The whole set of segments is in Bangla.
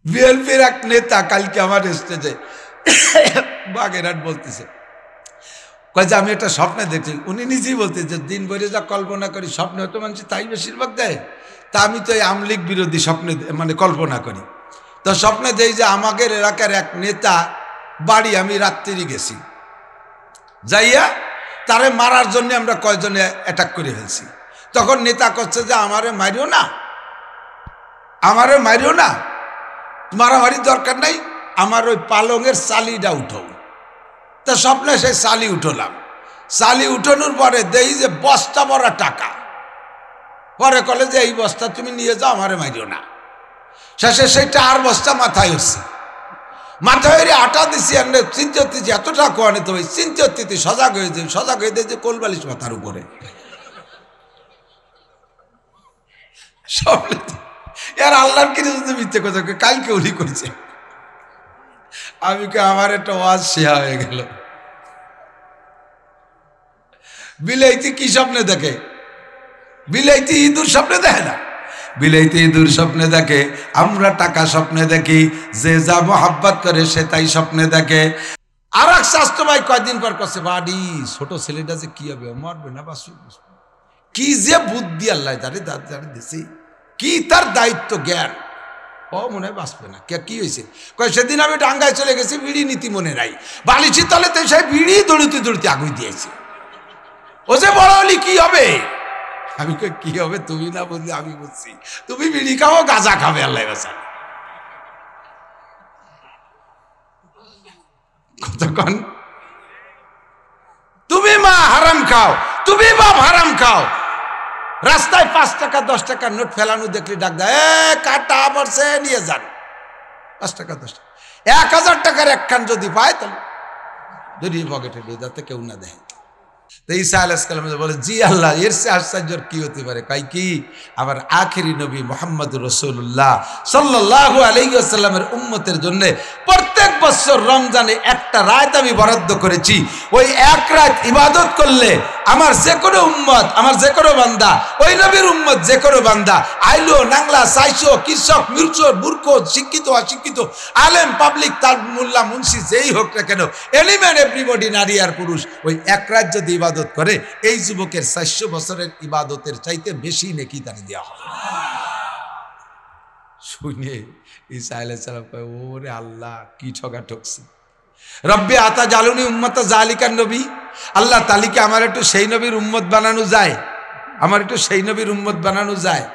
বিএনপির এক নেতা কালকে আমার স্টেজে বাগেরহাট বলতেছে, কয় যে আমি একটা স্বপ্নে দেখছি। উনি নিজেই বলতেছে দিন ভরে যা কল্পনা করি স্বপ্নে হয়তো মানুষ তাই বেশিরভাগ দেয়। তা আমি তো এই আমলিগ বিরোধী স্বপ্নে মানে কল্পনা করি। তো স্বপ্নে দেই যে আমাদের এলাকার এক নেতা বাড়ি আমি রাত্রি গেছি, যাইয়া তারে মারার জন্য আমরা কয়জনে অ্যাটাক করে ফেলছি। তখন নেতা করছে যে আমারে মারিও না, আমারে মারিও না, মারামারির দরকার নাই, আমার ওই পালংয়ের চালিটা উঠো। তা স্বপ্নে সেই চালি উঠলাম। চালি উঠানোর পরে দেই যে বস্তা ভরা টাকা। পরে কলে যে এই বস্তা তুমি নিয়ে যাও, আমারে মারিও না। শেষে সেই 4 বস্তা মাথায় হচ্ছে, মাথায় হয়ে আটা দিছি। এমনি চিন্তা হচ্ছে এতটা কোয়ানে তো ওই চিন্তা হচ্ছে সজাগ হয়ে যায়, সজাগ হয়ে যায় যে কোলবালিশ মাথার উপরে। স্বপ্নে এর আল্লাহর কিনে যদি মিথ্যে কথা কালকে উনি করেছে। আমি কে আমার একটা ওয়াজ শেয়া হয়ে গেল। বিলাইতি কি স্বপ্নে দেখে? বিলাইতি ইঁদুর স্বপ্নে দেখে না, বিলাইতি ইঁদুর স্বপ্নে দেখে। আমরা টাকা স্বপ্নে দেখি, যে যা মোহাব্বত করে সে তাই স্বপ্নে দেখে। আর এক স্বাস্থ্য ভাই কয়েকদিন পর করছে বাড়ি ছোট ছেলেটা যে কি হবে, মারবে না বাসু, কি যে বুদ্ধি আল্লাহ তারে দিছে, কি তার দায়িত্ব জ্ঞান, ও মনে হয় বাঁচবে না। কি হয়েছে? কয় সেদিন আমি ডাঙ্গায় চলে গেছি, বিড়ি নীতি মনে নাই, বালিশি তলে তো সেই বিড়ি দৌড়িতে দৌড়িতে আগুই দিয়েছে। ও যে বড় হলি কি হবে? আমি কই কি হবে তুমি না বললে আমি বুঝছি, তুমি বিড়ি খাও গাঁজা খাবে আল্লাহ বাঁচান। কতক্ষণ তুমি মা হারাম খাও, তুমি বাপ হারাম খাও। রাস্তায় 5 টাকা 10 টাকা নোট ফেলানো দেখলে ডাক দেয়, কাটা পড়ছে নিয়ে যান। 5 টাকা 10 টাকা 1000 টাকার একখান যদি পায় তাহলে যদি পকেটে দিয়ে যাতে কেউ না দেয়। তো ঈসা আলাইহিস সালাম বলে জি আল্লাহ, এর চেয়ে আশ্চর্য কি হতে পারে? কয় কি, আমার আখেরি নবী মুহাম্মদুর রাসূলুল্লাহ সাল্লাল্লাহু আলাইহি ওয়াসাল্লামের উম্মতের জন্য প্রত্যেক বছর রমজানে একটা রাত আমি বরাদ্দ করেছি। ওই এক রাত ইবাদত করলে আমার যে কোনো উম্মত, আমার যে কোনো বান্দা, ওই নবীর উম্মত যে কোনো বান্দা, আইলো নাংলা সাইসো কৃষক মির্চর মূর্খ শিক্ষিত অশিক্ষিত আলেম পাবলিক তার মোল্লা মুন্সি যেই হোক না কেন, এনিম্যান এভরিবডি নারী আর পুরুষ, ওই এক রাত যদি ইবাদত করে এই যুবকের 400 বছরের ইবাদতের চাইতে বেশি নেকি তাকে দেওয়া হবে। শুনে ঈসা আলাইহিস সালাম কয় ওরে আল্লাহ কি ঠকা ঠকছি, রব্বি আতা জালুনি উম্মতা জালিকান নবী, আল্লাহ তালিকে আমার একটু সেই নবীর উম্মত বানানো যায়, আমার একটু সেই নবীর উম্মত বানানো যায়।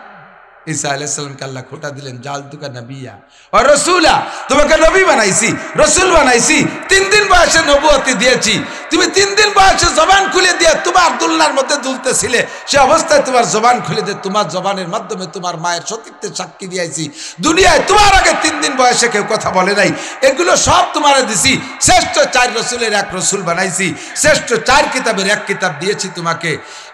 ঈসা আলাইহিস সালামকে আল্লাহ খোটা দিলেন, জালতুকা নবিয়া ও রাসূলা, তোমাকে নবী বানাইছি, রাসূল বানাইছি, 3 দিন বয়সে নবুয়তি দিয়েছি। তুমি 3 দিন বয়সে জবান খুলে দিয়ে তোমার দুলনার মধ্যে দুলতেছিলে, সে অবস্থায় তোমার জবান খুলে দিয়ে তোমার জবানের মাধ্যমে তোমার মায়ের সতীত্বের সাক্ষী দিয়েছি। দুনিয়ায় তোমার আগে 3 দিন বয়সে কেউ কথা বলে নাই, এগুলো সব তোমারে দিছি। শ্রেষ্ঠ 4 রসুলের 1 রসুল বানাইছি, শ্রেষ্ঠ 4 কিতাবের 1 কিতাব দিয়েছি তোমাকে।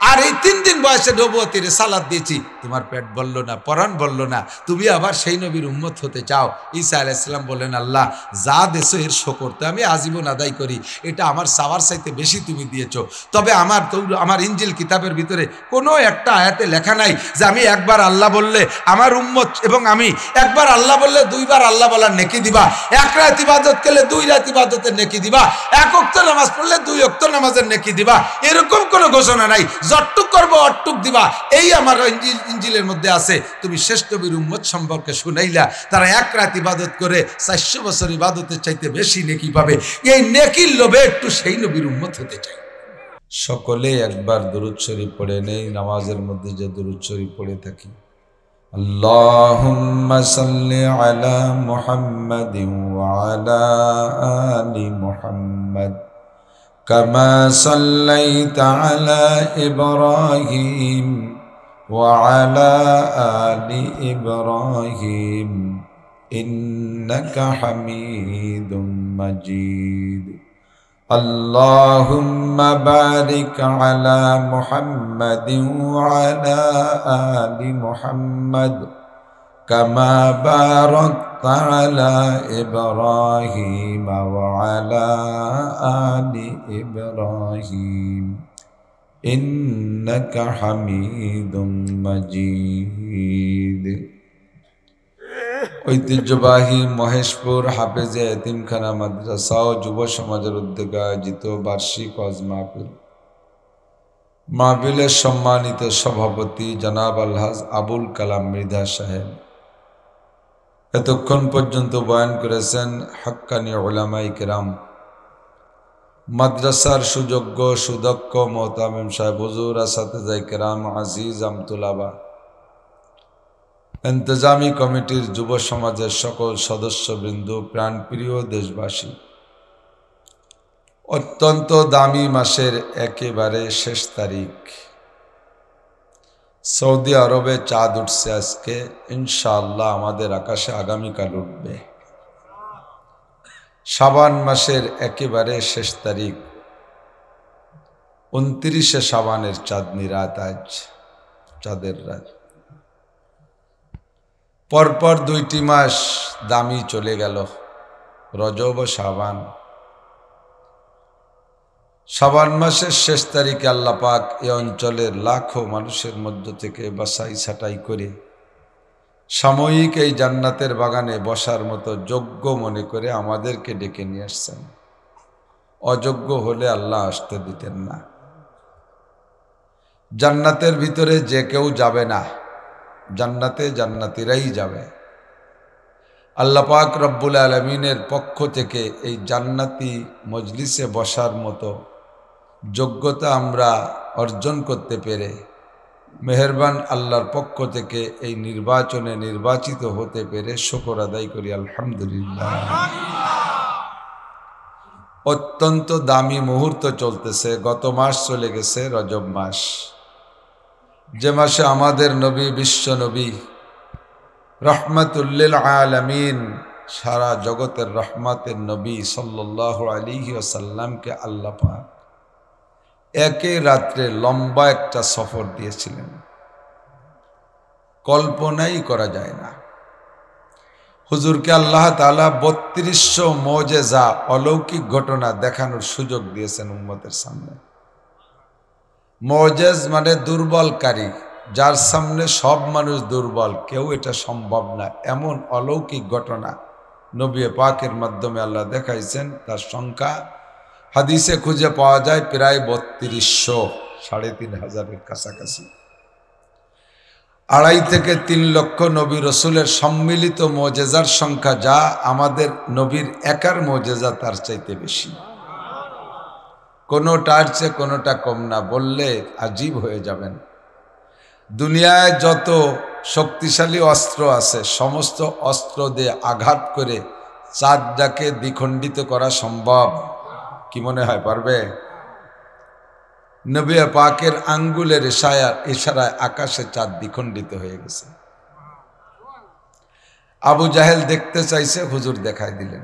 আর এই 3 দিন বয়সে নবুয়তি রিসালাত দিয়েছি, তোমার পেট বলল না, পরাণ বলল না, তুমি আবার সেই নবীর উম্মত হতে চাও। ঈসা আলাইহিস সালাম বলেন, আল্লাহ যা দেছো এর শুকর তো আমি আজীবন আদায় করি, এটা আমার চাওয়ার চাইতে বেশি তুমি দিয়েছো। তবে আমার ইনজিল কিতাবের ভিতরে কোনো একটা আয়াতে লেখা নাই যে আমি একবার আল্লাহ বললে আমার উম্মত এবং আমি একবার আল্লাহ বললে 2 বার আল্লাহ বলার নেকি দিবা, 1 রাত ইবাদত করলে 2 রাত ইবাদতের নেকি দিবা, 1 ওয়াক্ত নামাজ পড়লে 2 ওয়াক্ত নামাজের নেকি দিবা, এরকম কোনো ঘোষণা নাই। যতটুক করবো অটুক দিবা, এই আমার ইনজিলের মধ্যে আছে। তুমি শ্রেষ্ঠ নবীর উম্মত সম্পর্কে শুনাইলা, তারা 1 রাত ইবাদত করে 400 বছর ইবাদতের চাইতে বেশি নেকি পাবে। এই নেকির লোভে একটু সেই নবীর উম্মত হতে চাই। সকলে একবার দরুদ শরীফ পড়ে নেই, নামাজের মধ্যে যে দরুদ শরীফ পড়ে থাকি। আল্লাহুম্মা সাল্লি আলা মুহাম্মাদিন ওয়া আলা আলি মুহাম্মাদ কামা সাল্লাইতা আলা ইব্রাহিম ওয়া আলা আলি ইব্রাহিম ইন্নাকা হামিদুম মাজিদ। আল্লাহুম্মা বারিক আলা মুহাম্মাদিন ওয়া আলা আলি মুহাম্মাদ কামা বারাকতা আলা ইব্রাহিম ওয়া আলা আলি ইব্রাহিম ইন্নাকা হামিদুম মাজিদ। ঐতিহ্যবাহী মহেশপুর হাফেজে এতিমখানা মাদ্রাসা ও যুব সমাজের উদ্যোগে আয়োজিত বার্ষিক ওয়াজ মাহফিল। মাহফিলের সম্মানিত সভাপতি জনাব আলহাজ আবুল কালাম মৃধা সাহেব। এতক্ষণ পর্যন্ত বয়ান করেছেন হাক্কানি উলামায়ে কেরাম, মাদ্রাসার সুযোগ্য সুদক্ষ মোহতামিম সাহেব হুজুর, আসাতিজায়ে কেরাম, আজিজ আমতুলাবা, ইন্তজামী কমিটির যুব সমাজের সকল সদস্যবৃন্দ, প্রাণপ্রিয় দেশবাসী। অত্যন্ত দামি মাসের একেবারে শেষ তারিখ, সৌদি আরবে চাঁদ উঠছে আজকে, ইনশাআল্লাহ আমাদের আকাশে আগামীকাল উঠবে। শাবান মাসের একেবারে শেষ তারিখ, 29শে শাবানের চাঁদনি রাত, আজ চাঁদের রাত। পরপর 2টি মাস দামি চলে গেল, রজব ও শাবান। শাবান মাসের শেষ তারিখে আল্লাহ পাক এ অঞ্চলের লাখো মানুষের মধ্য থেকে বাছাই ছাঁটাই করে সাময়িক এই জান্নাতের বাগানে বসার মতো যোগ্য মনে করে আমাদেরকে ডেকে নিয়ে আসছেন। অযোগ্য হলে আল্লাহ আসতে দিতেন না। জান্নাতের ভিতরে যে কেউ যাবে না, জান্নাতে জান্নাতীরাই যাবে। আল্লাহ পাক রব্বুল আলামিনের পক্ষ থেকে এই জান্নাতি মজলিসে বসার মতো যোগ্যতা আমরা অর্জন করতে পেরে মেহেরবান আল্লাহর পক্ষ থেকে এই নির্বাচনে নির্বাচিত হতে পেরে শুকর আদায় করি আলহামদুলিল্লাহ। অত্যন্ত দামি মুহূর্ত চলতেছে। গত মাস চলে গেছে রজব মাস, যে মাসে আমাদের নবী, বিশ্ব নবী, রহমাতুল্লিল আলামিন, সারা জগতের রহমাতের নবী সাল্লাল্লাহু আলাইহি ওয়াসাল্লামকে আল্লাহ পাক একে রাত্রে লম্বা একটা সফর দিয়েছিলেন। কল্পনাই করা যায় না। হুজুরকে আল্লাহ তাআলা 3200 মুজিজা, অলৌকিক ঘটনা দেখানোর সুযোগ দিয়েছেন উম্মতের সামনে। মুজিজ মানে দুর্বলকারী, যার সামনে সব মানুষ দুর্বল, কেউ এটা সম্ভব না, এমন অলৌকিক ঘটনা নবী পাকের মাধ্যমে আল্লাহ দেখাইছেন। তার সংখ্যা হাদিসে খুঁজে পাওয়া যায় প্রায় 3200, 3500-এর কাছাকাছি। 2.5 থেকে 3 লক্ষ নবী রসুলের সম্মিলিত মুজিজার সংখ্যা, যা আমাদের নবীর একার মুজিজা তার চাইতে বেশি। কোনোটার চেয়ে কোনোটা কম না, বললে আজীব হয়ে যাবেন। দুনিয়ায় যত শক্তিশালী অস্ত্র আছে, সমস্ত অস্ত্র দিয়ে আঘাত করে চাঁদটাকে দ্বিখণ্ডিত করা সম্ভব? কি মনে হয় পারবে? নবী পাকের আঙ্গুলের ইশারায় আকাশে চাঁদ দ্বিখণ্ডিত হয়ে গেছে। আবু জাহেল দেখতে চাইছে, হুজুর দেখাই দিলেন।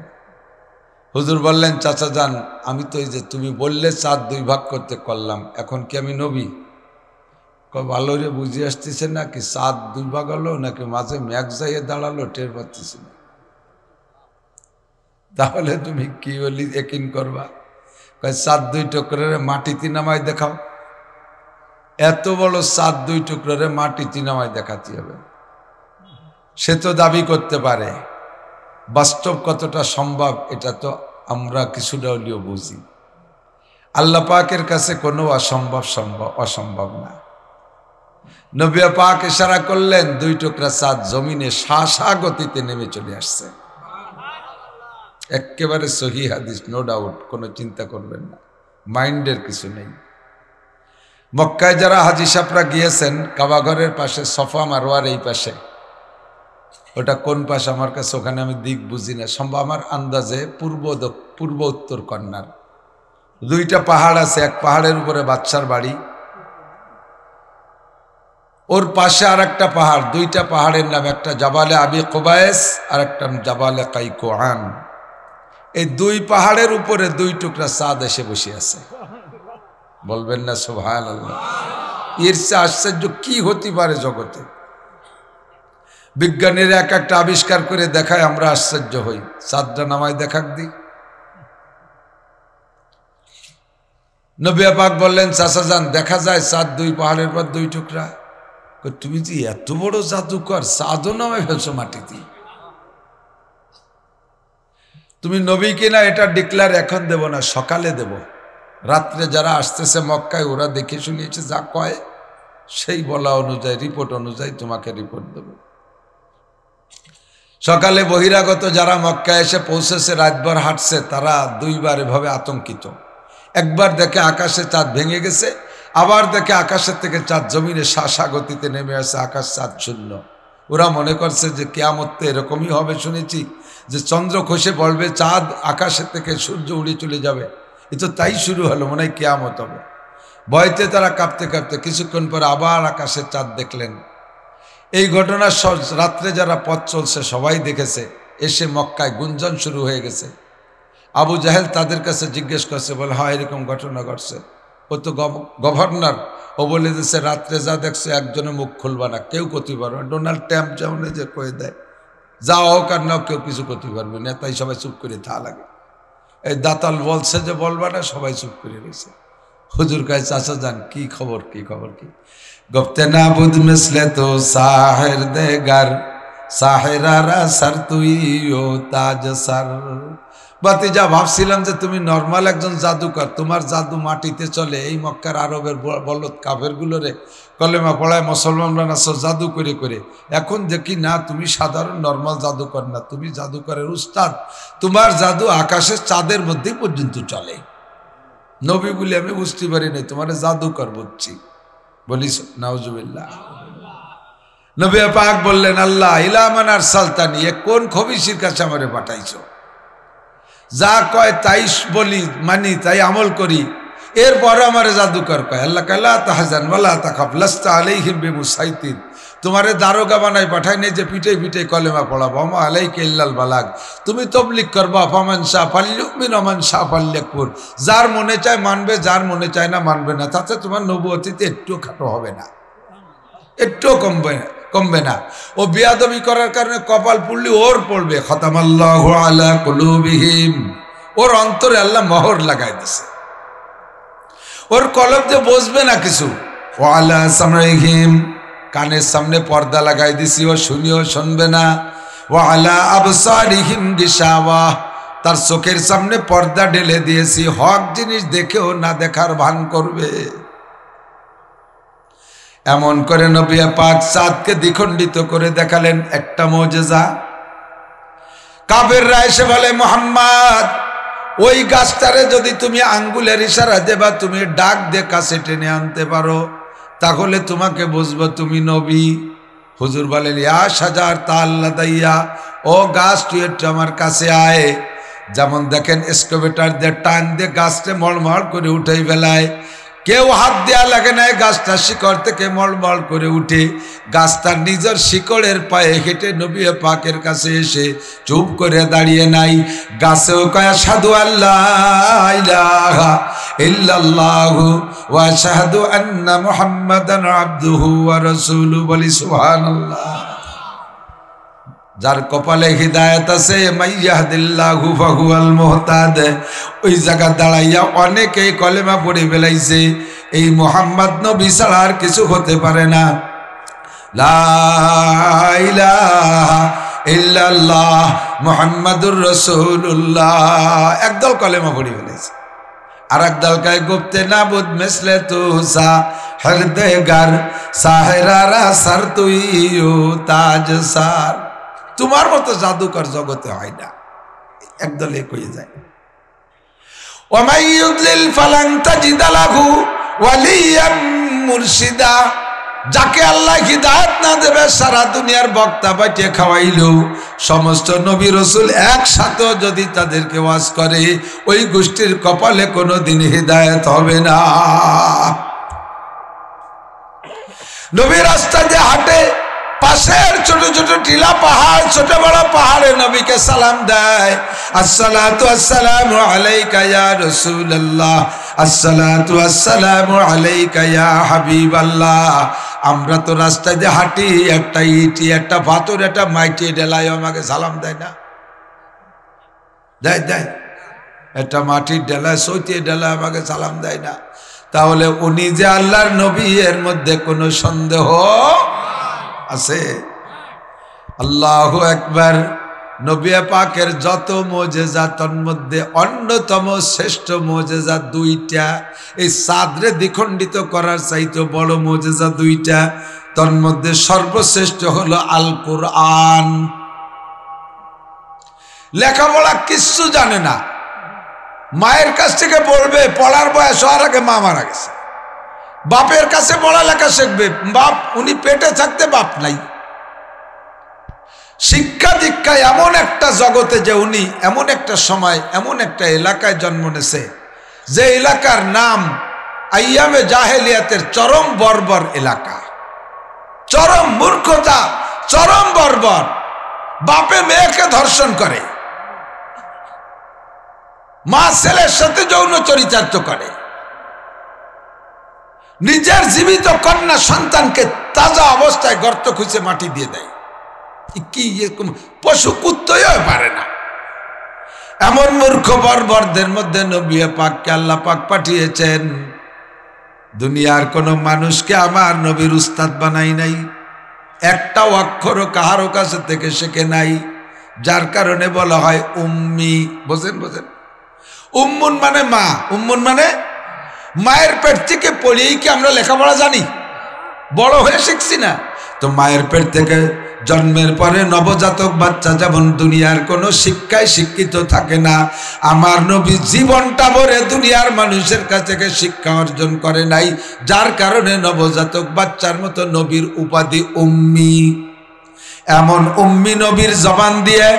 হুজুর বললেন, চাচা যান, আমি তো এই যে তুমি বললে চাঁদ 2 ভাগ করতে করলাম, এখন কি আমি নবী? ভালো রে বুঝে আসতেছে না, কি চাঁদ 2 ভাগ হলো নাকি মাঝে মেঘ যাইয়ে দাঁড়ালো, টের পাচ্ছিস না। তাহলে তুমি কি বলি একিন করবা? চাঁদ 2 টুকরারে মাটিতে নামায় দেখাও। এত বড় চাঁদ 2 টুকরারে মাটিতে নামায় দেখাতে হবে। সে তো দাবি করতে পারে, বাস্তব কতটা সম্ভব এটা তো আমরা কিছুটা হলেও বুঝি। আল্লাহ পাকের কাছে কোনো অসম্ভব না। নবী পাক ইশারা করলেন, 2 টুকরা চাঁদ জমিনে শাসা গতিতে নেমে চলে আসছে। একেবারে সহি হাদিস, নো ডাউট, কোনো চিন্তা করবেন না, মাইন্ডের কিছু নেই। মক্কায় যারা হাজি সাহেবরা গিয়েছেন, কাবা ঘরের পাশে সফা মারওয়ার এই পাশে, ওটা কোন পাশ আমার কাছে, ওখানে আমি দিক বুঝি না, সম্ভব আমার আন্দাজে পূর্ব উত্তর কর্নার। 2টা পাহাড় আছে, এক পাহাড়ের উপরে বাদশার বাড়ি, ওর পাশে আর একটা পাহাড়। 2টা পাহাড়ের নাম, একটা জাবালে আবি কুবায়েস আর একটা জাবালে কাইকুআন। এই 2 পাহাড়ের উপরে 2 টুকরা চাঁদ এসে বসে আছে। বলবেন না সুবহানাল্লাহ? এর চেয়ে আশ্চর্য কি হতে পারে জগতে? বিজ্ঞানীরা এক একটা আবিষ্কার করে দেখায়, আমরা আশ্চর্য হই। চাঁদটা নামায় দেখাক দি। নবী পাক বললেন, চাচা যান, দেখা যায় চাঁদ 2 পাহাড়ের পর 2 টুকরা। তুমি যে এত বড় জাদুকর, চাঁদও নামায় ফেলছো মাটিতে? তুমি নবী কিনা এটা ডিক্লেয়ার এখন দেব না, সকালে দেব। রাত্রে যারা আসতেছে মক্কায় ওরা দেখে শুনিয়েছে, যা কয় সেই বলা অনুযায়ী, রিপোর্ট অনুযায়ী তোমাকে রিপোর্ট দেব। সকালে বহিরাগত যারা মক্কায় এসে পৌঁছেছে, রাতভর হাঁটছে, তারা দুইবার এভাবে আতঙ্কিত। একবার দেখে আকাশে চাঁদ ভেঙে গেছে, আবার দেখে আকাশের থেকে চাঁদ জমিনে শাসা গতিতে নেমে আসে, আকাশ চাঁদ শূন্য। ওরা মনে করছে যে কিয়ামত তো এরকমই হবে, শুনেছি যে চন্দ্র খসে পড়বে, চাঁদ আকাশের থেকে সূর্য উড়ে চলে যাবে, এ তো তাই শুরু হলো, মনে হয় কিয়ামত হবে। ভয়তে তারা কাঁপতে কাঁপতে কিছুক্ষণ পরে আবার আকাশে চাঁদ দেখলেন। এই ঘটনা রাত্রে যারা পথ চলছে সবাই দেখেছে। এসে মক্কায় গুঞ্জন শুরু হয়ে গেছে। আবু জাহেল তাদের কাছে জিজ্ঞেস করছে, বলে হ্যাঁ এরকম ঘটনা ঘটছে। ও তো গভর্নর, ও বলে দিচ্ছে রাত্রে যা দেখছে একজনে মুখ খুলবা না, কেউ করতে পারবে না। ডোনাল্ড ট্রাম্প যেমন যে কয়ে দেয়, যা হোক আর নাও, কেউ কিছু করতে পারবে না, তাই সবাই চুপ করে থা লাগে। এই দাতাল বলছে যে বলবা না, সবাই চুপ করে রয়েছে। হুজুর কাছে চাচা যান, কি খবর, কি খবর, কি গপ্তে না বুধ মিসলে তো সাহের দেগার, সাহেরারা সার তুই ও তাজ সার। বাতিজা, ভাবছিলাম যে তুমি নর্মাল একজন জাদুকর, তোমার জাদু মাটিতে চলে। এই মক্কার আরবের বলদ কাফের গুলোরে কলেমা পড়ায় মুসলমানরা নাচো জাদু করে করে। এখন দেখি না, তুমি সাধারণ নর্মাল জাদুকর না, তুমি জাদুকরের উস্তাদ। তোমার জাদু আকাশের চাঁদের মধ্যে পর্যন্ত চলে। নবী বলে আমি বুঝতে পারি নাই, তোমার জাদুকর বুঝছি। বলিস নাউজুবিল্লাহ। নবী পাক বললেন, আল্লাহ ইলামান আর সালতানি, এ কোন খবিসির কাছে আমারে পাঠাইছো? যা কয় তাই বলি, মানি, তাই আমল করি, এরপরে আমারে জাদুকর কয়। আল্লাহ কাল্লা তাহজান ওয়ালা তাখাফ লাস্তা আলাইহিম বিমুসাইতির, তোমারে দারোগা বানাই পাঠাই নেই যে পিঠে পিঠে কলেমা পড়াবো। আমা আলাইকা ইল্লাল বালাগ, তুমি তবলিগ করবা। ফামান শাহ ফাল্যুমিন ওয়া মান শাহ ফাল্যাকফুর, যার মনে চায় মানবে, যার মনে চায় না মানবে না। তাতে তোমার নবুয়তিতে একটু খাটো হবে না, একটু কমবে না। ও বিয়াদবি করার কারণে কপাল পুড়লি ওর পড়বে। খতামাল্লাহু আলা কুলুবিহিম, ওর অন্তরে আল্লাহ মোহর লাগাই দিছে, ওর কলব দিয়ে বসবে না কিছু। ও আলা সামঈহিম, কানের সামনে পর্দা লাগাই দিছি, ও শুনিও শুনবে না। ও আলা আবসারিহিম গিশাওয়া, তার চোখের সামনে পর্দা ঢেলে দিয়েছি, হক জিনিস দেখেও না দেখার ভান করবে। এমন করে নবী পাক চাঁদকে দ্বিখণ্ডিত করে দেখালেন, একটা মুজিজা। কাফেররা এসে বলে, মুহাম্মদ ওই গাছটারে যদি তুমি আঙ্গুলের ইশারা দেবা, তুমি ডাক দিয়ে কাছে টেনে আনতে পারো, তাহলে তোমাকে বুঝবো তুমি নবী। হুজুর বলেন, ইয়া শাজার তাআল্লা দাইয়া, ও গাছ তুই একটু আমার কাছে আয়। যেমন দেখেন এক্সকাভেটর দিয়ে টান দিয়ে গাছটা মড়মড় করে উঠাই ফেলায়, কেউ হাত দেওয়া লাগে না, গাছটা শিকড় থেকে মলমল করে উঠে। গাছটার নিজের শিকড়ের পায়ে হেঁটে নবী পাকের কাছে এসে চুপ করে দাঁড়িয়ে নাই। গাছেও কয় আশহাদু আল্লাহ ইলাহা ইল্লাল্লাহু ওয়া আশহাদু আন্না মুহাম্মাদান আবদুহু ওয়া রাসূলুহু, বলি সুবহানাল্লাহ। যার কপালে হিদায়াত আছে, মাইয়াহদিল্লাহু ফাহুয়াল মুহতাদ, ওই জায়গা দাঁড়াইয়া অনেকেই কলেমা পড়ে ফেলাইছে, এই মুহাম্মদ নবী ছাড়া আর কিছু হতে পারে না। লা ইলাহা ইল্লাল্লাহ মুহাম্মাদুর রাসূলুল্লাহ, একদল কলেমা পড়ে ফেলাইছে। আর একদল কয় গুপ্তে নাবুদ মিসলে তুসা হৃদয়গার, সাহেরারা সার তুই ও তাজ সার, তোমার মতো জাদুকর জগতে হয় না। একদলে কয়ে যায়, ওয়ামাই ইউদ্লিল ফালান তাজিদ লাহু ওয়ালিয়াম মুরশিদা, যাকে আল্লাহ হিদায়াত না দেবে, সারা দুনিয়ার বক্তা বাটিয়ে খাওয়াইলেও সমস্ত নবী রাসূল একসাথে যদি তাদেরকে ওয়াজ করে, ওই গোষ্ঠীর কপালে কোনোদিন হিদায়াত হবে না। নবী রাস্তা দিয়ে হাঁটে, পাশের ছোট ছোট টিলা পাহাড়, ছোট বড় পাহাড়ে নবীকে সালাম দেয়, আসসালাতু আসসালামু আলাইকা ইয়া রাসূলুল্লাহ, আসসালাতু আসসালামু আলাইকা ইয়া হাবিবাল্লাহ। আমরা তো রাস্তায় দিয়ে হাঁটি, একটা ইটি, একটা পাথর, একটা মাটি ডেলায় আমাকে সালাম দেয় না? দেয় দেয়? একটা মাটির ডেলায়, সইতে ডেলায় আমাকে সালাম দেয় না? তাহলে উনি যে আল্লাহর নবী, এর মধ্যে কোনো সন্দেহ আছে? আল্লাহু আকবার। নবী পাকের যত মোজেজা তন্মধ্যে অন্যতম শ্রেষ্ঠ মোজেজা দুইটা। এই চাঁদরে দ্বিখণ্ডিত করার চাইতে বড় মোজেজা দুইটা, তন্মধ্যে সর্বশ্রেষ্ঠ হলো আল কোরআন। লেখাপড়া কিচ্ছু জানে না, মায়ের কাছ থেকে পড়বে, পড়ার বয়স হওয়ার আগে মা মারা গেছে। বাপের কাছে পড়ালেখা শিখবে, বাপ উনি পেটে থাকতে বাপ নাই। শিক্ষা দীক্ষা এমন একটা জগতে যে উনি এমন একটা সময় এমন একটা এলাকায় জন্ম নেছে, যে এলাকার নাম আইয়ামে জাহেলিয়াতের চরম বর্বর এলাকা, চরম মূর্খতা, চরম বর্বর। বাপে মেয়েকে ধর্ষণ করে, মা ছেলের সাথে যৌন চরিতার্থ করে, নিজের জীবিত কন্যা সন্তানকে তাজা অবস্থায় গর্ত খুঁজে মাটি দিয়ে দেয়। কি পশু কুত্তও পারে না। এমন মূর্খ বর্বরদের মধ্যে নবী পাককে আল্লাহ পাক পাঠিয়েছেন। দুনিয়ার কোন মানুষকে আমার নবীর উস্তাদ বানাই নাই, একটা অক্ষরও কাহারো কাছে থেকে শেখে নাই, যার কারণে বলা হয় উম্মি। বোঝেন বোঝেন, উম্মুন মানে মা, উম্মুন মানে মায়ের পেট থেকে পড়েই কি আমরা লেখাপড়া জানি? বড় হয়ে শিখছি না তো। মায়ের পেট থেকে জন্মের পরে নবজাতক বাচ্চা যেমন দুনিয়ার কোনো শিক্ষায় শিক্ষিত থাকে না, আমার নবী জীবনটা ভরে দুনিয়ার মানুষের কাছ থেকে শিক্ষা অর্জন করে নাই, যার কারণে নবজাতক বাচ্চার মতো নবীর উপাধি উম্মি। এমন উম্মি নবীর জবান দিয়ে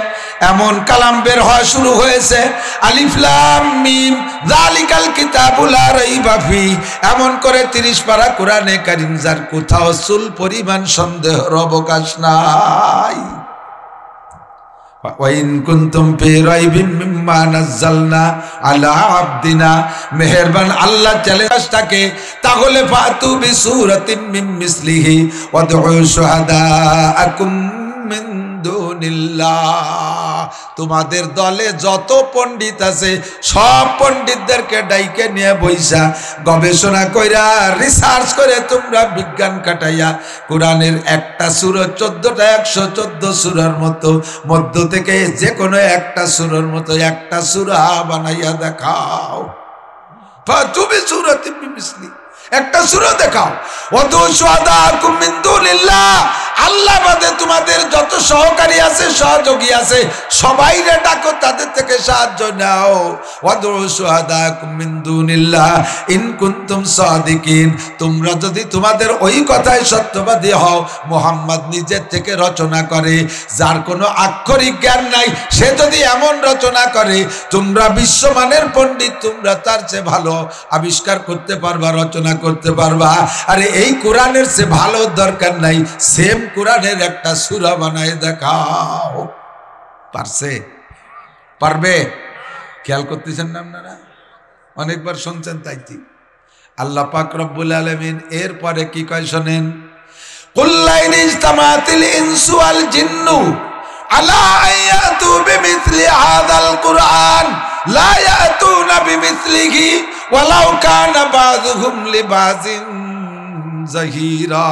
এমন কালাম বের হওয়া শুরু হয়েছে, আলিফ লাম মিম যালিকাল কিতাবু লা রাইবা ফি, এমন করে 30 পারা কোরআনে কারীম যার কোথাও চুল পরিমাণ সন্দেহের অবকাশ নাই। ওয়াইন কুনতুম ফি রাইবিন মিম্মা নাযালনা আলা আবদিনা, মেহেরবান আল্লাহ চ্যালেঞ্জটাকে, তাহলে ফাতু বিসূরাতিন মিন মিসলিহি ওয়াদউ শুহাদাআকুম মিন দুনিল্লাহ। তোমাদের দলে যত পণ্ডিত আছে সব পণ্ডিতদেরকে ডাইকে নিয়ে বইসা গবেষণা কইরা রিসার্চ করে তোমরা বিজ্ঞান কাটাইয়া কোরআনের একটা সূরা 14টা 114 সূরার মতো মধ্য থেকে যে কোনো একটা সূরার মতো একটা সূরা বানাইয়া দেখাও। ফাতুবি সূরাতিন মিন মিসলি, একটা সূরা দেখাও। ওয়াদু শুহাদাআকুম মিন দুনিল্লাহ, আল্লাহ বাদে তোমাদের যত সহকারী আছে সহযোগী আছে সবাইরে ডাকো, তাদের থেকে সাহায্য নাও। ওয়াদু শুহাদাআকুম মিন দুনিল্লাহ ইন কুনতুম সাদিকিন, তোমরা যদি তোমাদের ওই কথায় সত্যবাদী হও। মুহাম্মদ নিজের থেকে রচনা করে, যার কোনো আক্ষরিক জ্ঞান নাই, সে যদি এমন রচনা করে, তোমরা বিশ্বমানের পণ্ডিত, তোমরা তার চেয়ে ভালো আবিষ্কার করতে পারবা, রচনা করতে পারবা। আরে এই কোরআনের চেয়ে ভালো দরকার নাই, সেম কোরআনের একটা সূরা বানায় দেখাও। পারছে? পারবে? খেয়াল করতেছেন না আপনারা? অনেকবার শুনছেন তাইতি। আল্লাহ পাক রব্বুল আলামিন এরপরে কি কয় শোনেন, কুল লাইন ইজতামাতিল ইনসু ওয়াল জিন্নু আলা আয়াতু বিমিসলি হাযাল কুরআন লা ইয়াতুনা বিমিসলিহি ওয়ালাউ কানা বাযুহুম লিবাযিন যাহিরা।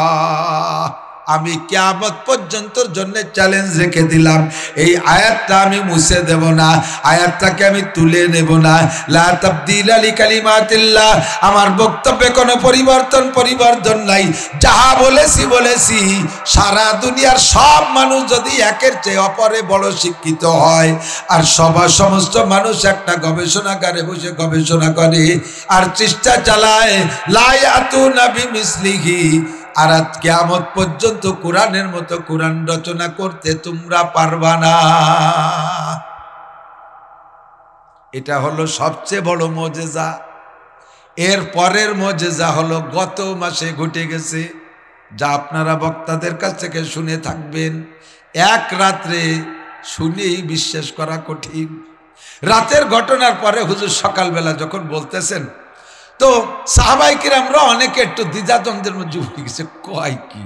আমি কিয়ামত পর্যন্তর জন্য চ্যালেঞ্জ রেখে দিলাম, এই আয়াতটা আমি মুছে দেব না, আয়াতটাকে আমি তুলে নেব না। লা তাবদীলা লিকালিমাতিল্লাহ, আমার বক্তব্যে কোনো পরিবর্তন নাই। যাহা বলেছি। সারা দুনিয়ার সব মানুষ যদি একের চেয়ে অপরে বড় শিক্ষিত হয়, আর সমস্ত মানুষ একটা গবেষণাগারে বসে গবেষণা করে আর চেষ্টা চালায়, লা ইয়াতুনা বিমিসলিহি, আর কিয়ামত পর্যন্ত কোরআনের মতো কোরআন রচনা করতে তোমরা পারবা না। এটা হলো সবচেয়ে বড় মুজিজা। এর পরের মুজিজা হলো গত মাসে ঘটে গেছে, যা আপনারা বক্তাদের কাছ থেকে শুনে থাকবেন। এক রাত্রে শুনেই বিশ্বাস করা কঠিন। রাতের ঘটনার পরে হুজুর সকালবেলা যখন বলতেছেন, তো সাহাবায়ে কিরামরা অনেকে একটু দ্বিধাদ্বন্দ্বের মধ্যে উঠে গেছে, কয় কি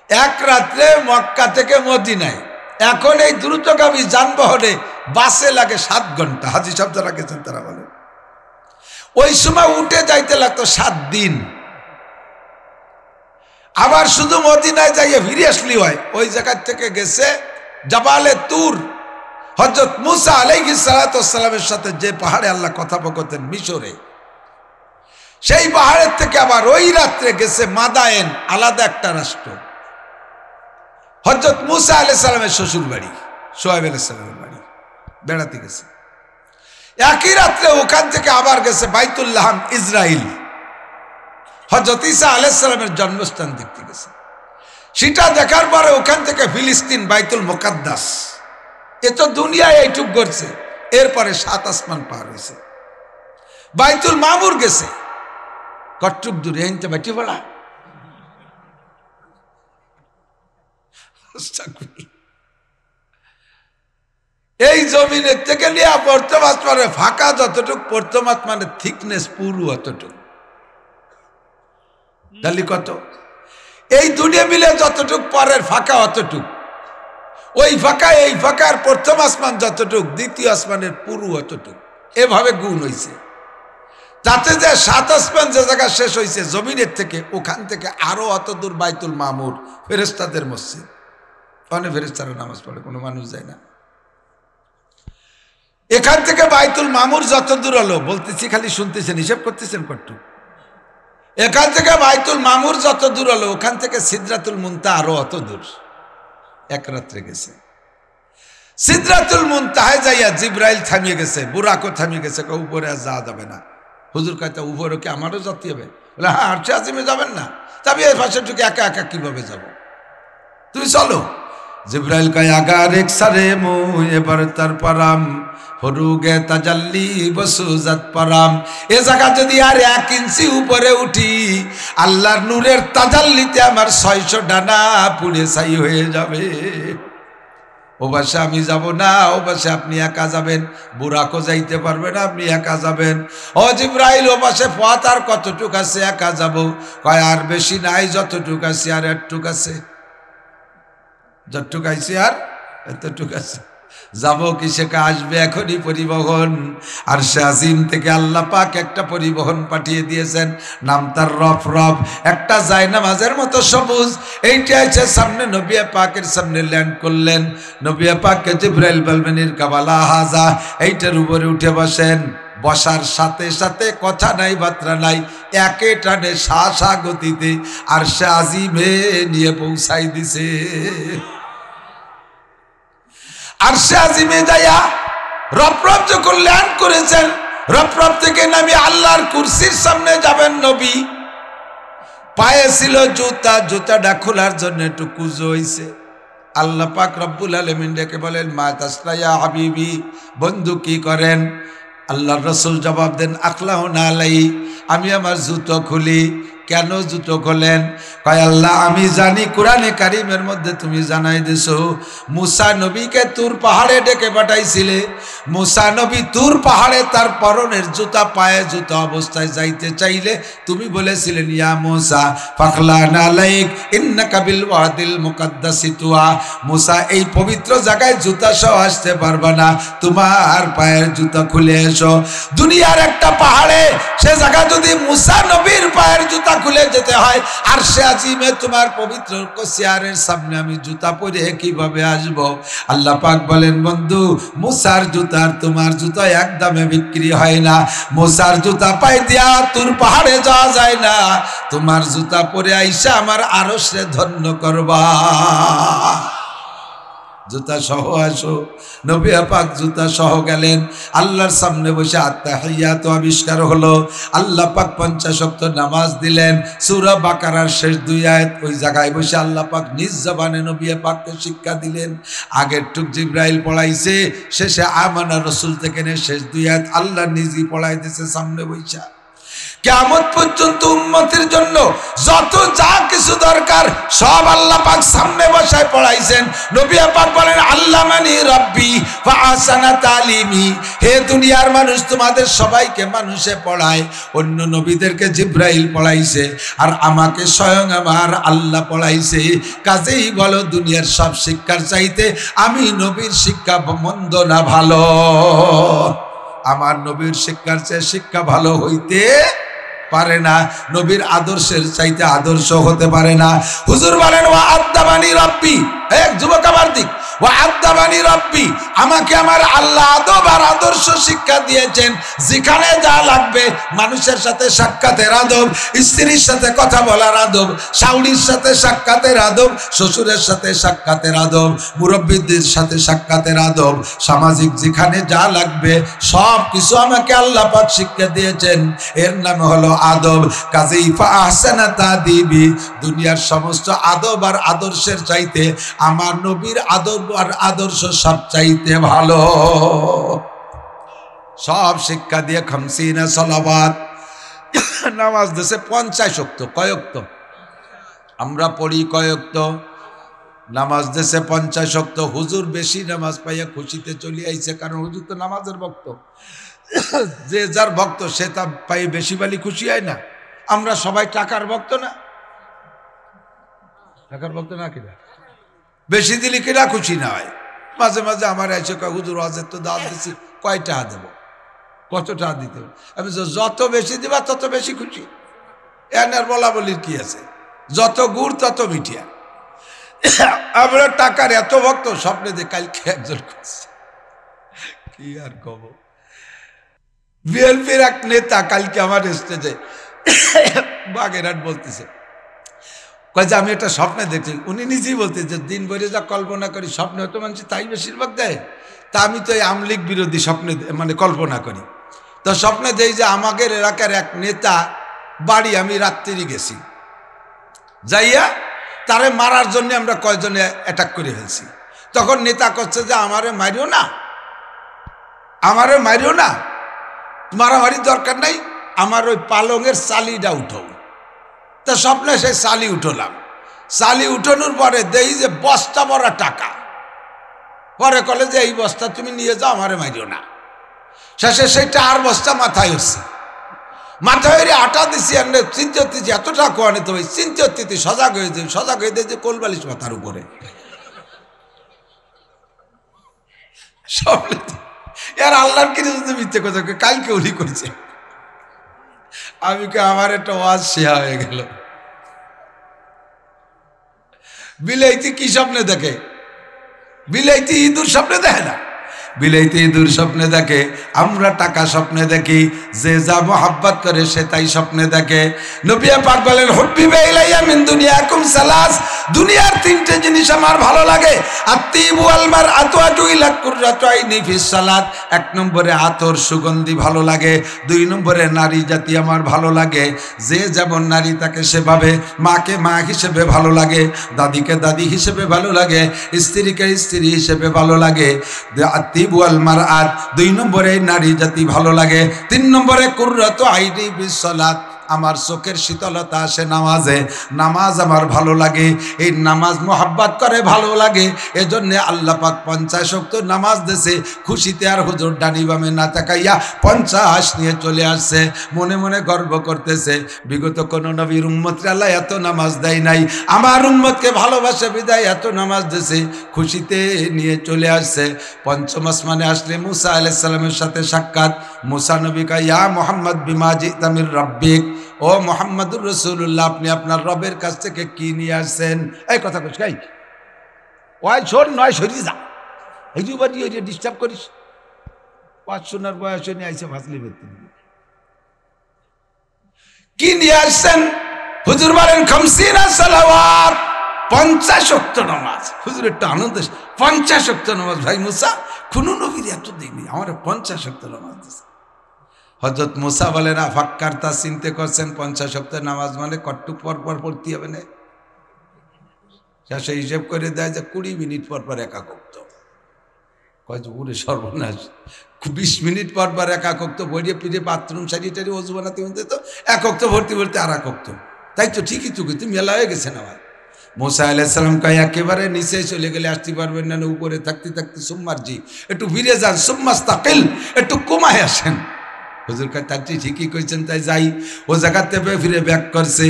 এক রাত্রে মক্কা থেকে মদিনায়, এখন এই দ্রুতগামী যানবাহনে বাসে লাগে 7 ঘন্টা। হাজী সাহেব যারা গেছেন তারা বলে, ওই সময় উঠে যাইতে লাগতো 7 দিন। আবার শুধু মদিনায় যাইয়ে ফিরে আসলি হয়। ওই জায়গা থেকে গেছে জাবালে তুর, হযরত মুসা আলাইহিস সালাতু ওয়াস সালামের সাথে যে পাহাড়ে আল্লাহ কথোপকথন মিশরে, সেই পাহাড়ের থেকে আবার ওই রাত্রে গেছে মাদায়েন, আলাদা একটা রাষ্ট্র। হযরত মুসা আলাইহিস সালামের শ্বশুর বাড়ি, শুআয়ব আলাইহিস সালামের বাড়ি বেড়াতে গেছে। একই রাত্রে ওখান থেকে আবার গেছে বাইতুল লাহাম ইসরাইল, হযরত ঈসা আলাইহিস সালামের জন্মস্থান দেখতে গেছে। সেটা দেখার পরে ওখান থেকে ফিলিস্তিন বাইতুল মুকাদ্দাস, এ তো দুনিয়ায় এইটুক করছে। এরপরে 7 আসমান পার হয়েছে, বাইতুল মামুর গেছে। কটুক দূরে হেনতে বাইটি পড়া, এই জমিনের থেকে নিয়ে প্রথম আসমানে ফাঁকা যতটুক, প্রথম আসমানের থিকনেস পুরো অতটুক। তাহলে কত? এই দুনিয়া মিলে যতটুক পরের ফাঁকা অতটুক, ওই ফাঁকা এই ফাঁকার প্রথম আসমান যতটুক, দ্বিতীয় আসমানের পুরো অতটুক। এভাবে গুণ হয়েছে। তাতে যে 7 আসমান যে জায়গা শেষ হয়েছে জমিনের থেকে, ওখান থেকে আরো অত দূর বাইতুল মামুর, ফেরেশতাদের মসজিদ। অনেক ফেরেশতারা নামাজ পড়ে, কোনো মানুষ যায় না। এখান থেকে বাইতুল মামুর যত দূর হলো, বলতেছি খালি শুনতেছেন, হিসাব করতেছেন কট্টু। এখান থেকে বাইতুল মামুর যত দূর হলো, ওখান থেকে সিদরাতুল মুনতাহা আরো অত দূর। এক রাত্রে গেছে। সিদরাতুল মুনতাহায় যাইয়া জিব্রাইল থামিয়ে গেছে, বুরাকও থামিয়ে গেছে, উপরে আর যাওয়া যাবে না। হুজুর কয়টা উপরে কি আমারও যেতে হবে? বলে হ্যাঁ, আরশে আজিমে যাবেন না? তবে এই পাশেটুকু একা একা কিভাবে যাব? তুমি চলো। জিব্রাইল কয় আগার এক সারে মু এবার তার পারাম হরুগে তাজাল্লি বসুজাত পারাম। এ জায়গা যদি আর 1 ইঞ্চি উপরে উঠি, আল্লাহর নূরের তাজাল্লিতে আমার 600 ডানা পুড়ে ছাই হয়ে যাবে। ও পাশে আমি যাব না, ও পাশে আপনি একা যাবেন, বুরাকও যাইতে পারবে না, আপনি একা যাবেন। ও জিব্রাইল, ও পাশে পথ আর কতটুক আছে, একা যাব? কয় আর বেশি নাই, যতটুক আছে আর একটুক আছে, যতটুক আইছে আর এতটুক আছে। যাব কিসে? আসবে এখনই পরিবহন। আর সে আজিম থেকে আল্লাহ পাক একটা পরিবহন পাঠিয়ে দিয়েছেন, নাম তার রফ রফ। একটা জায়নামাজের মতো সবুজ, এইটা আছে সামনে। নবী পাকের সামনে ল্যান্ড করলেন। নবী পাককে জিব্রাইল বলবেন ইরকাবালা হাজা, এইটার উপরে উঠে বসেন। বসার সাথে সাথে কথা নাই, বার্তা নাই, একে টানে শা গতিতে আর সে আজিমে নিয়ে পৌঁছাই দিছে। আরশে আজিমে যাইয়া রফরফ যখন ল্যান্ড করেছেন, রফরফ থেকে নামি আল্লাহর কুরসির সামনে যাবেন নবী। পায়ে ছিল জুতা, জুতাটা খোলার জন্য একটু কুজো হইছে। আল্লাহ পাক রব্বুল আলামিন ডেকে বলেন মা তাসলা ইয়া হাবিবি, বন্ধু কি করেন? আল্লাহর রাসূল জবাব দেন আকলাহুনা আলাই, আমি আমার জুতো খুলি। কেন জুতো খোলেন? কয় আল্লাহ আমি জানি কোরআনে কারিমের মধ্যে তুমি জানাই দিছো মুসা নবীকে তুর পাহাড়ে ডেকে পাঠাইছিলে। মুসা নবী তুর পাহাড়ে তার পরনের জুতা, পায়ে জুতা অবস্থায় যাইতে চাইলে তুমি বলেছিলেন ইয়া মুসা ফাখলানা আলাইক ইন্নাকা বিল ওয়াদিল মুকাদ্দাসি তুয়া। মুসা এই পবিত্র জায়গায় জুতা সহ আসতে পারবা না, তোমার পায়ের জুতা খুলে এসো। দুনিয়ার একটা পাহাড়ে সে জায়গা যদি মুসা নবীর পায়ের জুতা খুলে যেতে হয়, আর সে আজিমে তোমার পবিত্র চেয়ারের সামনে আমি জুতা পরে কিভাবে আসব? আল্লাহ পাক বলেন বন্ধু, মুসার জুতা আর তোমার জুতা এক দামে বিক্রি হয় না। মুসার জুতা পাই দিয়া তোর পাহাড়ে যাওয়া যায় না, তোমার জুতা পরে আইসা আমার আরশে ধন্য করবা। জুতা সহ আসো। নবী পাক জুতা সহ গেলেন। আল্লাহর সামনে বসে আত্তাহিয়াত আবিষ্কার হলো। আল্লাহ পাক 50 ওয়াক্ত নামাজ দিলেন। সূরা বাকারার শেষ 2 আয়াত ওই জায়গায় বসে আল্লাহ পাক নিজ জবানে নবী পাককে শিক্ষা দিলেন। আগের টুক জিব্রাইল পড়াইছে, শেষে আমানা রাসূল থেকে শেষ 2 আয়াত আল্লাহ নিজেই পড়াই দিয়েছে সামনে বসে। কিয়ামত পর্যন্ত উম্মতের জন্য যত যা কিছু দরকার সব আল্লাহ পাক সামনে বসায় পড়াইছেন। নবী পাক বলেন আল্লামানি রাব্বি ফা আহসানা তালিমি। হে দুনিয়ার মানুষ, তোমাদের সবাইকে মানুষে পড়ায়, অন্য নবীদেরকে জিব্রাইল পড়াইছে, আর আমাকে স্বয়ং আমার আল্লাহ পড়াইছে। কাজেই বলো দুনিয়ার সব শিক্ষার চাইতে আমি নবীর শিক্ষা মন্দ না ভালো? আমার নবীর শিক্ষার চেয়ে শিক্ষা ভালো হইতে পারে না, নবীর আদর্শের চাইতে আদর্শ হতে পারে না। হুজুর বলেন ওয়া আদাবানি রাব্বি, এক যুবক আমার দিক, ওয়া আদাবানি রব্বি, আমাকে আমার আল্লাহ আদব আর আদর্শ শিক্ষা দিয়েছেন। যেখানে যা লাগবে, মানুষের সাথে সাক্ষাতের আদব, স্ত্রীর সাথে কথা বলার আদব, শাশুড়ির সাথে সাক্ষাতের আদব, শ্বশুরের সাথে সাক্ষাতের আদব, মুরব্বীদের সাথে সাক্ষাতের আদব, সামাজিক যেখানে যা লাগবে সব কিছু আমাকে আল্লাহ পাক শিক্ষা দিয়েছেন। এর নাম হলো আদব। কাজেই ফা আহসানা তাদিবি, দুনিয়ার সমস্ত আদব আর আদর্শের চাইতে আমার নবীর আদব আর আদর্শ সব চাইতে ভালো। সব শিক্ষা দিয়ে খামসিনা সালাওয়াত, নামাজ দেশে 50 ওয়াক্ত। কয় ওয়াক্ত আমরা পড়ি? কয় ওয়াক্ত নামাজ দেশে? 50 ওয়াক্ত। হুজুর বেশি নামাজ পাইয়া খুশিতে চলে আইছে, কারণ হুজুর তো নামাজের ভক্ত। যে যার ভক্ত সে তা পাই বেশি বালি খুশি হয় না। আমরা সবাই টাকার ভক্ত না? টাকার ভক্ত না কিনা? বেশি দিলে কিনা খুশি না হয়? মাঝে মাঝে আমার এসে কয় হুজুর আজের তো দাঁত দিচ্ছি, কয় টাকা দেবো, কত টাকা দিতে হবে? আমি যত বেশি দিবা তত বেশি খুশি। এনার বলা বলির কি আছে? যত গুড় তত মিঠিয়া। আমরা টাকার এত ভক্ত, স্বপ্নে যে কালকে একজন করছে, কি আর কব। বিএনপির এক নেতা কালকে আমার স্টেজে বাগেরহাট বলতেছে, কয় যে আমি একটা স্বপ্নে দেখছি। উনি নিজেই বলতেছে যে দিন ভরে যা কল্পনা করি স্বপ্নে হয়তো মানুষ তাই বেশিরভাগ দেয়। তা আমি তো এই আমলিগ বিরোধী স্বপ্নে মানে কল্পনা করি। তো স্বপ্নে দেই যে আমাদের এলাকার এক নেতা বাড়ি, আমি রাত্রি গেছি, যাইয়া তারে মারার জন্য আমরা কয়জনে অ্যাটাক করে ফেলছি। তখন নেতা করছে যে আমারে মারিও না, আমারে মারিও না, মারামারির দরকার নাই, আমার ওই পালংয়ের চালিটা উঠো। তা স্বপ্নে সেই চালি উঠলাম। চালি উঠানোর পরে দেই যে বস্তা ভরা টাকা। পরে কলে যে এই বস্তা তুমি নিয়ে যাও, আমারে মারিও না। শেষে সেইটা আর বস্তা মাথায় হচ্ছে, মাথায় আটা দিছি। আমরা চিন্তা হতেছি এত টাকা আনে, তো চিন্তা হতে সজাগ হয়ে যায়, সজাগ হয়ে যায় যে কোলবালিশ মাথার উপরে। স্বপ্নে এর আল্লাহর কিছু যদি মিথ্যে কথা কালকে উনি করেছে। আমি আমার একটা ওয়াজ শেয়া হয়ে গেল। বিলাইতি কি স্বপ্নে দেখে? বিলাইতি ইঁদুর স্বপ্নে দেখে না, বিলাইতি ইঁদুর স্বপ্নে দেখে। আমরা টাকা স্বপ্নে দেখি, যে যা মোহাব্বত করে সে তাই স্বপ্নে দেখে। নবী পাক বলেন হুব্বিবা ইলাইয়া মিন দুনিয়াকুম সালাস, দুনিয়ার 3টে জিনিস আমার ভালো লাগে। আত্তিবু ওয়াল মারআতু ইলা কুররাতু আইনি ফিস সালাত। 1 নম্বরে আতর সুগন্ধি ভালো লাগে, 2 নম্বরে নারী জাতি আমার ভালো লাগে। যে যেমন নারী তাকে সেভাবে, মাকে মা হিসেবে ভালো লাগে, দাদিকে দাদি হিসেবে ভালো লাগে, স্ত্রীকে স্ত্রী হিসেবে ভালো লাগে। আত্তিবু ওয়াল মারআত, 2 নম্বরে নারী জাতি ভালো লাগে। 3 নম্বরে কুররাতু আইনি ফিস সালাত, আমার চোখের শীতলতা আসে নামাজে, নামাজ আমার ভালো লাগে। এই নামাজ মোহাব্বত করে ভালো লাগে, এজন্য আল্লাহ পাক 50 ওয়াক্ত নামাজ দিয়েছে। খুশিতে আর হুজুর ডানি বামে না তাকাইয়া 50 নিয়ে চলে আসছে, মনে মনে গর্ব করতেছে। বিগত কোন নবীর উম্মতকে আল্লাহ এত নামাজ দেয় নাই, আমার উম্মতকে ভালোবাসে বিদায় এত নামাজ দিয়েছে। খুশিতে নিয়ে চলে আসছে। 5ম আসমানে আসলে মুসা আলাইহিস সালামের সাথে সাক্ষাৎ। মুসা নবী কয় ইয়া মুহাম্মদ বিমা জিতা মির রাব্বিক, ও মুহাম্মদুর রাসূলুল্লাহ, আপনি আপনার রবের কাছ থেকে কি নিয়ে আসছেন? এই কথা কইস কাই ওই শোন, নয় সরি যা, এই যে বাড়ি এই ডিস্টার্ব করিস। 500 বয়স নিয়ে আইসে ফাজলি বেতে। কি নিয়ে আসছেন? হুজুর বলেন খামসিনা সালাওয়াত, 50 ওয়াক্ত নামাজ। হুজুর একটু আনন্দ, 50 ওয়াক্ত নামাজ। ভাই মুসা কোনো নবীর এত দিনই আমার 50 ওয়াক্ত নামাজ দিচ্ছে। হযরত মুসা বলেন আফাক্কার, তা চিন্তা করছেন 50 ওয়াক্ত নামাজ মানে কতটুক পর পর পড়তে হবে না? শেষে হিসেব করে দেয় যে 20 মিনিট পর পর একাক ওয়াক্ত। কয় যে ওরে সর্বনাশ, 20 মিনিট পর পর একাক ওয়াক্ত বইয়ে পিঠে বাথরুম সারিটারি ওযু বানাতে হতে তো এক ওয়াক্ত ভর্তি ভর্তি আর এক ওয়াক্ত। তাই তো ঠিকই তো, কিন্তু মেলা হয়ে গেছে না ভাই। মুসা আলাইহিস সালাম কয় একেবারে নিচে চলে গেলে আসতে পারবেন না, উপরে থাকতে থাকতে সুম্মারজি একটু ফিরে যান, সুম্মাস্তাকিল, একটু কমায় আসেন। হুজুর কয় তার ঠিকই কইছেন, তাই যাই। ও জায়গা থেকে ফিরে ব্যাক করছে।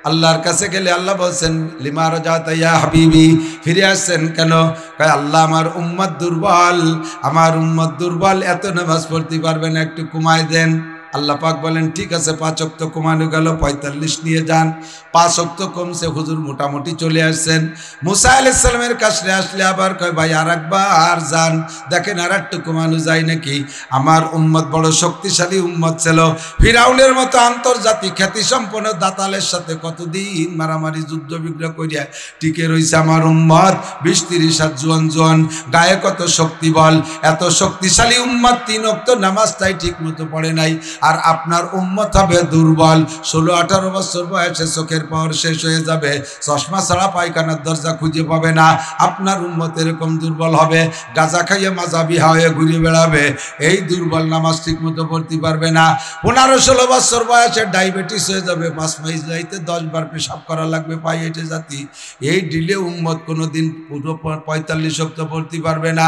আল্লাহর কাছে গেলে আল্লাহ বলছেন লিমা রাজাতা ইয়া হাবিবি, ফিরে আসছেন কেন? কয় আল্লাহ আমার উম্মত দুর্বল, আমার উম্মত দুর্বল, এত নামাজ পড়তে পারবে না, একটু কমায় দেন। আল্লাহ পাক বলেন ঠিক আছে 5 ওয়াক্ত কমানো গেল, 45 নিয়ে যান। 5 ওয়াক্ত কমছে, হুজুর মোটামুটি চলে আসছেন। মুসা আলাইহিস সালামের কাছে আসলে আবার কয় ভাই আরেকবার যান, দেখেন আর একটু কমানো যায় নাকি। আমার উম্মত বড় শক্তিশালী উম্মত ছিল, ফিরাউনের মতো আন্তর্জাতিক খ্যাতিসম্পন্ন দাতালের সাথে কতদিন মারামারি যুদ্ধ বিগ্রহ করিয়া টিকে রয়েছে আমার উম্মত। 20-30 হাত জোয়ান গায়ে কত শক্তি বল, এত শক্তিশালী উম্মত 3 ওয়াক্ত নামাজটাই ঠিক মতো পড়ে নাই। আর আপনার উম্মত হবে দুর্বল, 16-18 বছর বয়সে চোখের পাওয়ার শেষ হয়ে যাবে, চশমা ছাড়া পায়খানার দরজা খুঁজে পাবে না। আপনার উম্মত এরকম দুর্বল হবে, গাঁজা খাইয়ে মাজাবি হয়ে ঘুরে বেড়াবে। এই দুর্বল নামাজ ঠিক মতো পড়তে পারবে না। 15-16 বছর বয়সে ডায়াবেটিস হয়ে যাবে, 5 মাইল যাইতে 10 বার পেশাব করা লাগবে, পায়ে হেঁটে জাতি। এই ডিলে উম্মত কোনোদিন পুরো 45 ওয়াক্ত পড়তে পারবে না।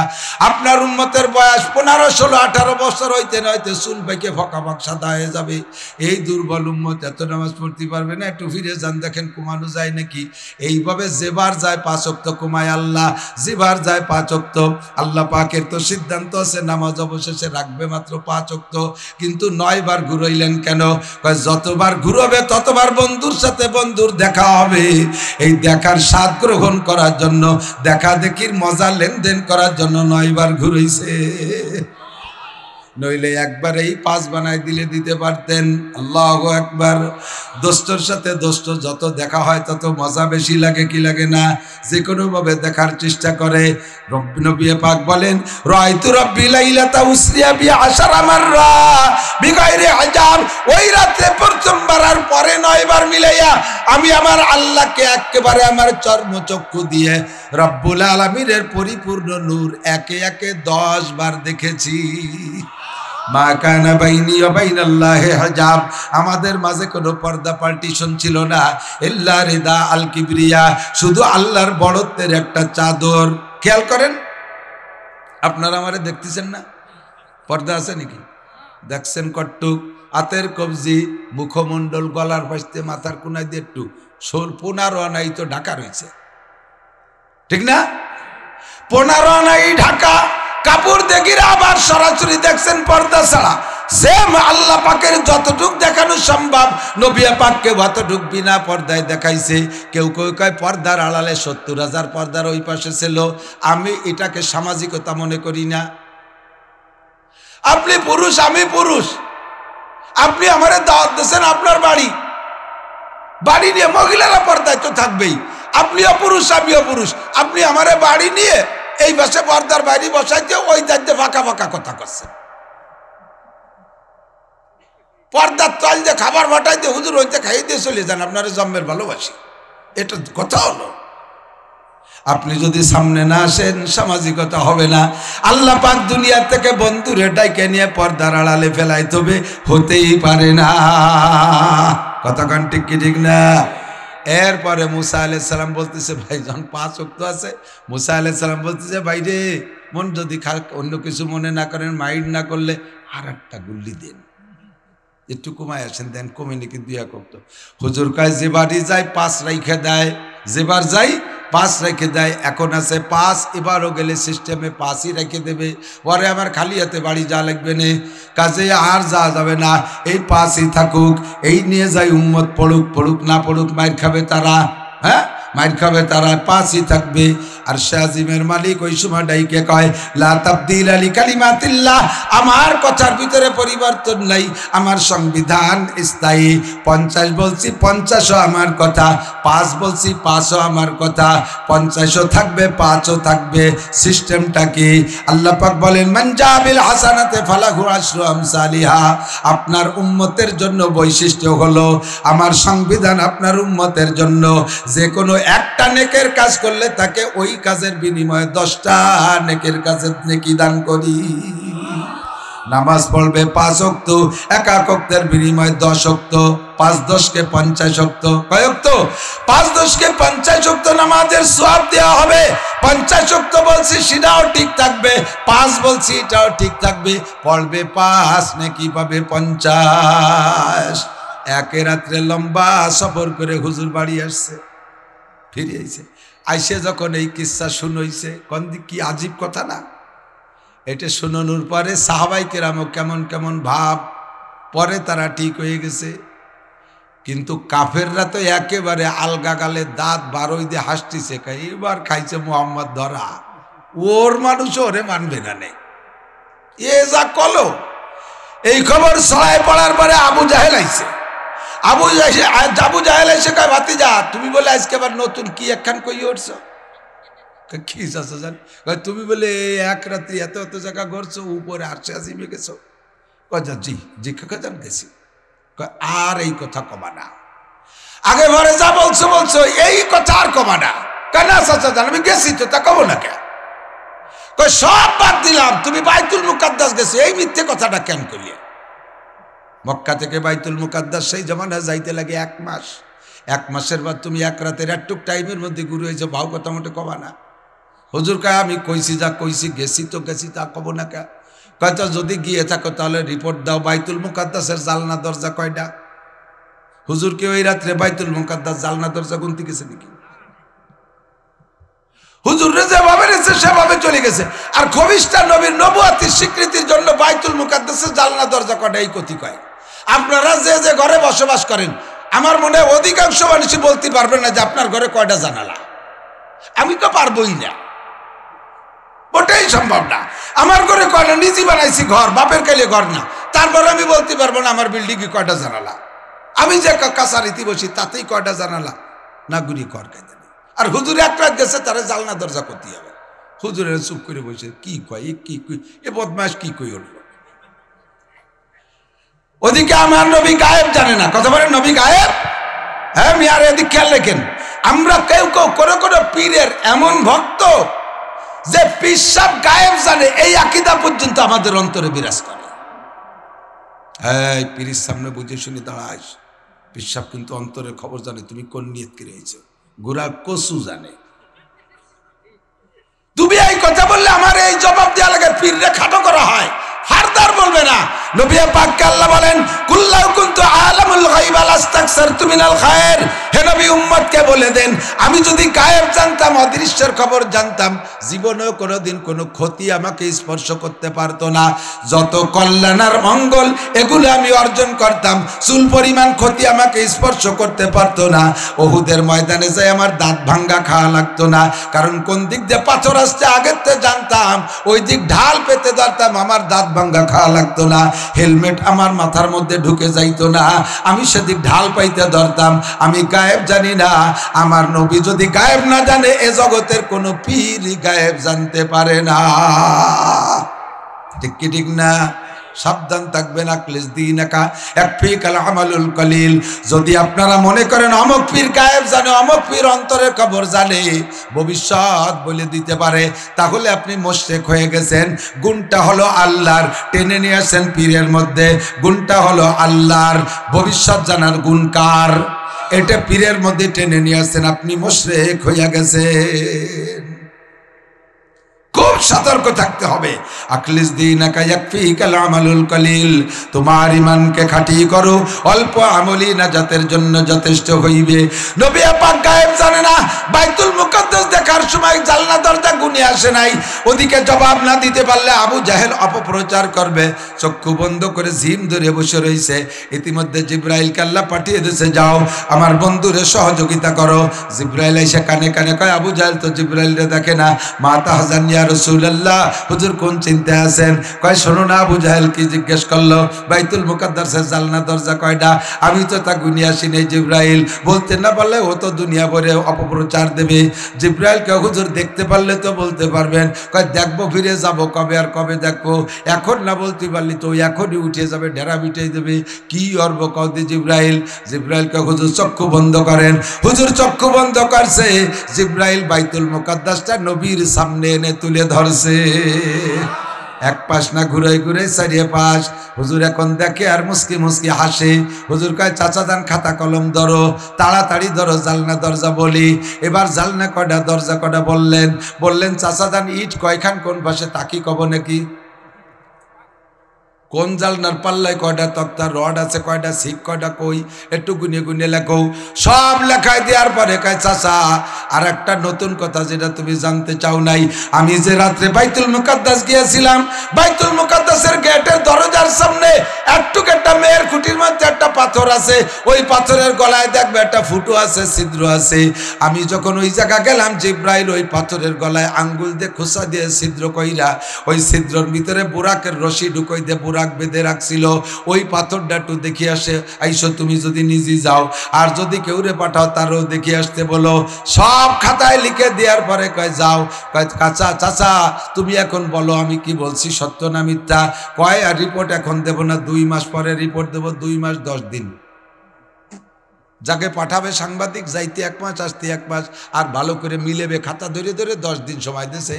আপনার উম্মতের বয়স 15-16-18 বছর হইতে নয়তে চুল পাইকে ফকাফক সাদা হয়ে যাবে। এই দুর্বল উম্মত এত নামাজ পড়তে পারবে না। একটু ফিরে যান, দেখেন কমানো যায় নাকি। এইভাবে যেবার যায় 5 ওয়াক্ত কমায় আল্লাহ, যেবার যায় 5 ওয়াক্ত। আল্লাহ পাকের তো সিদ্ধান্ত আছে নামাজ অবশেষে রাখবে মাত্র 5 ওয়াক্ত। কিন্তু 9 বার ঘুরাইলেন কেন? কয় যতবার ঘুরবে ততবার বন্ধুর সাথে বন্ধুর দেখা হবে। এই দেখার স্বাদ গ্রহণ করার জন্য, দেখা দেখির মজা লেনদেন করার জন্য 9 বার ঘুরাইছে। নইলে একবারেই 5 বানায় দিতে পারতেন। আল্লাহু আকবার। দোস্তর সাথে দোস্ত যত দেখা হয় তত মজা বেশি লাগে, কি লাগে না? যে কোনোভাবে দেখার চেষ্টা করে। নবী পাক বলেন রাআইতু রাব্বি লাইলাতা উসরিয়া বি 10 মাররা বিগাইরি আজাব। ওই রাতে প্রথমবার আর পরে 9 বার মিলাইয়া আমি আমার আল্লাহকে একেবারে আমার চর্মচক্ষু দিয়ে রব্বুল আলামিনের পরিপূর্ণ নূর একে একে 10 বার দেখেছি। মা কানা বাইনি ওয়া বাইনাল্লাহি হিজাব, আমাদের মাঝে কোনো পর্দা পার্টিশন ছিল না। ইল্লা রিদা আল কিবরিয়া, শুধু আল্লাহর বড়ত্বের একটা চাদর। খেয়াল করেন, আপনারা আমারে দেখতেছেন না? পর্দা আছে নাকি? দেখছেন কট্টুক, হাতের কবজি, মুখমণ্ডল, গলার পাশে, মাথার কোনায় দিয়ে একটু 15 আনাই তো ঢাকা রয়েছে, ঠিক না? 15 আনাই ঢাকা, কাপড় দেখিরা আবার সরাসরি দেখছেন পর্দা ছাড়া। সেম আল্লাহ পাকের যতটুক দেখানো সম্ভব নবী পাককে অতটুক বিনা পর্দায় দেখাইছে। কেউ কেউ কয় পর্দার আড়ালে 70,000 পর্দার ওই পাশে ছিল। আমি এটাকে সামাজিকতা মনে করি না। আপনি পুরুষ, আমি পুরুষ, আপনি আমারে দাওয়াত দিয়েছেন আপনার বাড়ি, বাড়ি নিয়ে মহিলারা পর্দায় তো থাকবেই। আপনিও পুরুষ, আমিও পুরুষ, আপনি আমারে বাড়ি নিয়ে এই পাশে পর্দার বাইরে বসাইতে ওই দায়িত্বে ফাঁকা ফাঁকা কথা করছেন। পর্দার তল দিয়ে খাবার বাটাইতে হুজুর হইতে খাইয়ে দিয়ে চলে যান, আপনারা জন্মের ভালোবাসি। এটা কথা হলো? আপনি যদি সামনে না আসেন সামাজিকতা হবে না। আল্লাহ পাক দুনিয়া থেকে বন্ধুরে ডাইকে নিয়ে পর্দার আড়ালে ফেলাইতে হবে, হতেই পারে না। কথা কান ঠিক কি ঠিক না? এরপরে মুসা আলাইহিস সালাম বলতেছে ভাই যখন 5 ওয়াক্ত আছে, মুসা আলাইহিস সালাম বলতেছে ভাই রে, মন যদি অন্য কিছু মনে না করেন, মাইন্ড না করলে আর একটা গুল্লি দেন, একটু কমায় আসেন। দেন কমেনি কিন্তু 1 ওয়াক্ত। হুজুর কয় যে বাড়ি যায় 5 রাইখে দেয়, যেবার যাই 5 রেখে দেয়। এখন আছে 5, এবারও গেলে সিস্টেমে 5ই রেখে দেবে। পরে আমার খালি হাতে বাড়ি যা লাগবে না, কাজে আর যা যাবে না, এই 5ই থাকুক। এই নিয়ে যাই উম্মত পড়ুক, পড়ুক না পড়ুক মাইর খাবে তারা, হ্যাঁ মাইর খাবে তারা, 5ই থাকবে। আর শাজিমের মালিক ওই সময় ডাইকে কয় লা তাবদীলা লিকালিমাতিল্লাহ, আমার কথার ভিতরে পরিবর্তন নাই, আমার সংবিধান স্থায়ী। 50 বলছি 50ও আমার কথা, 5 বলছি 5ও আমার কথা, 50ও থাকবে 5ও থাকবে। সিস্টেমটা কি? আল্লাহ পাক বলেন মান জাবিল হাসানাতে ফালাহু আশরু আমসালিহা। আপনার উম্মতের জন্য বৈশিষ্ট্য হলো আমার সংবিধান আপনার উম্মতের জন্য যে কোনো একটা নেকের কাজ করলে তাকে ওই কাজের বিনিময়ে 10টা নেকের কাজের নেকি দান করি। নামাজ পড়বে 5 ওয়াক্ত, 1 ওয়াক্তের বিনিময়ে 10 ওয়াক্ত, 5 10 কে 50 ওয়াক্ত। কয় ওয়াক্ত? 5 10 কে 50 ওয়াক্ত নামাজের সওয়াব দেওয়া হবে। 50 ওয়াক্ত বলছি সেটাও ঠিক থাকবে, 5 বলছি এটাও ঠিক থাকবে। পড়বে 5, নেকি পাবে 50। একে রাত্রে লম্বা সফর করে হুজুর বাড়ি আসছে, ফিরে আইছে। আইসে যখন এই কিস্সা শুনইছে, কোন দিক কি আজীব কথা না? এটা শুনানোর পরে সাহাবাই কেরাম কেমন কেমন ভাব পরে তারা ঠিক হয়ে গেছে। কিন্তু কাফেররা তো একেবারে আলগা গালে দাঁত বারোই দিয়ে হাসতেছে, এবার খাইছে মোহাম্মদ ধরা, ওর মানুষ ওরে মানবে না নে, এ যা কলো। এই খবর ছড়ায় পড়ার পরে আবু জাহেল আইছে। আবু জাহেল এসে কয় ভাতিজা তুমি বলে আজকে আবার নতুন কি একখান কই উঠছ? কি চাচা জান? তুমি বলে এক রাত্রি এত এত জায়গা ঘুরছো, উপরে আরশে আজিমে গেছো? জি জি কাকা জান গেছি। আর এই কথা কমা না, আগে ঘরে যা বলছো বলছো, এই কথা আর কমা না। কেন চাচা জান আমি গেছি তো, তা কব না কেন? সব বাদ দিলাম, তুমি বাইতুল মুকাদ্দাস গেছো, এই মিথ্যে কথাটা কেন করলে? মক্কা থেকে বাইতুল মুকাদ্দাস সেই জমানায় যাইতে লাগে 1 মাস। 1 মাসের বাদ তুমি এক রাতের একটুক টাইমের মধ্যে ঘুরে হয়েছে, ভাও কথা মোটে কবা না। হুজুর কয় আমি কইছি যা কইছি, গেছি তো গেছি, তা কব না কে? কয়টা যদি গিয়ে থাকো তাহলে রিপোর্ট দাও। বাইতুল মুকাদ্দাসের জালনা দরজা কয়টা? হুজুর কি ওই রাত্রে বাইতুল মুকাদ্দাস জালনা দরজা গুনতে গেছে নাকি? হুজুরে যেভাবে রয়েছে সেভাবে চলে গেছে। আর খবিশটা নবীর নবুয়াতির স্বীকৃতির জন্য বাইতুল মুকাদ্দাসের জালনা দরজা কয়টা এই কথি কয়। আপনারা যে যে ঘরে বসবাস করেন, আমার মনে হয় অধিকাংশ মানুষই বলতে পারবেন না যে আপনার ঘরে কয়টা জানালা। আমি তো পারবোই না, ওটাই সম্ভব না। আমার ঘরে কয়টা, নিজে বানাইছি ঘর, বাপের কাইলে ঘর না, তারপর আমি বলতে পারবো না আমার বিল্ডিং এ কয়টা জানালা। আমি যে কাছারিতে বসি তাতেই কয়টা জানালা না গুলি কর কায়দা। আর হুজুর এক রাত গেছে, তারা জালনা দরজা করতে হবে। হুজুরের চুপ করে বসে কি কয়, কি কই, এ বদমাস কি কই হল। ওদিকে আমার নবী গায়েব জানে না, কথা বলেন নবী গায়েব। হ্যাঁ মিয়ার এদিক খেয়াল রেখেন। আমরা কেউ কেউ কোনো পীরের এমন ভক্ত যে পীর সাহেব গায়েব জানে, এই আকীদা পর্যন্ত আমাদের অন্তরে বিরাজ করে। হ্যাঁ পীরের সামনে বুঝে শুনে দাঁড়াইস, পীর সাহেব কিন্তু অন্তরের খবর জানে তুমি কোন নিয়ত করে হয়েছো, গোড়া কসু জানে। তুমি এই কথা বললে আমার এই জবাব দেওয়া লাগে, পীররে খাটো করা হয়, ফারদার বলবে না। নবী পাক আল্লাহ বলেন কুল্লাউ কুনতু আলামুল গায়ব লাস্তাকসারতু মিনাল খায়র। হে নবী উম্মতকে বলে দেন, আমি যদি গায়েব জানতাম, অদৃশ্যের খবর জানতাম, জীবনেও কোনোদিন কোনো ক্ষতি আমাকে স্পর্শ করতে পারতো না। যত কল্যাণ আর মঙ্গল এগুলো আমি অর্জন করতাম, চুল পরিমাণ ক্ষতি আমাকে স্পর্শ করতে পারতো না। ওহুদের ময়দানে যাই আমার দাঁত ভাঙ্গা খাওয়া লাগতো না, কারণ কোন দিক দিয়ে পাথর আসছে আগের থেকে জানতাম, ওই দিক ঢাল পেতে ধরতাম, আমার দাঁত ভাঙ্গা খাওয়া লাগতো না। হেলমেট আমার মাথার মধ্যে ঢুকে যাইতো না, আমি সেদিক ঢাল পাইতে ধরতাম। আমি গায়েব জানি না, আমার নবী যদি গায়েব না জানে, এ জগতের কোনো পীর গায়েব জানতে পারে না। ঠিক কি ঠিক না? সাবধান থাকবেন। আকলিস দীনাকা ইয়াকফিকাল আমালুল কলিল। যদি আপনারা মনে করেন অমুক পীর গায়েব জানে, অমুক পীর অন্তরের খবর জানে, ভবিষ্যৎ বলে দিতে পারে, তাহলে আপনি মুশরিক হয়ে গেছেন। গুণটা হলো আল্লাহর, টেনে নিয়ে আসেন পীরের মধ্যে। গুণটা হলো আল্লাহর, ভবিষ্যৎ জানার গুণ কার? এটা পীরের মধ্যে টেনে নিয়ে আসেন, আপনি মুশরিক হয়ে গেছেন। খুব সতর্ক থাকতে হবে। আকলিস দীনাকা ইয়াকফিকাল আমালুল কলিল। তোমার ঈমানকে খাঁটি করো, অল্প আমলই নাজাতের জন্য যথেষ্ট হইবে। নবী পাক গায়েব জানে না, বাইতুল মুকাদ্দাস দেখার সময় জালনা দরজা গুনে আসে নাই। ওদিকে জবাব না দিতে পারলে আবু জাহেল অপপ্রচার করবে, চক্ষু বন্ধ করে জিম ধরে বসে রয়েছে। ইতিমধ্যে জিব্রাইলকে আল্লাহ পাঠিয়ে দিয়েছে, যাও আমার বন্ধুরে সহযোগিতা করো। জিব্রাইল এসে কানে কানে কয়, আবু জাহেল তো জিব্রাইলরে দেখে না। মা তাহজান ইয়া রাসূলুল্লাহ, হুজুর কোন চিন্তায় আছেন? কয় শোনো না, আবু জাহেল কি জিজ্ঞেস করলো, বাইতুল মুকাদ্দাসের জালনা দরজা কয়টা? আমি তো তা গুনিয়ে আসি নাই। জিব্রাইল বলতে না পারলে ও তো দুনিয়া ভরে অপপ্রচার দেবে। জিব্রাইলকে হুজুর দেখতে পারলে তো বলতে পারবেন। কয় দেখবো, ফিরে যাব কবে আর কবে দেখবো, এখন না বলতে পারলি তো এখনই উঠে যাবে, ডেরা বিটাই দেবে। কি অর্ব কদি জিব্রাইল? জিব্রাইলকে হুজুর চক্ষু বন্ধ করেন। হুজুর চক্ষু বন্ধ করছে, জিব্রাইল বাইতুল মুকাদ্দাসটা নবীর সামনে এনে তুলে ধরছে। এক পাশ না ঘুরে ঘুরে চারিয়ে পাশ। হুজুর এখন দেখে আর মুস্কি মুস্কি হাসে। হুজুর কয়, চাচা যান খাতা কলম ধরো, তাড়াতাড়ি ধরো, জালনা দরজা বলি। এবার জালনা কয়টা, দরজা কয়টা বললেন চাচা যান ইট কয়খান, কোন পাশে তাকি কব নাকি? কোন জালনার পাল্লায় কয়টা তক্তা, রড আছে কয়টা, শিক কয়টা, কই একটু গুনে গুনে লেখো। সব লেখায় দেওয়ার পরে কয়, চাচা আর একটা নতুন কথা যেটা তুমি জানতে চাও নাই, আমি যে রাত্রে বাইতুল মুকাদ্দাস গিয়েছিলাম, বাইতুল মুকাদ্দাসের গেটের দরজার সামনে একটু একটা মেয়ের পাথর আছে, ওই পাথরের গলায় দেখবে একটা ফুটো আছে, ছিদ্র আছে। আমি যখন ওই জায়গা গেলাম, জিব্রাইল ওই পাথরের গলায় আঙ্গুল দিয়ে খোসা দিয়ে ছিদ্র কইরা ওই ছিদ্রর ভিতরে বুরাকের রশি ঢুকই দিয়ে বুরাক বেঁধে রাখছিল। ওই পাথরটা একটু দেখে আসে আইসো, তুমি যদি নিজে যাও, আর যদি কেউ রে পাঠাও তারও দেখে আসতে বলো। সব খাতায় লিখে দেওয়ার পরে কয় যাও। কয় কাঁচা চাচা তুমি এখন বলো আমি কি বলছি সত্য না মিথ্যা? কয় আর রিপোর্ট এখন দেব না, 2 মাস পরে রিপোর্ট দেব। 2 মাস 10 দিন। যাকে পাঠাবে সাংবাদিক, যাইতে 1 মাস আসতে 1 মাস, আর ভালো করে মিলেবে খাতা ধরে ধরে 10 দিন সময় দিয়েছে।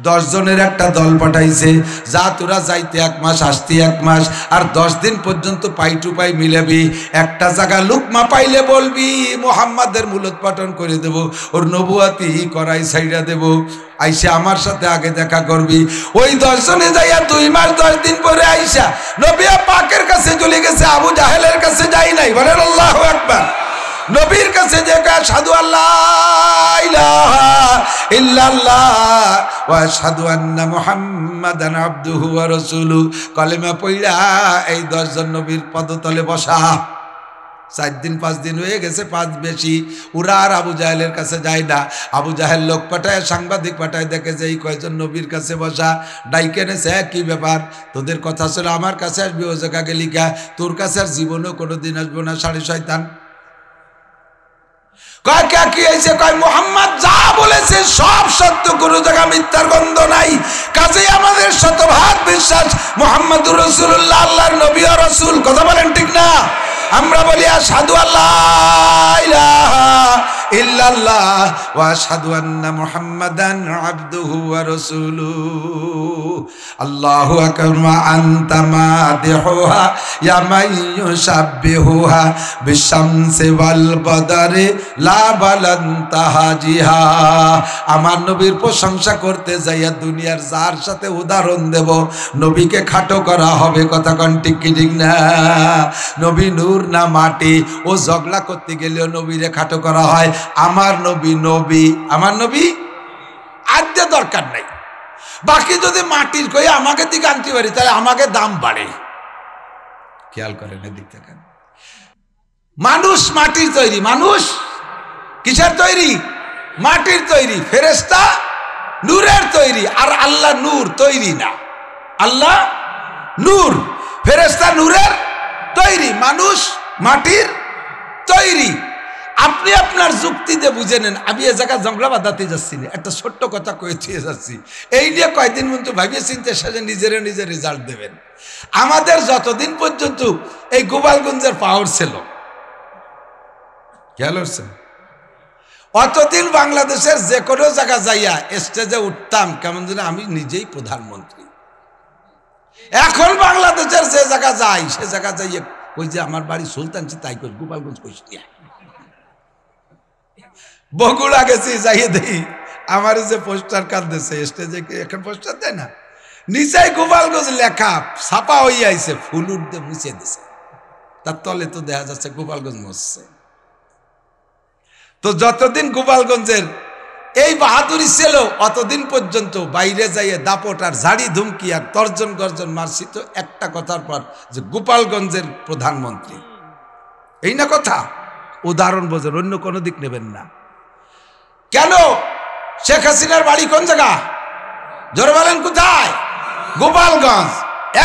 10 জনের একটা দল পাঠাইছে, যা তোরা যাইতে 1 মাস আসতে 1 মাস, আর 10 দিন পর্যন্ত পাই টু পাই মিলেবি। একটা জায়গা লুকমা পাইলে বলবি মুহাম্মাদের মূলোৎপাটন করে দেব, ওর নবুয়াতি করাই ছাইড়া দেব। আইসা আমার সাথে আগে দেখা করবি। ওই 10 জনে যাইয়া 2 মাস 10 দিন পরে আইসা নবী পাকের কাছে চলে গেছে, আবু জাহেলের কাছে যাই নাই। বলেন আল্লাহু আকবার। নবীর কাছে যে আশহাদু আল্লাহ ইলাহা ইল্লাল্লাহ ওয়া আশহাদু আন্না মুহাম্মাদান আবদুহু ওয়া রাসূলুহু কলেমা পড়া এই 10 জন নবীর পদতলে বসা। 4 দিন 5 দিন হয়ে গেছে, 5 বেশি। ওরা আর আবু জাহেলের কাছে যায় না। আবু জাহেল লোক পাঠায়, সাংবাদিক পাঠায়, দেখে যে এই কয়জন নবীর কাছে বসা। ডাইকে নেছে, কি ব্যাপার? তোদের কথা ছিল আমার কাছে আসবি, ও জায়গা গেলি কা? তোর কাছে আর জীবনেও কোনোদিন আসবো না, সাড়ে শয়তান। কয় কে কি হয়েছে? কয় মুহাম্মদ যা বলেছে সব সত্য, কোনো জায়গা মিথ্যার গন্ধ নাই। কাজেই আমাদের শতভাগ বিশ্বাস মুহাম্মদুর রাসূলুল্লাহ আল্লাহর নবী ও রাসূল। কথা বলেন ঠিক না? আমরা বলি আশহাদু আল্লাহ ইলাহা ইল্লাল্লাহ ওয়া আশহাদু আন্না মুহাম্মাদান আবদুহু ওয়া রাসূলুহু। আল্লাহু আকবার। মা আনতা মাদিহুহা ইয়া মাইয়ুশাব্বিহুহা বিশামসি ওয়াল কদরি লা বালান্তাহাজিহা। আমার নবীর প্রশংসা করতে যাইয়া দুনিয়ার যার সাথে উদাহরণ দেব, নবীকে খাটো করা হবে। কথা কোন ঠিক কি ঠিক না? নবী নূর না মাটি? ও ঝগড়া করতে গেলেও নবীরে খাটো করা হয়। আমার নবী নবী, আমার নবী আদ্য দরকার নাই। বাকি যদি মাটির কই আমাকে দিকে আনতে পারি তাহলে আমাকে দাম বাড়ে। খেয়াল করেন এদিক থেকে। মানুষ মাটির তৈরি, মানুষ কিসের তৈরি? মাটির তৈরি। ফেরেশতা নূরের তৈরি, আর আল্লাহ নূর তৈরি না। আল্লাহ নূর, ফেরেশতা নূরের তৈরি, মানুষ মাটির তৈরি। আপনি আপনার যুক্তিতে বুঝে নেন। আমি এ জায়গায় ঝগড়া বাঁধাতে যাচ্ছি না, একটা ছোট্ট কথা কয়ে দিয়ে যাচ্ছি। এই নিয়ে কয়েকদিন পর্যন্ত ভাবিয়ে চিন্তে সাথে নিজেরা নিজের রেজাল্ট দেবেন। আমাদের যতদিন পর্যন্ত এই গোপালগঞ্জের পাওয়ার ছিল, খেয়াল হচ্ছেন, অতদিন বাংলাদেশের যে কোনো জায়গা যাইয়া স্টেজে উঠতাম কেমন যেন আমি নিজেই প্রধানমন্ত্রী। এখন বাংলাদেশের যে জায়গা যাই সে জায়গা যাইয়ে ওই যে আমার বাড়ি সুলতানছি তাই কই, গোপালগঞ্জ কইস বগুড়া গেছি, যাইয়ে দেই আমার যে পোস্টার কাঁদতেছে স্টেজে, এখন পোস্টার দেয় না, নিচে গোপালগঞ্জ লেখা ছাপা হইয়া আইছে, ফুল উঠতে মুছে দিছে, তার তলে তো দেখা যাচ্ছে গোপালগঞ্জ মুছছে। তো যতদিন গোপালগঞ্জের এই বাহাদুরি ছিল অতদিন পর্যন্ত বাইরে যাইয়ে দাপট আর ঝাড়ি ধুমকি আর তর্জন গর্জন মারছি তো একটা কথার পর যে গোপালগঞ্জের প্রধানমন্ত্রী। এই না কথা, উদাহরণ বোঝেন, অন্য কোনো দিক নেবেন না। কেন? শেখ হাসিনার বাড়ি কোন জায়গা? জোরে বলেন কোথায়? গোপালগঞ্জ।